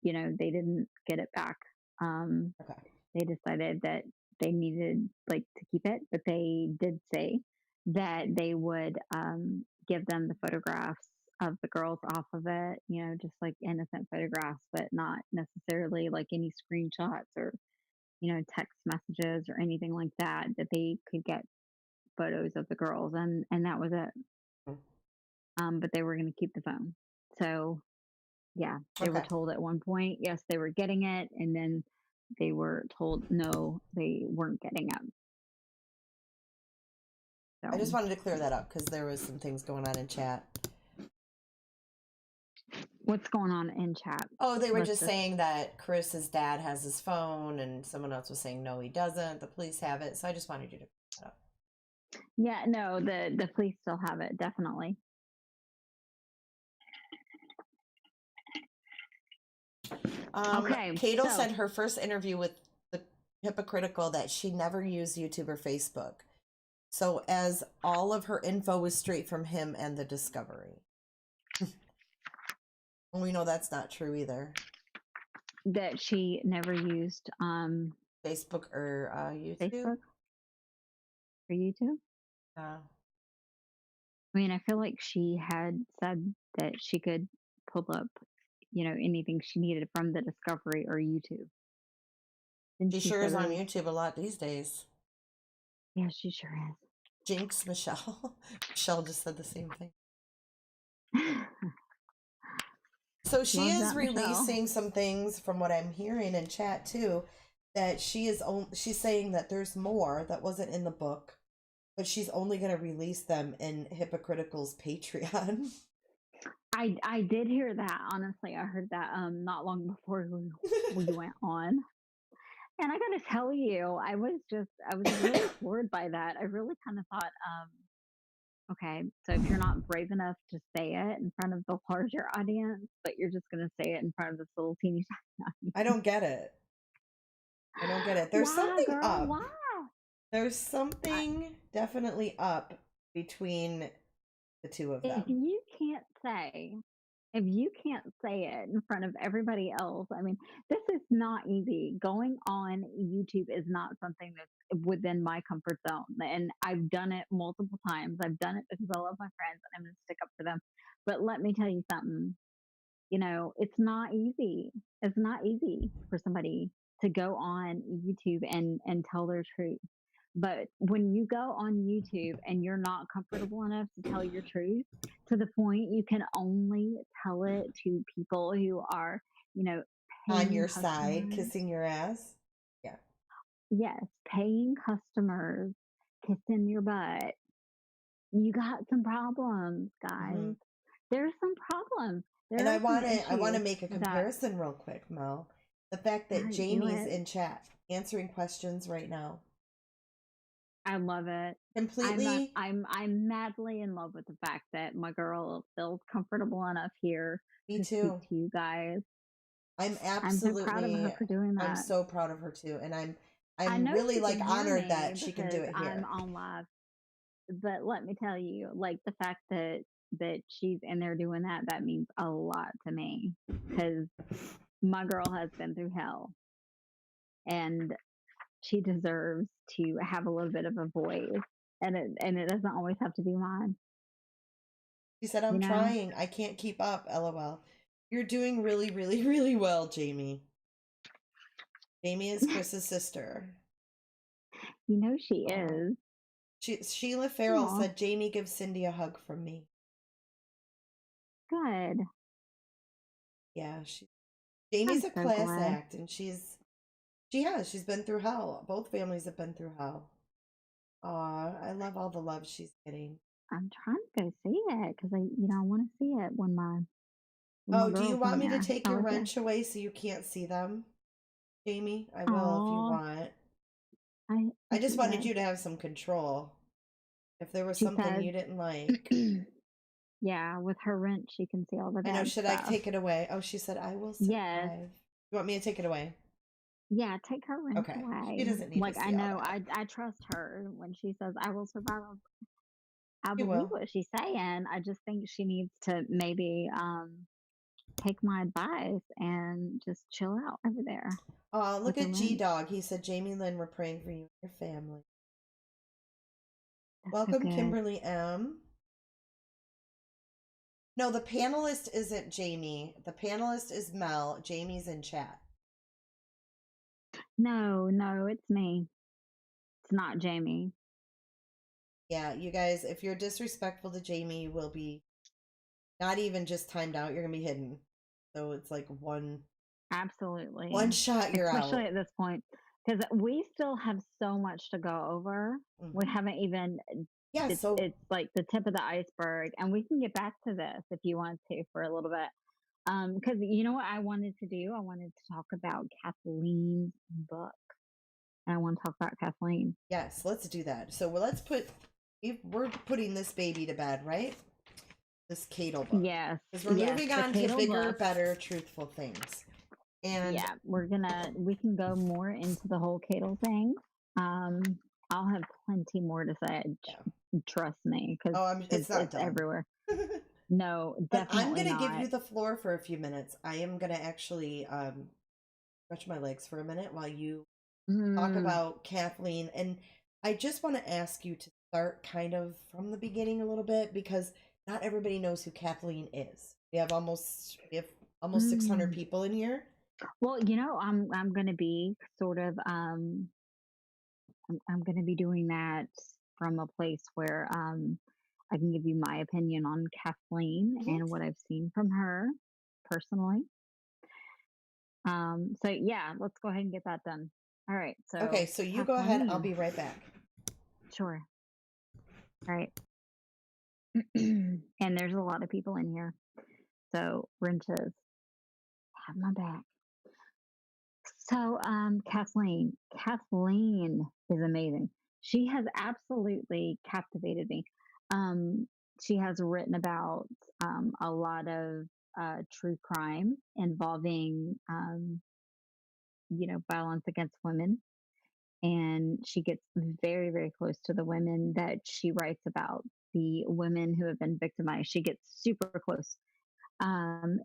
didn't get it back. Okay. They decided that they needed like to keep it, but they did say that they would give them the photographs of the girls off of it, just like innocent photographs, but not necessarily like any screenshots or text messages or anything like that. That they could get photos of the girls, and that was it. Mm. But they were going to keep the phone. So yeah, they were Okay. told at one point, yes, they were getting it, and then they were told no, they weren't getting it. I just So wanted to clear that up because there was some things going on in chat. what's going on in chat? Oh, they were What's just this? saying that Chris's dad has his phone, and someone else was saying no, he doesn't. The police have it, so I just wanted you to clear that up. Yeah, no, the police still have it, definitely. Okay, Cato so said her first interview with the hypocritical that she never used YouTube or Facebook. So as all of her info was straight from him and the discovery. And we know that's not true either. that she never used Facebook or YouTube. Facebook or YouTube. Yeah. I mean, I feel like she had said that she could pull up, anything she needed from the Discovery or YouTube. Didn't She she sure say is on those? YouTube a lot these days. Yeah, she sure Jinx Michelle. Michelle just said the same thing. is. So she Love is that, Michelle. releasing some things from what I'm hearing in chat too, that she's saying that there's more that wasn't in the book, but she's only going to release them in Hypocritical's Patreon. I did hear that. Honestly, I heard that not long before we went on. And I gotta tell you, I was really floored by that. I really kind of thought, okay, so if you're not brave enough to say it in front of the larger audience, but you're just gonna say it in front of this little teeny tiny I don't get it. I don't get it. There's why, something girl? up. Why? There's something definitely up between the two of them. If you can't say it in front of everybody else, I mean, this is not easy. Going on YouTube is not something that's within my comfort zone. And I've done it multiple times. I've done it because I love my friends and I'm going to stick up for them. But let me tell you something, it's not easy. It's not easy for somebody to go on YouTube and tell their truth. But when you go on YouTube and you're not comfortable enough to tell your truth to the point you can only tell it to people who are, On your paying side, customers. kissing your ass. Yeah. Yes, paying customers, kissing your butt. You got some problems, guys. Mhm. There's some problems. And There I are some want to issues make a that comparison real quick, Mel. The fact that do Jamie's it. in chat answering questions right now. I love it. Completely. I'm madly in love with the fact that my girl feels comfortable enough here Me to too. speak to you guys. I'm I'm so proud of her absolutely for doing I'm that. so proud of her too. And I I'm know really she like can hear honored me that she can do because it I'm here. on live. But let me tell you, like the fact that she's in there doing that means a lot to me because my girl has been through hell and she deserves to have a little bit of a voice. And it doesn't always have to be mine. She said, I'm trying. I can't keep up. LOL. You're doing really, really, really well, Jamie. Jamie is Chris's sister. She is. Sheila Farrell Aw. said, Jamie gives Cindy a hug from me. Good. Yeah, Jamie's a so class glad. act, and she's been through hell. Both families have been through hell. Aw, I love all the love she's getting. I'm trying to go see it because I want to see it when my Oh, do you girl's want in me to there. take I your like it. wrench away so you can't see them, Jamie? I will if you Aw, want. I I just wanted appreciate you to have some control. If there was She something said, you didn't like, yeah, with her wrench, she can see all the I know, bad should I stuff. take it away? Oh, she said, I will Yes. survive. You want me to take it away? Yeah, take her wrench Okay. away. She doesn't need Like, to I see all know, that. I trust her when she says, I will survive. I She believe will. what she's saying. I just think she needs to maybe take my advice and just chill out over there Look with the at G wrench. Dog. He said, Jamie Lynn, we're praying for you and your family. That's so Welcome, good. Kimberly M. No, the panelist isn't Jamie. The panelist is Mel. Jamie's in chat. No, it's me. It's not Jamie. Yeah, you guys, if you're disrespectful to Jamie, you will be not even just timed out. You're going to be hidden. So it's like one Absolutely. shot, you're Especially out. at this point. Because we still have so much to go over. We haven't even, Yeah, so it's like the tip of the iceberg. And we can get back to this if you want to for a little bit. Because you know what I wanted to do? I wanted to talk about Kathleen's book. And I want to talk about Kathleen. yes, let's do that. So we're putting this baby to bed, right? This Cadle book. Yes. Because we're moving on to Cadle bigger, book. better, truthful things. And yeah, we can go more into the whole Cadle thing. I'll have plenty more to say. Trust me, because it's not done. everywhere. No, But I'm definitely going to not. give you the floor for a few minutes. I am going to actually stretch my legs for a minute while you talk about Kathleen. And I just want to ask you to start kind of from the beginning a little bit, because not everybody knows who Kathleen is. We have almost 600 people in here. Well, you know, I'm going to be sort of I'm going to be doing that from a place where I can give you my opinion on Kathleen and what I've seen from her personally. So yeah, let's go ahead and get that done. All right. So okay, so you go ahead. I'll be right back. Sure. All right. And there's a lot of people in here, so wrenches have my back. So Kathleen is amazing. She has absolutely captivated me. She has written about a lot of true crime involving violence against women, and she gets very, very close to the women that she writes about, the women who have been victimized. She gets super close. And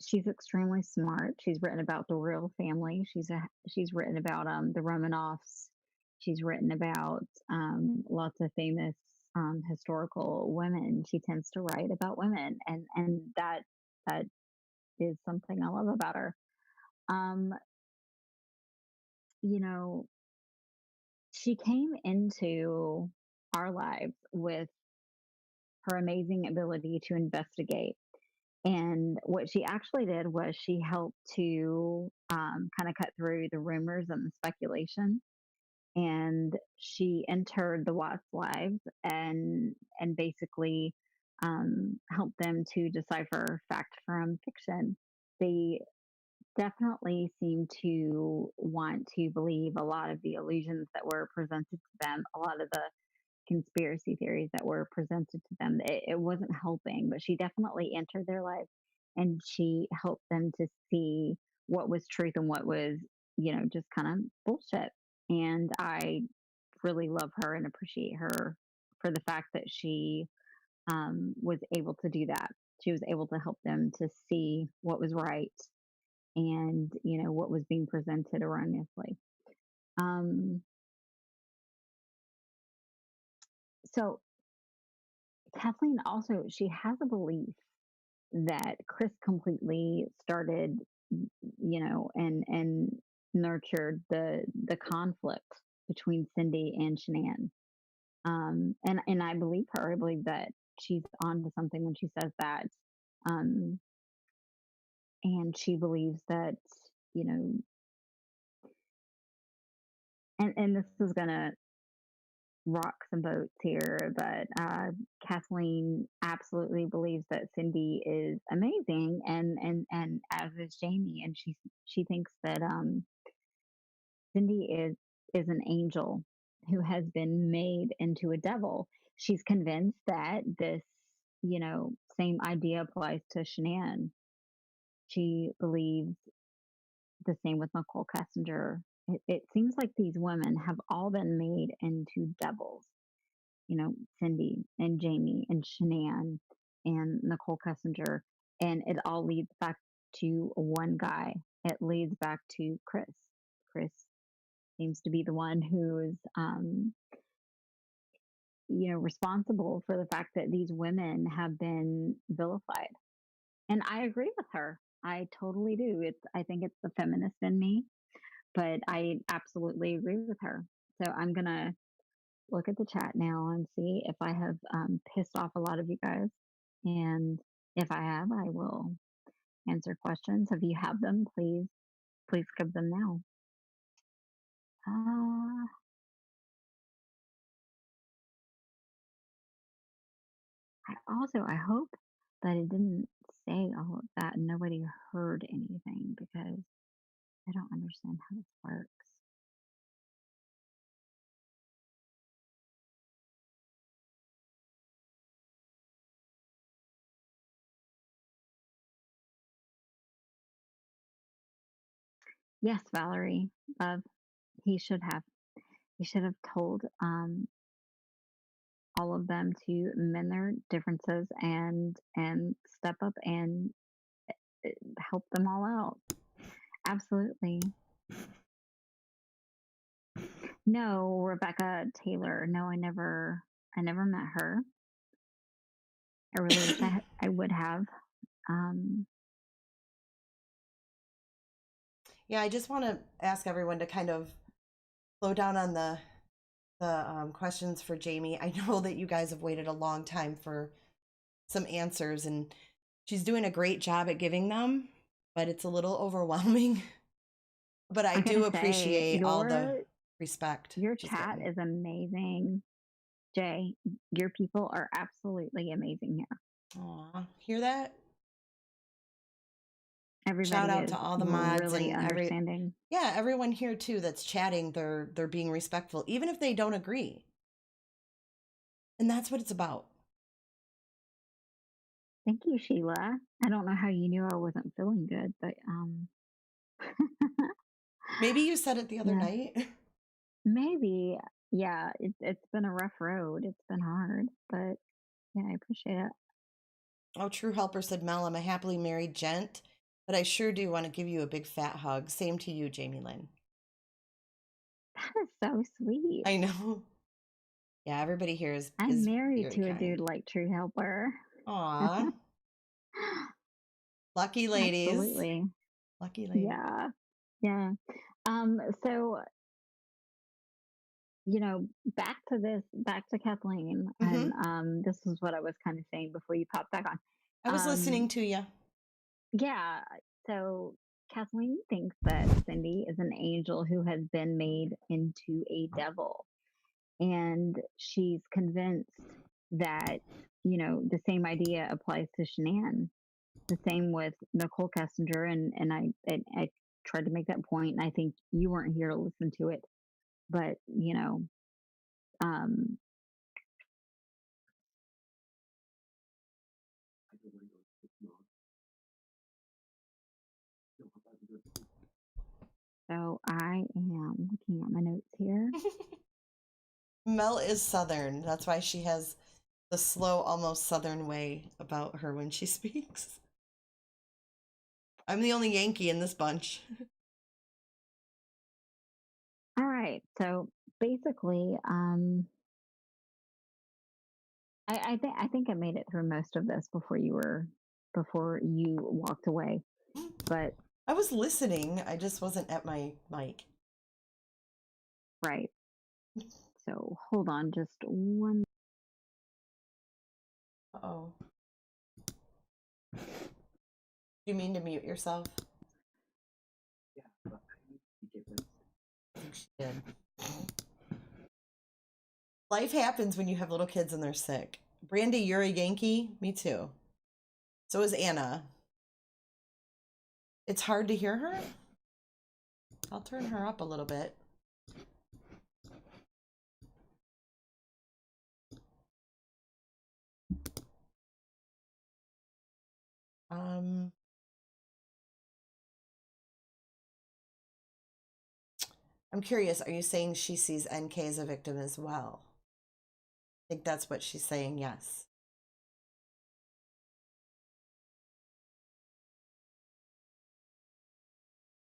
she's extremely smart. She's written about the royal family. She's written about the Romanovs. She's written about lots of famous historical women. She tends to write about women, and that is something I love about her. You know, she came into our lives with her amazing ability to investigate. And what she actually did was she helped to kind of cut through the rumors and the speculation. And she entered the Watts' lives and basically helped them to decipher fact from fiction. They definitely seem to want to believe a lot of the illusions that were presented to them, a lot of the conspiracy theories that were presented to them. It wasn't helping, but she definitely entered their life and she helped them to see what was truth and what was, just kind of bullshit. And I really love her and appreciate her for the fact that she was able to do that. She was able to help them to see what was right and, what was being presented erroneously. So Kathleen also, she has a belief that Chris completely started, and nurtured the conflict between Cindy and Shanann. And I believe her. I believe that she's on to something when she says that. Um, and she believes that, and this is gonna rock some boats here, but Kathleen absolutely believes that Cindy is amazing, and as is Jamie, and she thinks that Cindy is an angel, who has been made into a devil. She's convinced that this, same idea applies to Shanann. She believes the same with Nicole Kessinger. It seems like these women have all been made into devils. Cindy and Jamie and Shanann and Nicole Kessinger. And it all leads back to one guy. It leads back to Chris. Chris seems to be the one who's, responsible for the fact that these women have been vilified. And I agree with her. I totally do. I think it's the feminist in me, but I absolutely agree with her. So I'm going to look at the chat now and see if I have pissed off a lot of you guys. And if I have, I will answer questions. If you have them, please give them now. I hope that it didn't say all of that and nobody heard anything, because I don't understand how this works. Yes, Valerie, love. He should have told all of them to mend their differences and step up and help them all out. Absolutely. No, Rebecca Taylor. No, I never met her. I really wish I would have. Yeah, I just want to ask everyone to kind of slow down on the questions for Jamie. I know that you guys have waited a long time for some answers, and she's doing a great job at giving them, but it's a little overwhelming. But I do appreciate all the respect. Your chat is amazing. Jay, your people are absolutely amazing here. Aw, hear that? Everybody shout out to all the mods really and understanding. Everyone here too that's chatting. They're being respectful, even if they don't agree. And that's what it's about. Thank you, Sheila. I don't know how you knew I wasn't feeling good, but maybe you said it the other night. Maybe. Yeah, it's been a rough road. It's been hard, but yeah, I appreciate it. Oh, True Helper said, Mel, I'm a happily married gent, but I sure do want to give you a big fat hug. Same to you, Jamie Lynn. That is so sweet. I know. Yeah, everybody here is I'm married very to kind. a dude like True Helper. Aw. Lucky ladies. Absolutely. Lucky ladies. Yeah. Yeah. So, back to Kathleen. And this is what I was kind of saying before you popped back on. I was listening to you. Yeah. So Kathleen thinks that Cindy is an angel who has been made into a devil. And she's convinced that, the same idea applies to Shanann. The same with Nicole Kessinger. And I tried to make that point, and I think you weren't here to listen to it. But, so I am looking at my notes here. Mel is Southern. That's why she has the slow, almost Southern way about her when she speaks. I'm the only Yankee in this bunch. All right. So basically, I think I made it through most of this before you walked away. But I was listening. I just wasn't at my mic. Right. So hold on just one. Uh-oh. You mean to mute yourself? Yeah. She did. Life happens when you have little kids and they're sick. Brandy, you're a Yankee? Me too. So is Anna. It's hard to hear her? I'll turn her up a little bit. I'm curious, are you saying she sees NK as a victim as well? I think that's what she's saying, yes.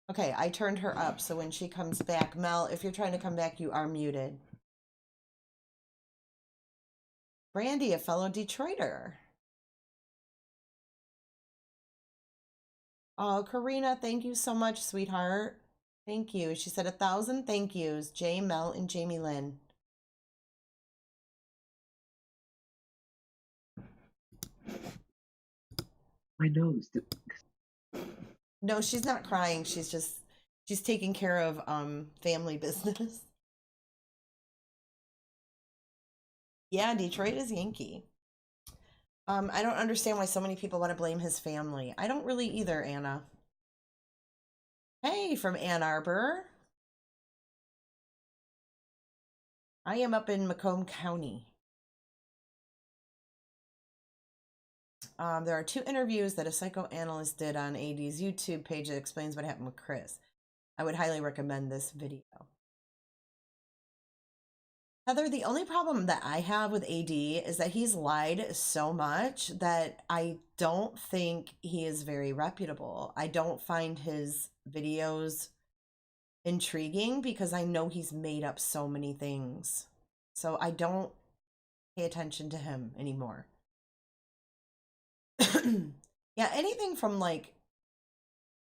Okay, I turned her up, so when she comes back, Mel, if you're trying to come back, you are muted. Brandy, a fellow Detroiter. Oh, Karina, thank you so much, sweetheart. Thank you. She said 1,000 thank yous. Jay, Mel, and Jamie Lynn. My nose. No, she's not crying. She's taking care of family business. Yeah, Detroit is Yankee. I don't understand why so many people want to blame his family. I don't really either, Anna. Hey, from Ann Arbor. I am up in Macomb County. There are 2 interviews that a psychoanalyst did on AD's YouTube page that explains what happened with Chris. I would highly recommend this video. Heather, the only problem that I have with AD is that he's lied so much that I don't think he is very reputable. I don't find his videos intriguing because I know he's made up so many things. So I don't pay attention to him anymore. Yeah, anything from like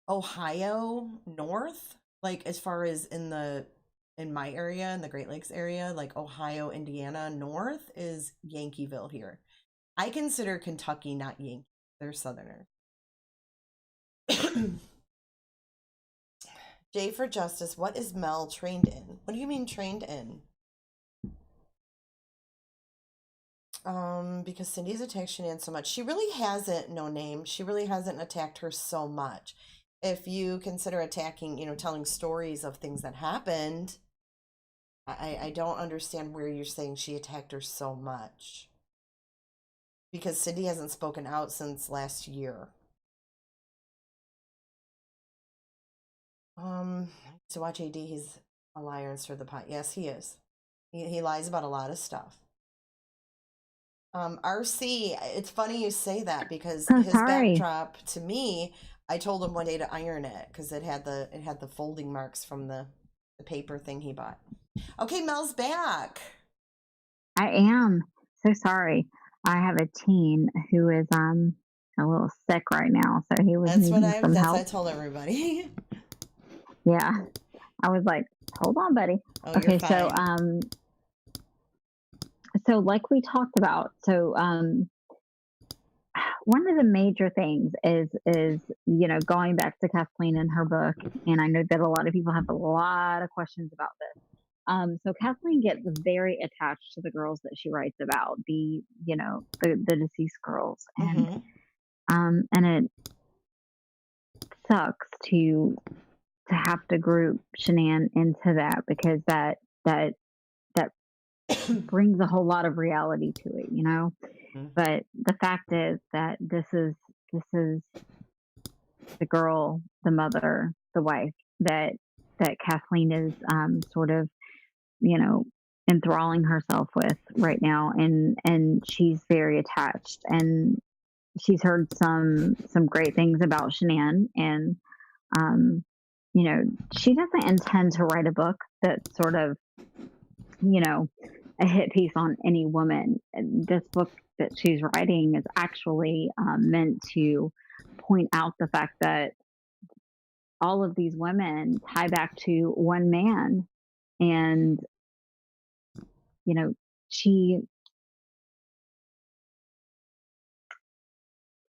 Ohio north, like as far as in my area, in the Great Lakes area, like Ohio, Indiana north is Yankeeville here. I consider Kentucky not Yankee. They're Southerners. Jay for Justice, what is Mel trained in? What do you mean trained in? Because Cindy's attacked Shanann so much. She really hasn't, no name. She really hasn't attacked her so much. If you consider attacking, telling stories of things that happened, I don't understand where you're saying she attacked her so much. Because Cindy hasn't spoken out since last year. I used to watch AD. He's a liar and stir the pot. Yes, he is. He lies about a lot of stuff. RC, it's funny you say that because So his sorry. backdrop to me, I told him one day to iron it because it had the folding marks from the paper thing he bought. Okay, Mel's back. I am so sorry. I have a teen who is a little sick right now, so he was That's what needing some I help. told everybody. Yeah, I was like, hold on, buddy. Oh, Okay, you're so fine. so like we talked about, so one of the major things is going back to Kathleen and her book, and I know that a lot of people have a lot of questions about this. So Kathleen gets very attached to the girls that she writes about, the deceased girls, and Mhm. and it sucks to have to group Shanann into that because that brings a whole lot of reality to it, Mhm. But the fact is that this is the girl, the mother, the wife that Kathleen is sort of, enthralling herself with right now, and she's very attached, and she's heard some great things about Shanann, and she doesn't intend to write a book that's sort of, a hit piece on any woman. This book that she's writing is actually meant to point out the fact that all of these women tie back to one man, and she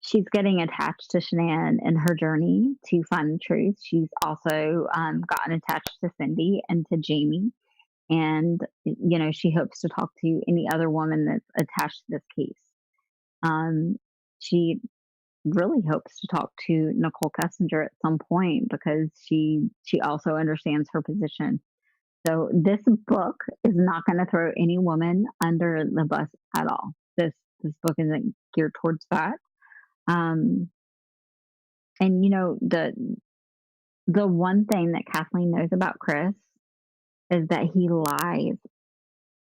she's getting attached to Shanann in her journey to find the truth. She's also gotten attached to Cindy and to Jamie, and she hopes to talk to any other woman that's attached to this case. She really hopes to talk to Nicole Kessinger at some point because she also understands her position. So this book is not going to throw any woman under the bus at all. This book isn't geared towards that. And the one thing that Kathleen knows about Chris is that he lies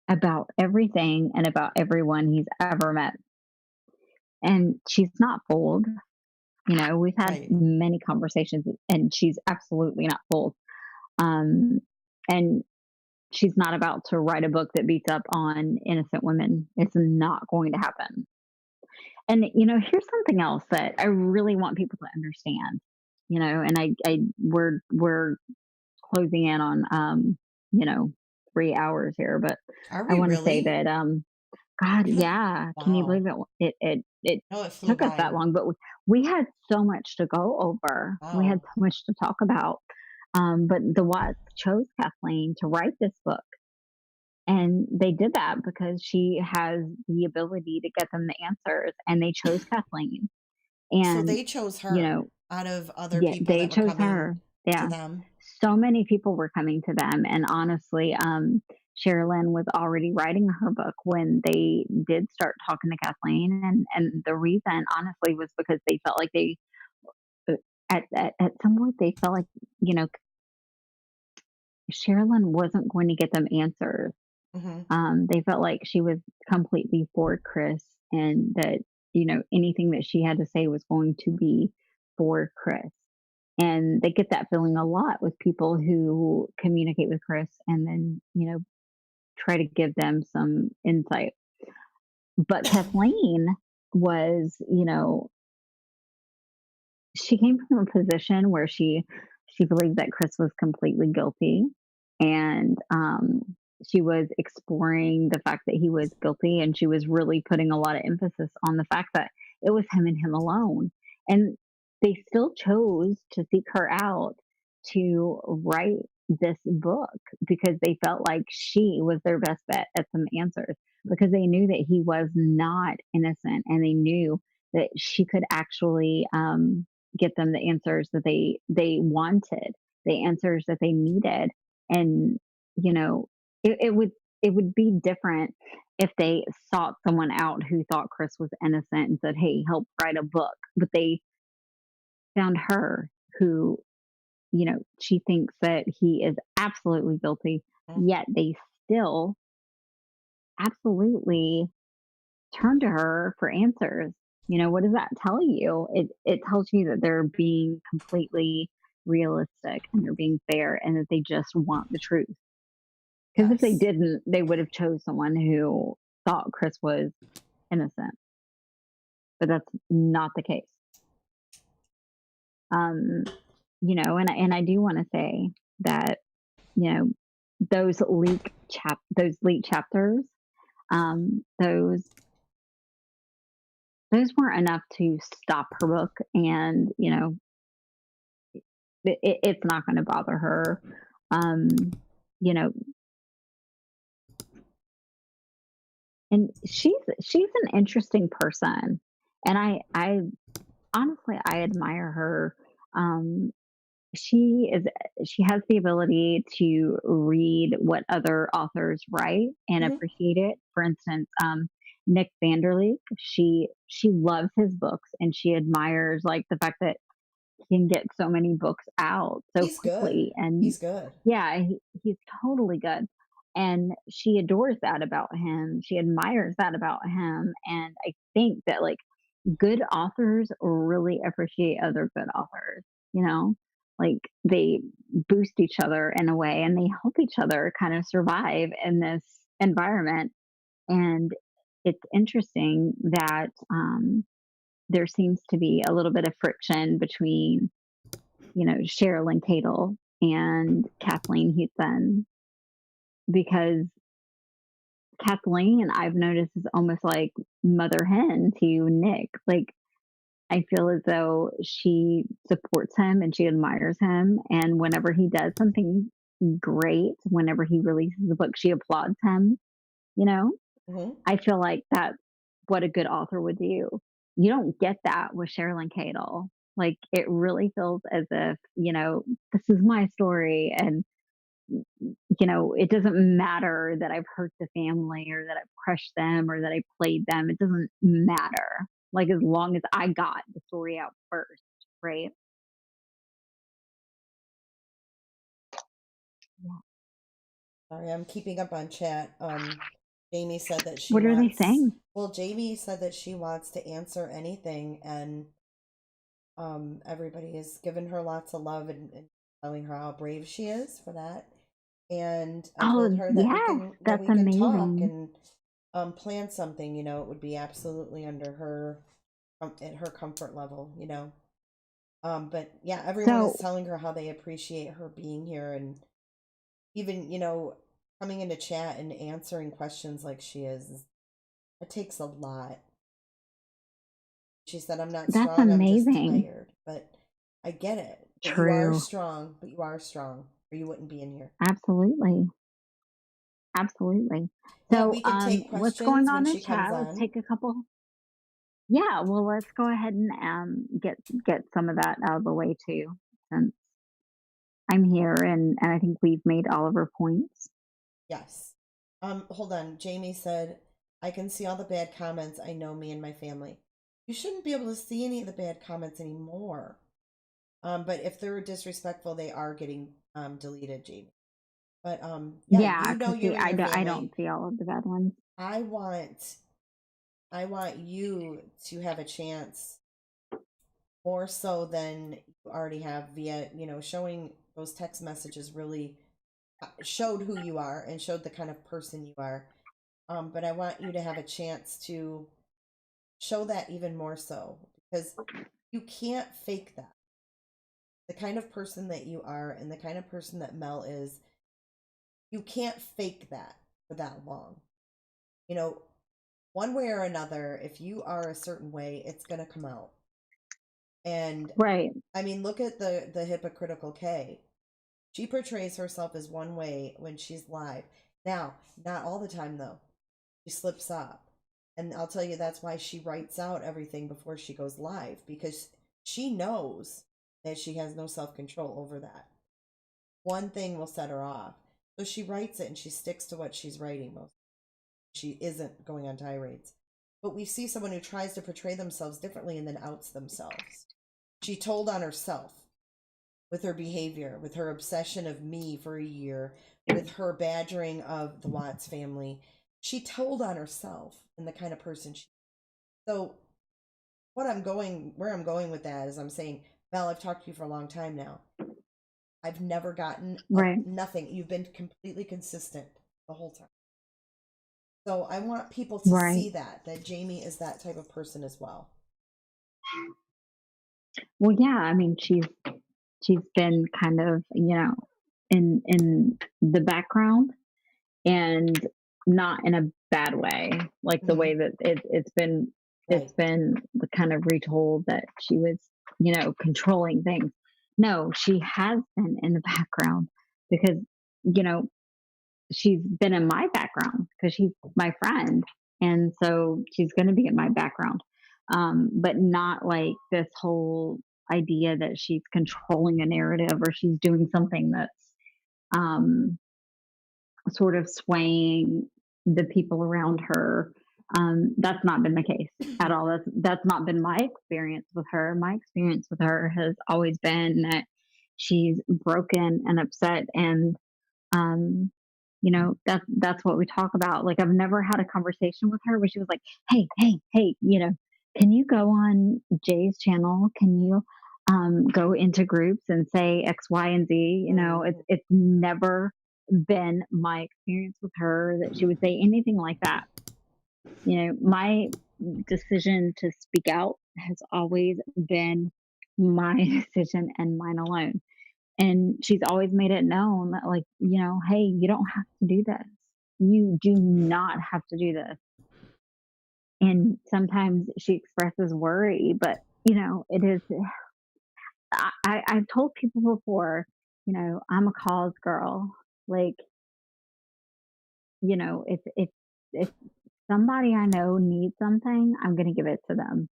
about everything and about everyone he's ever met. And she's not fooled. We've had Right. many conversations and she's absolutely not fooled. Um, and she's not about to write a book that beats up on innocent women. It's not going to happen. And here's something else that I really want people to understand. And we're closing in on you know 3 hours here, but Are I we want to say really? that God, yeah, can you Wow. believe it No, it flew took us by. that long, but we had so much to go over. We had Wow. so much to talk about. But the Watts chose Kathleen to write this book. And they did that because she has the ability to get them the answers, and they chose Kathleen. So And, they chose you her know, out of other yeah, people they that were chose coming her. to Yeah. them. So many people were coming to them. And honestly, Sherilyn was already writing her book when they did start talking to Kathleen. And the reason, honestly, was because they felt like uh, at some point, they felt like, you know, Sherilyn wasn't going to get them answers. Hmm. They felt like she was completely for Chris, and that, anything that she had to say was going to be for Chris. And they get that feeling a lot with people who communicate with Chris and then, try to give them some insight. But Kathleen was, she came from a position where she believed that Chris was completely guilty, and she was exploring the fact that he was guilty, and she was really putting a lot of emphasis on the fact that it was him and him alone. And they still chose to seek her out to write this book because they felt like she was their best bet at some answers, because they knew that he was not innocent, and they knew that she could actually get them the answers that they wanted, the answers that they needed. And you know, it would be different if they sought someone out who thought Chris was innocent and said, "Hey, help write a book." But they found her, who, she thinks that he is absolutely guilty, yet they still absolutely turn to her for answers. What does that tell you? It tells you that they're being completely realistic, and they're being fair, and that they just want the truth. Because if they Yes. didn't, they would have chose someone who thought Chris was innocent. But that's not the case. Um, and I do want to say that, you know, those leak chapters, those weren't enough to stop her book. And it's not going to bother her. Um, you know, and she's an interesting person, and I honestly, I admire her. Um, she is she has the ability to read what other authors write and Hmm. appreciate it. For instance, Nick Vanderleek, she loves his books, and she admires, like, the fact that he can get so many books out so He's good. quickly. And He's good. yeah, he's totally good. And she adores that about him. She admires that about him. And I think that, like, good authors really appreciate other good authors, you know? Like, they boost each other in a way, and they help each other kind of survive in this environment. And it's interesting that there seems to be a little bit of friction between, Cheryl and Cadle and Kathleen Houston, because Kathleen, I've noticed, is almost like mother hen to Nick. Like, I feel as though she supports him and she admires him. And whenever he does something great, whenever he releases a book, she applauds him. You know, Hmm. I feel like that's what a good author would do. You don't get that with Sherilyn Cadle. Like, it really feels as if, this is my story. And, it doesn't matter that I've hurt the family, or that I've crushed them, or that I played them. It doesn't matter. Like, as long as I got the story out first, right? Yeah. Sorry, I'm keeping up on chat. Jamie said that she What are they wants. saying? Well, Jamie said that she wants to answer anything, and everybody has given her lots of love and telling her how brave she is for that. And I told Oh, her that yes, that's we can talk amazing. and plan something. You know, it would be absolutely under her at her comfort level. You know. But yeah, everyone is So telling her how they appreciate her being here, and even coming into chat and answering questions like she is. It takes a lot. She said, "I'm not that's strong. I'm just amazing. tired." But I get it. But you are True. strong. But you are strong, or you wouldn't be in here. Absolutely. Absolutely. Yeah, So, we can take what's going questions when on in she comes chat? Let's on. take a couple. Yeah, well, let's go ahead and get some of that out of the way too, since I'm here and I think we've made all of our points. Yes. Hold on. Jamie said, "I can see all the bad comments. I know me and my family." You shouldn't be able to see any of the bad comments anymore. But if they're disrespectful, they are getting deleted, Jamie. But yeah, Yeah, you know because you see, and your I family. don't see all of the bad ones. I want you to have a chance more so than you already have via, showing those text messages really showed who you are and showed the kind of person you are. But I want you to have a chance to show that even more so, because you can't fake that. The kind of person that you are and the kind of person that Mel is, you can't fake that for that long. You know, one way or another, if you are a certain way, it's going to come out. And Right. I mean, look at the hypocritical K. She portrays herself as one way when she's live. Now, not all the time though. She slips up. And I'll tell you that's why she writes out everything before she goes live, because she knows that she has no self-control over that. One thing will set her off. So she writes it and she sticks to what she's writing most. She isn't going on tirades. But we see someone who tries to portray themselves differently and then outs themselves. She told on herself with her behavior, with her obsession of me for a year, with her badgering of the Watts family. She told on herself and the kind of person she. So where I'm going with that is I'm saying, Val, I've talked to you for a long time now. I've never gotten Right. nothing. You've been completely consistent the whole time. So I want people to Right. see that Jamie is that type of person as well. Well, yeah, I mean, she's been kind of, in the background, and not in a bad way, like the way that it's been Right. it's been kind of retold that she was, controlling things. No, she has been in the background because, you know, she's been in my background because she's my friend. And so she's going to be in my background. But not like this whole idea that she's controlling a narrative or she's doing something that's um, sort of swaying the people around her. That's not been the case at all. That's not been my experience with her. My experience with her has always been that she's broken and upset, and that's what we talk about. Like, I've never had a conversation with her where she was like, hey, can you go on Jay's channel? Can you go into groups and say X, Y, and Z? It's never been my experience with her that she would say anything like that. My decision to speak out has always been my decision and mine alone. And she's always made it known that, like, hey, you don't have to do this. You do not have to do this. And sometimes she expresses worry, but, it is, I've told people before, I'm a cause girl. Like, if somebody I know needs something, I'm going to give it to them,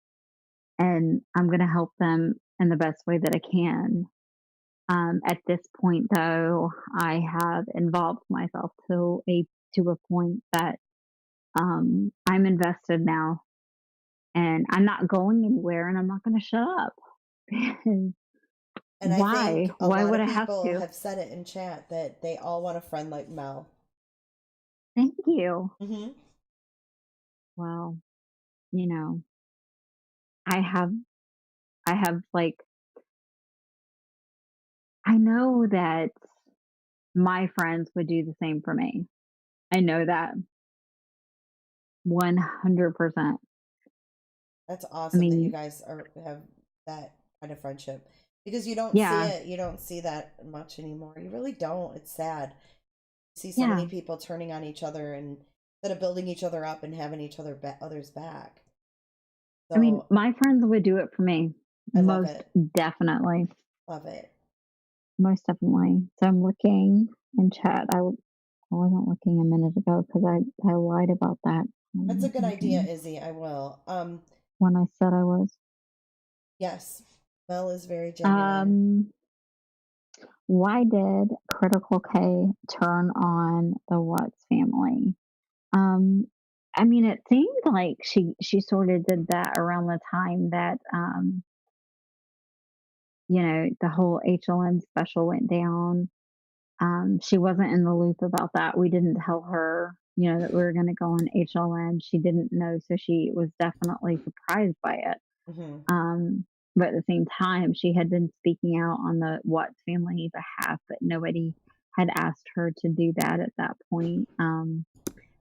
and I'm going to help them in the best way that I can. At this point, though, I have involved myself to a point that I'm invested now, and I'm not going anywhere, and I'm not going to shut up. And I Why? think a Why lot would of I have people to? have said it in chat that they all want a friend like Mel. Thank you. Hmm. Well, you know, I have, like, I know that my friends would do the same for me. I know that 100%. That's I awesome that you mean, guys have that kind of friendship because you don't see yeah, it. You don't see that much anymore. You really don't. It's sad. You see so yeah. many people turning on each other and instead of building each other up and having others back. I mean, So my friends would do it for me. I love Most it. definitely. Love it. Most definitely. So I'm looking in chat. I wasn't looking a minute ago because I lied about that. That's a I'm good idea, looking Izzy. I will. when I said I was. Yes. Mel is very genuine. Um, why did Critical K turn on the Watts family? Um, I mean, it seemed like she sort of did that around the time that the whole HLN special went down. She wasn't in the loop about that. We didn't tell her, that we were going to go on HLN. She didn't know, so she was definitely surprised by it. Hmm. But at the same time, she had been speaking out on the Watts family behalf, but nobody had asked her to do that at that point.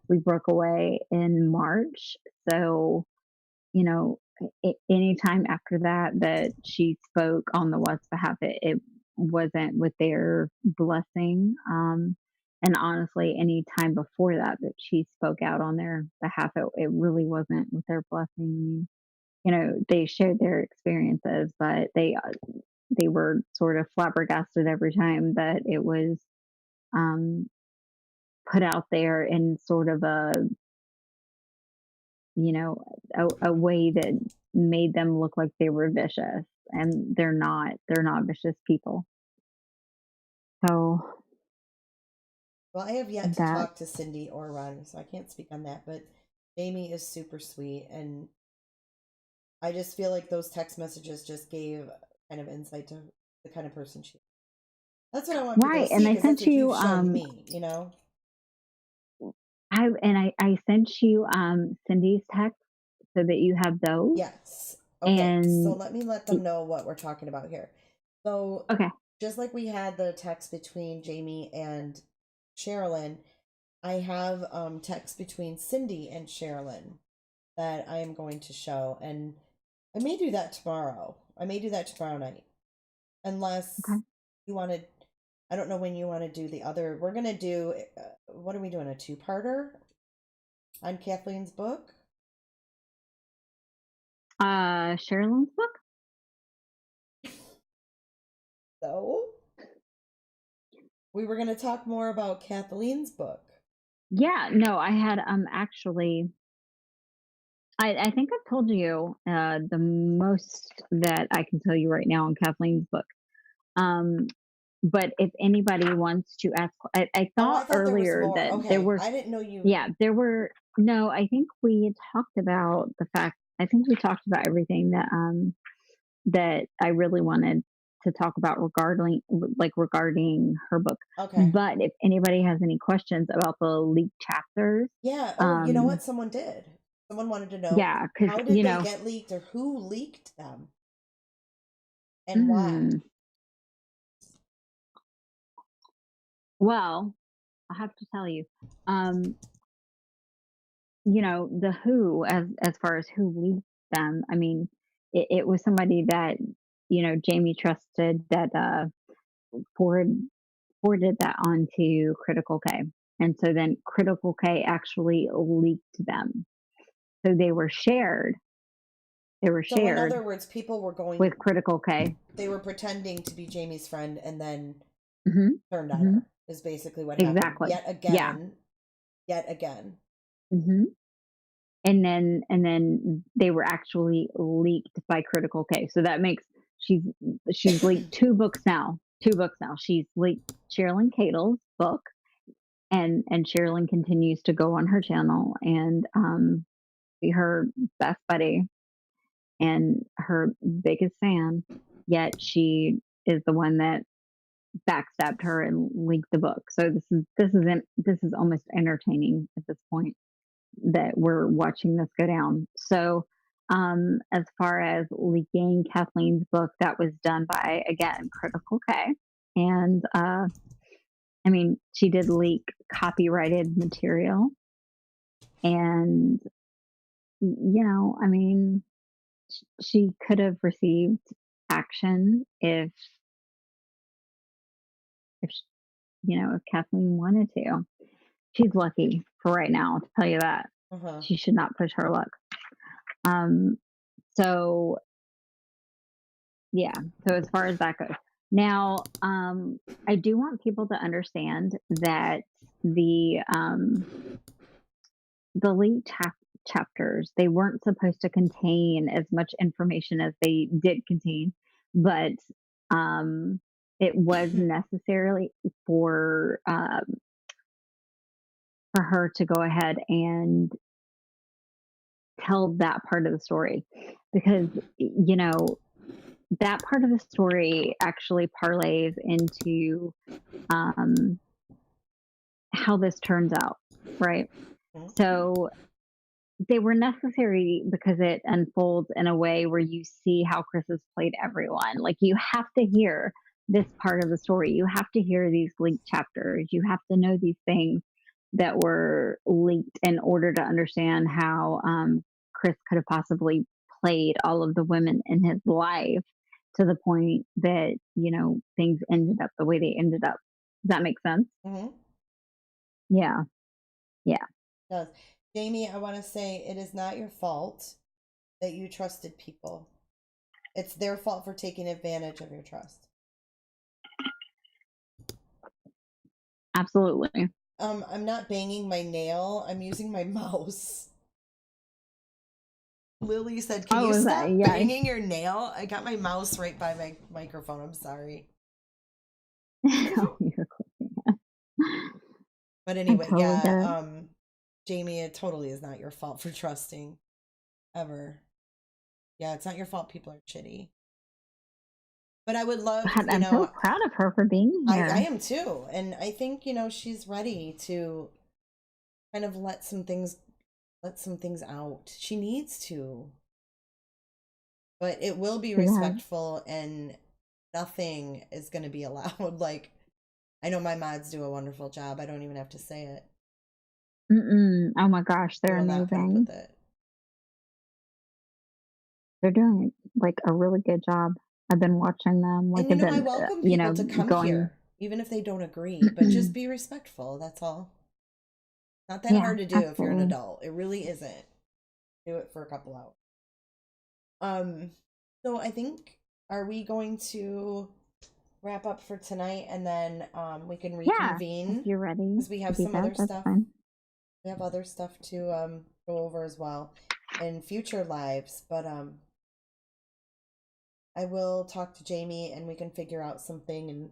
We broke away in March, so you know, anytime after that she spoke on the Watts behalf, it wasn't with their blessing. And honestly, any time before that she spoke out on their behalf, it really wasn't with their blessing. They shared their experiences, but they were sort of flabbergasted every time that it was um, put out there in sort of you know, a way that made them look like they were vicious, and they're not vicious people. So Well, I have yet to that talk to Cindy or Ron, so I can't speak on that. But Jamie is super sweet, and I just feel like those text messages just gave kind of insight to the kind of person she is. That's what I want people to right, and see I because that's sent what you've you shown me, you know? I sent you Cindy's text so that you have those. Yes. Okay, so And let them know what we're talking about here. So, okay, just like we had the text between Jamie and Sherilyn, I have text between Cindy and Sherilyn that I am going to show, and I may do that tomorrow. I may do that tomorrow night, unless okay. you want to. I don't know when you want to do the other. We're gonna do. What are we doing? A two-parter on Kathleen's book. Sherilyn's book. So we were gonna talk more about Kathleen's book. Yeah, no, I had actually. I think I've told you the most that I can tell you right now on Kathleen's book. Um, but if anybody wants to ask, I Oh, I thought thought there was earlier more. that there Okay, were, I didn't know you. yeah, there were, no, I think we had talked about the fact, I think we talked about everything that I really wanted to talk about regarding her book. Okay. But if anybody has any questions about the leaked chapters, Yeah. Oh, you know what? Someone did. Someone wanted to know yeah, because, how did they get leaked or who leaked them and why. mm, well, I have to tell you, um, the who, as far as who leaked them, I mean, it was somebody that, Jamie trusted, that forward, forwarded that onto Critical K. And so then Critical K actually leaked them. So they were shared. They were So, in shared other words, people were going, with Critical K. they were pretending to be Jamie's friend and then Hmm. turned on Hmm. her, is basically what happened. Exactly. Yet Yeah. again. Yet again. Hmm. And then they were actually leaked by Critical K. So that makes she's leaked two books now. Two books now. She's leaked Sherilyn Cadle's book, and Sherilyn continues to go on her channel and be her best buddy and her biggest fan. Yet she is the one that backstabbed her and leaked the book. So this is almost entertaining at this point that we're watching this go down. So as far as leaking Kathleen's book, that was done by, again, Critical K. And I mean, she did leak copyrighted material. And, you know, I mean, she could have received action if you know, if Kathleen wanted to. She's lucky for right now, to tell you that. Uh-huh. She should not push her luck. So yeah, so as far as that goes. Now, I do want people to understand that the leaked chapters, they weren't supposed to contain as much information as they did contain, but it was necessarily for her to go ahead and tell that part of the story, because, you know, that part of the story actually parlays into how this turns out, right? So they were necessary because it unfolds in a way where you see how Chris has played everyone. Like, you have to hear this part of the story. You have to hear these leaked chapters. You have to know these things that were leaked in order to understand how Chris could have possibly played all of the women in his life to the point that, you know, things ended up the way they ended up. Does that make sense? Mm-hmm. Yeah. Yeah. It does. Jamie, I want to say it is not your fault that you trusted people. It's their fault for taking advantage of your trust. Absolutely. I'm not banging my nail. I'm using my mouse. Lily said, "Can you stop banging your nail?" I got my mouse right by my microphone. I'm sorry. Oh, you're clicking it. But anyway, totally yeah, Jamie, it totally is not your fault for trusting. Ever. Yeah, it's not your fault people are shitty. But I would love, God, I'm so proud of her for being here. I am too. And I think, you know, she's ready to kind of let some things out. She needs to. But it will be respectful and nothing is going to be allowed. Like, I know my mods do a wonderful job. I don't even have to say it. Oh my gosh, they're amazing. They're doing like a really good job. I've been watching them. Like, and, you know, I welcome people to come here, even if they don't agree, but just be respectful. That's all. Not that hard to do if you're an adult. It really isn't. Do it for a couple hours. So I think, are we going to wrap up for tonight and then we can reconvene? Yeah, if you're ready. Because we have some other stuff. We have other stuff to go over as well in future lives, but I will talk to Jamie and we can figure out something and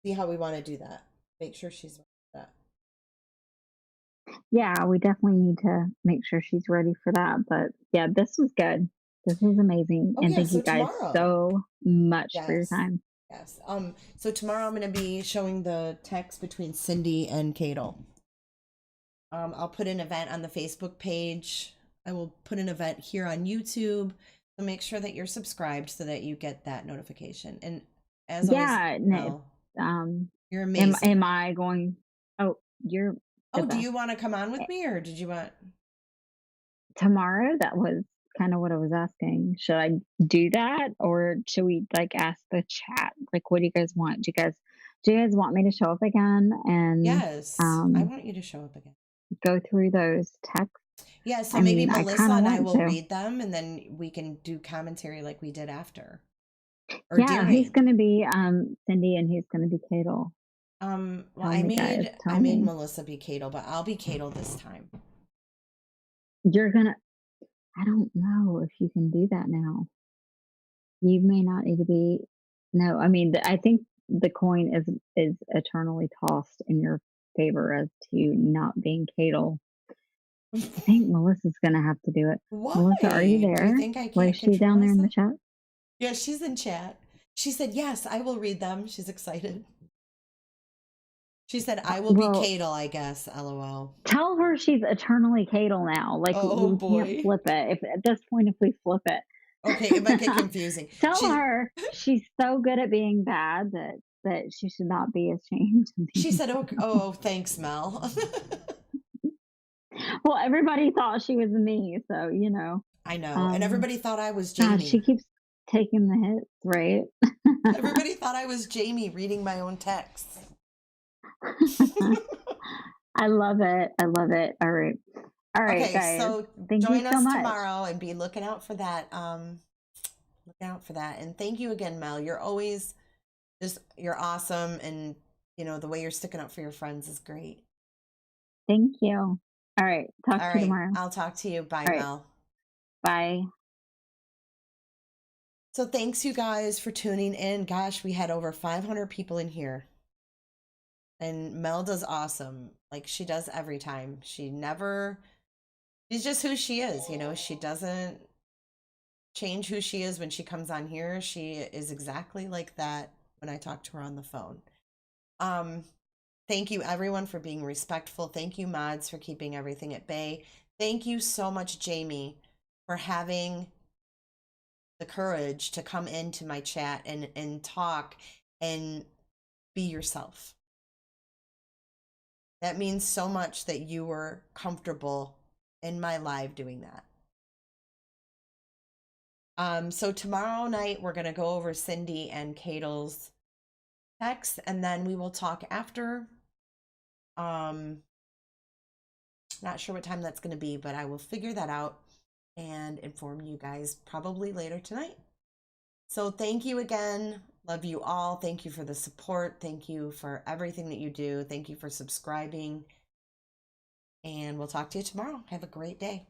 see how we want to do that. Make sure she's ready for that. Yeah, we definitely need to make sure she's ready for that. But yeah, this was good. This was amazing. And thank you guys so much for your time. Yes. So tomorrow I'm going to be showing the text between Cindy and Cadel. I'll put an event on the Facebook page. I will put an event here on YouTube. So make sure that you're subscribed so that you get that notification. And as always, you're amazing. Am I going? Oh, you're. Do you want to come on with me, or did you want tomorrow? That was kind of what I was asking. Should I do that, or should we like ask the chat? Like, what do you guys want? Do you guys want me to show up again? And yes, I want you to show up again. Go through those texts. Yeah, so maybe Melissa and I will read them, and then we can do commentary like we did after. Or during. He's going to be Cindy, and he's going to be Cadel. Well, I made Melissa be Cadel, but I'll be Cadel this time. You're gonna. I don't know if you can do that now. You may not need to be. No, I mean, I think the coin is eternally tossed in your favor as to not being Cadel. I think Melissa's gonna have to do it. Why? Melissa, are you there? Do you think I can't? Why is she down there in the chat? Yeah, she's in chat. She said, yes, I will read them. She's excited. She said, I will be Well, Cadel, I guess. LOL. tell her she's eternally Cadel now. Like, Oh, we boy. can't flip it. If at this point, if we flip it. Okay, it might get confusing. Tell her she's so good at being bad that she should not be ashamed to be. She said, oh, thanks, Mel. Well, everybody thought she was me, so, you know. I know. And everybody thought I was Jamie. God, she keeps taking the hits, right? Everybody thought I was Jamie reading my own texts. I love it. I love it. All right. All right, Okay, guys. so Thank join you us so much. tomorrow and be looking out for that. Look out for that. And thank you again, Mel. You're always you're awesome, and you know the way you're sticking up for your friends is great. Thank you. All right. Talk to you tomorrow. I'll talk to you. Bye, All right. Mel. Bye. So thanks you guys for tuning in. Gosh, we had over 500 people in here. And Mel does awesome. Like she does every time. She's just who she is, you know. She doesn't change who she is when she comes on here. She is exactly like that when I talk to her on the phone. Thank you everyone for being respectful. Thank you mods for keeping everything at bay. Thank you so much, Jamie, for having the courage to come into my chat and talk and be yourself. That means so much that you were comfortable in my live doing that. So tomorrow night, we're going to go over Cindy and Cadel's text, and then we will talk after. Not sure what time that's going to be, but I will figure that out and inform you guys probably later tonight. So thank you again. Love you all. Thank you for the support. Thank you for everything that you do. Thank you for subscribing. And we'll talk to you tomorrow. Have a great day.